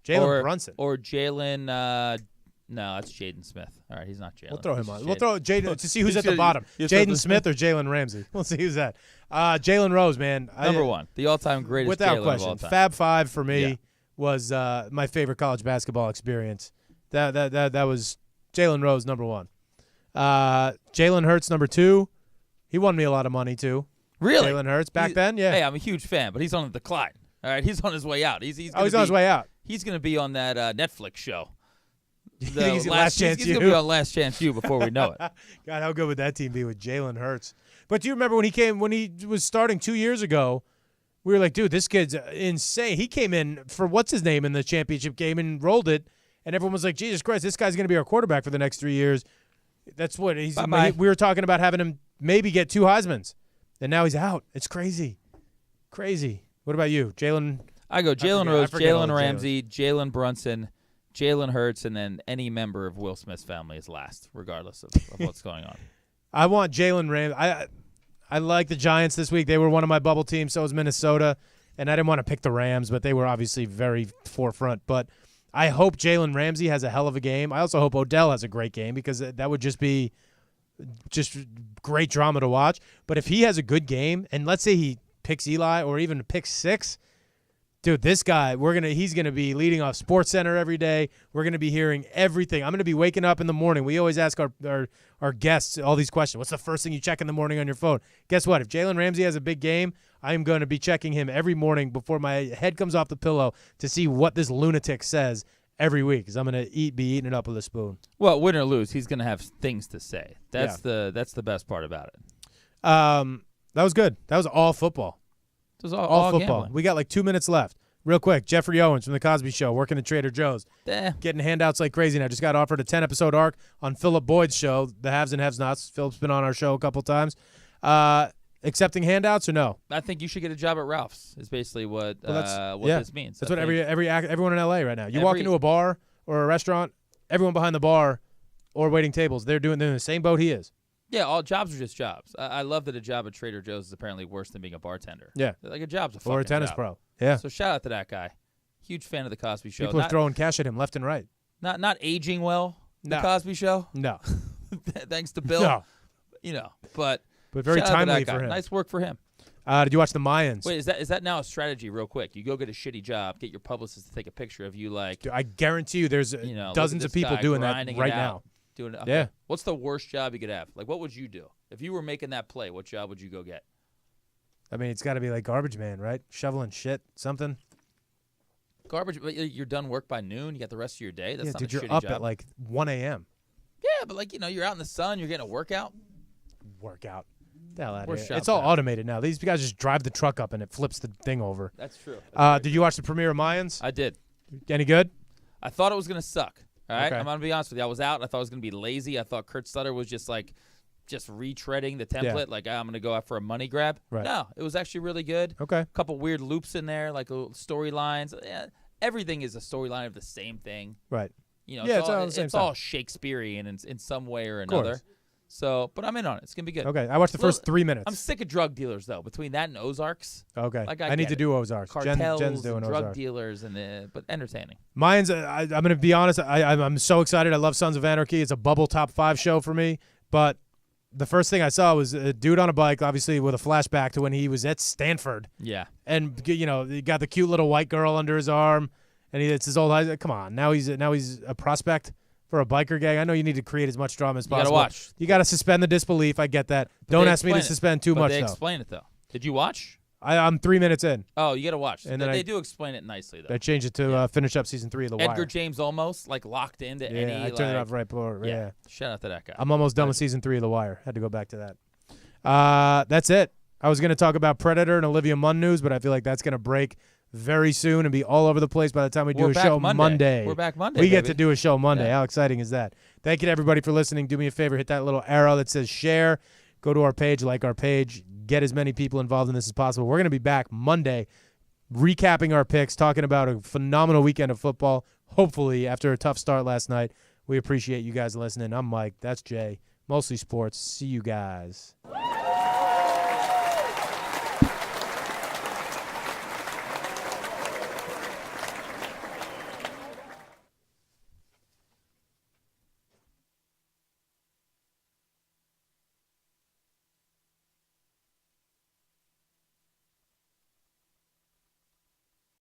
Jalen Brunson. Or Jalen no, that's Jaden Smith. All right, he's not Jalen. We'll throw him He's on. just We'll throw Jaden to see who's He's at the gonna- bottom. he's gonna- Jaden Smith or Jalen Ramsey. We'll see who's that. Jalen Rose, man. Number one. The all-time greatest Without Jalen of question. all time. Fab Five for me Yeah. was my favorite college basketball experience. That was Jalen Rose number one. Jalen Hurts number two. He won me a lot of money too. Really? Jalen Hurts back then, yeah. Hey, I'm a huge fan, but he's on the decline. All right, he's on his way out. He's on his way out. He's going to be on that Netflix show. You think he's Last Chance He's U? going to be on Last Chance U before we know it. God, how good would that team be with Jalen Hurts? But do you remember when he was starting 2 years ago? We were like, dude, this kid's insane. He came in for what's his name in the championship game and rolled it, and everyone was like, Jesus Christ, this guy's going to be our quarterback for the next 3 years. That's what he's. Bye-bye. We were talking about having him maybe get 2 Heismans, and now he's out. It's crazy, crazy. What about you, Jalen? I go Jalen forget- I Rose, forget all Jalen the Ramsey, Jalen Brunson, Jalen Hurts, and then any member of Will Smith's family is last, regardless of what's going on. I want Jalen Ramsey. I like the Giants this week. They were one of my bubble teams. So was Minnesota. And I didn't want to pick the Rams, but they were obviously very forefront. But I hope Jalen Ramsey has a hell of a game. I also hope Odell has a great game because that would just be just great drama to watch. But if he has a good game, and let's say he picks Eli or even picks 6, dude, this guy, he's gonna be leading off SportsCenter every day. We're gonna be hearing everything. I'm gonna be waking up in the morning. We always ask our guests all these questions. What's the first thing you check in the morning on your phone? Guess what? If Jalen Ramsey has a big game, I'm going to be checking him every morning before my head comes off the pillow to see what this lunatic says every week, because I'm going to be eating it up with a spoon. Well, win or lose, he's going to have things to say. That's the best part about it. That was good. That was all football. It was All football. gambling. We got like 2 minutes left. Real quick, Jeffrey Owens from The Cosby Show, working at Trader Joe's. Getting handouts like crazy now. Just got offered a 10-episode arc on Philip Boyd's show, The Haves and Have-Nots. Philip's been on our show a couple times. Accepting handouts or no? I think you should get a job at Ralph's. Is basically what yeah. this means. That's I what think everyone in LA right now. You walk into a bar or a restaurant, everyone behind the bar or waiting tables, they're in the same boat he is. Yeah, all jobs are just jobs. I love that a job at Trader Joe's is apparently worse than being a bartender. Yeah. Like a job's a fucking Or a tennis job. pro. Yeah. So shout out to that guy. Huge fan of the Cosby Show. People are throwing cash at him left and right. Not aging well. No. The Cosby Show. No. Thanks to Bill. No. You know, but very shout out to timely that guy. for him. Nice work for him. Did you watch the Mayans? Wait, is that now a strategy? Real quick, you go get a shitty job, get your publicist to take a picture of you, like Dude, I guarantee you there's you know, dozens look of at this people guy doing that grinding it right out, now. Doing it. Okay. Yeah. What's the worst job you could have? Like, what would you do if you were making that play? What job would you go get? I mean, it's got to be like garbage man, right? Shoveling shit, something. Garbage, but you're done work by noon. You got the rest of your day. That's Yeah, not dude, a you're shitty up job. at like 1 a.m. Yeah, but like, you're out in the sun. You're getting a workout. Workout. The hell out We're of here. shop It's all that. automated now. These guys just drive the truck up and it flips the thing over. That's true. Did you watch the premiere of Mayans? I did. Any good? I thought it was going to suck. All right? Okay. I'm going to be honest with you. I was out. I thought it was going to be lazy. I thought Kurt Sutter was just retreading the template. Like, I'm going to go out for a money grab. Right. No, it was actually really good. Okay. A couple weird loops in there, like storylines. Yeah, everything is a storyline of the same thing. Right. You know, Yeah, it's all the same it's all stuff. Shakespearean in some way or course. another. So, but I'm in on it. It's going to be good. Okay. I watched the first 3 minutes. I'm sick of drug dealers, though. Between that and Ozarks. Okay. Like, I need get to it. do Ozarks. Cartels Jen's doing and drug Ozarks. dealers, but entertaining. Mayans, I'm going to be honest. I'm so excited. I love Sons of Anarchy. It's a bubble top 5 show for me. But the first thing I saw was a dude on a bike, obviously with a flashback to when he was at Stanford. Yeah. And, he got the cute little white girl under his arm. And it's his old high. Come on. Now he's a prospect for a biker gang. I know you need to create as much drama as possible. You gotta watch. You got to suspend the disbelief. I get that. But Don't they ask me to explain it. suspend too But much, they though. explain it, though. Did you watch? I'm 3 minutes in. Oh, you got to watch. And they then they do explain it nicely, though. I changed it to finish up season 3 of The Edgar Wire. James almost locked into any. I turned it off right before. Yeah. Shout out to that guy. I'm almost done with season 3 of The Wire. Had to go back to that. That's it. I was going to talk about Predator and Olivia Munn news, but I feel like that's going to break very soon and be all over the place by the time we do We're a back show Monday. We're back Monday, We get baby. to do a show Monday. Yeah. How exciting is that? Thank you to everybody for listening. Do me a favor, hit that little arrow that says share. Go to our page, like our page. Get as many people involved in this as possible. We're going to be back Monday recapping our picks, talking about a phenomenal weekend of football, hopefully after a tough start last night. We appreciate you guys listening. I'm Mike. That's Jay. Mostly Sports. See you guys.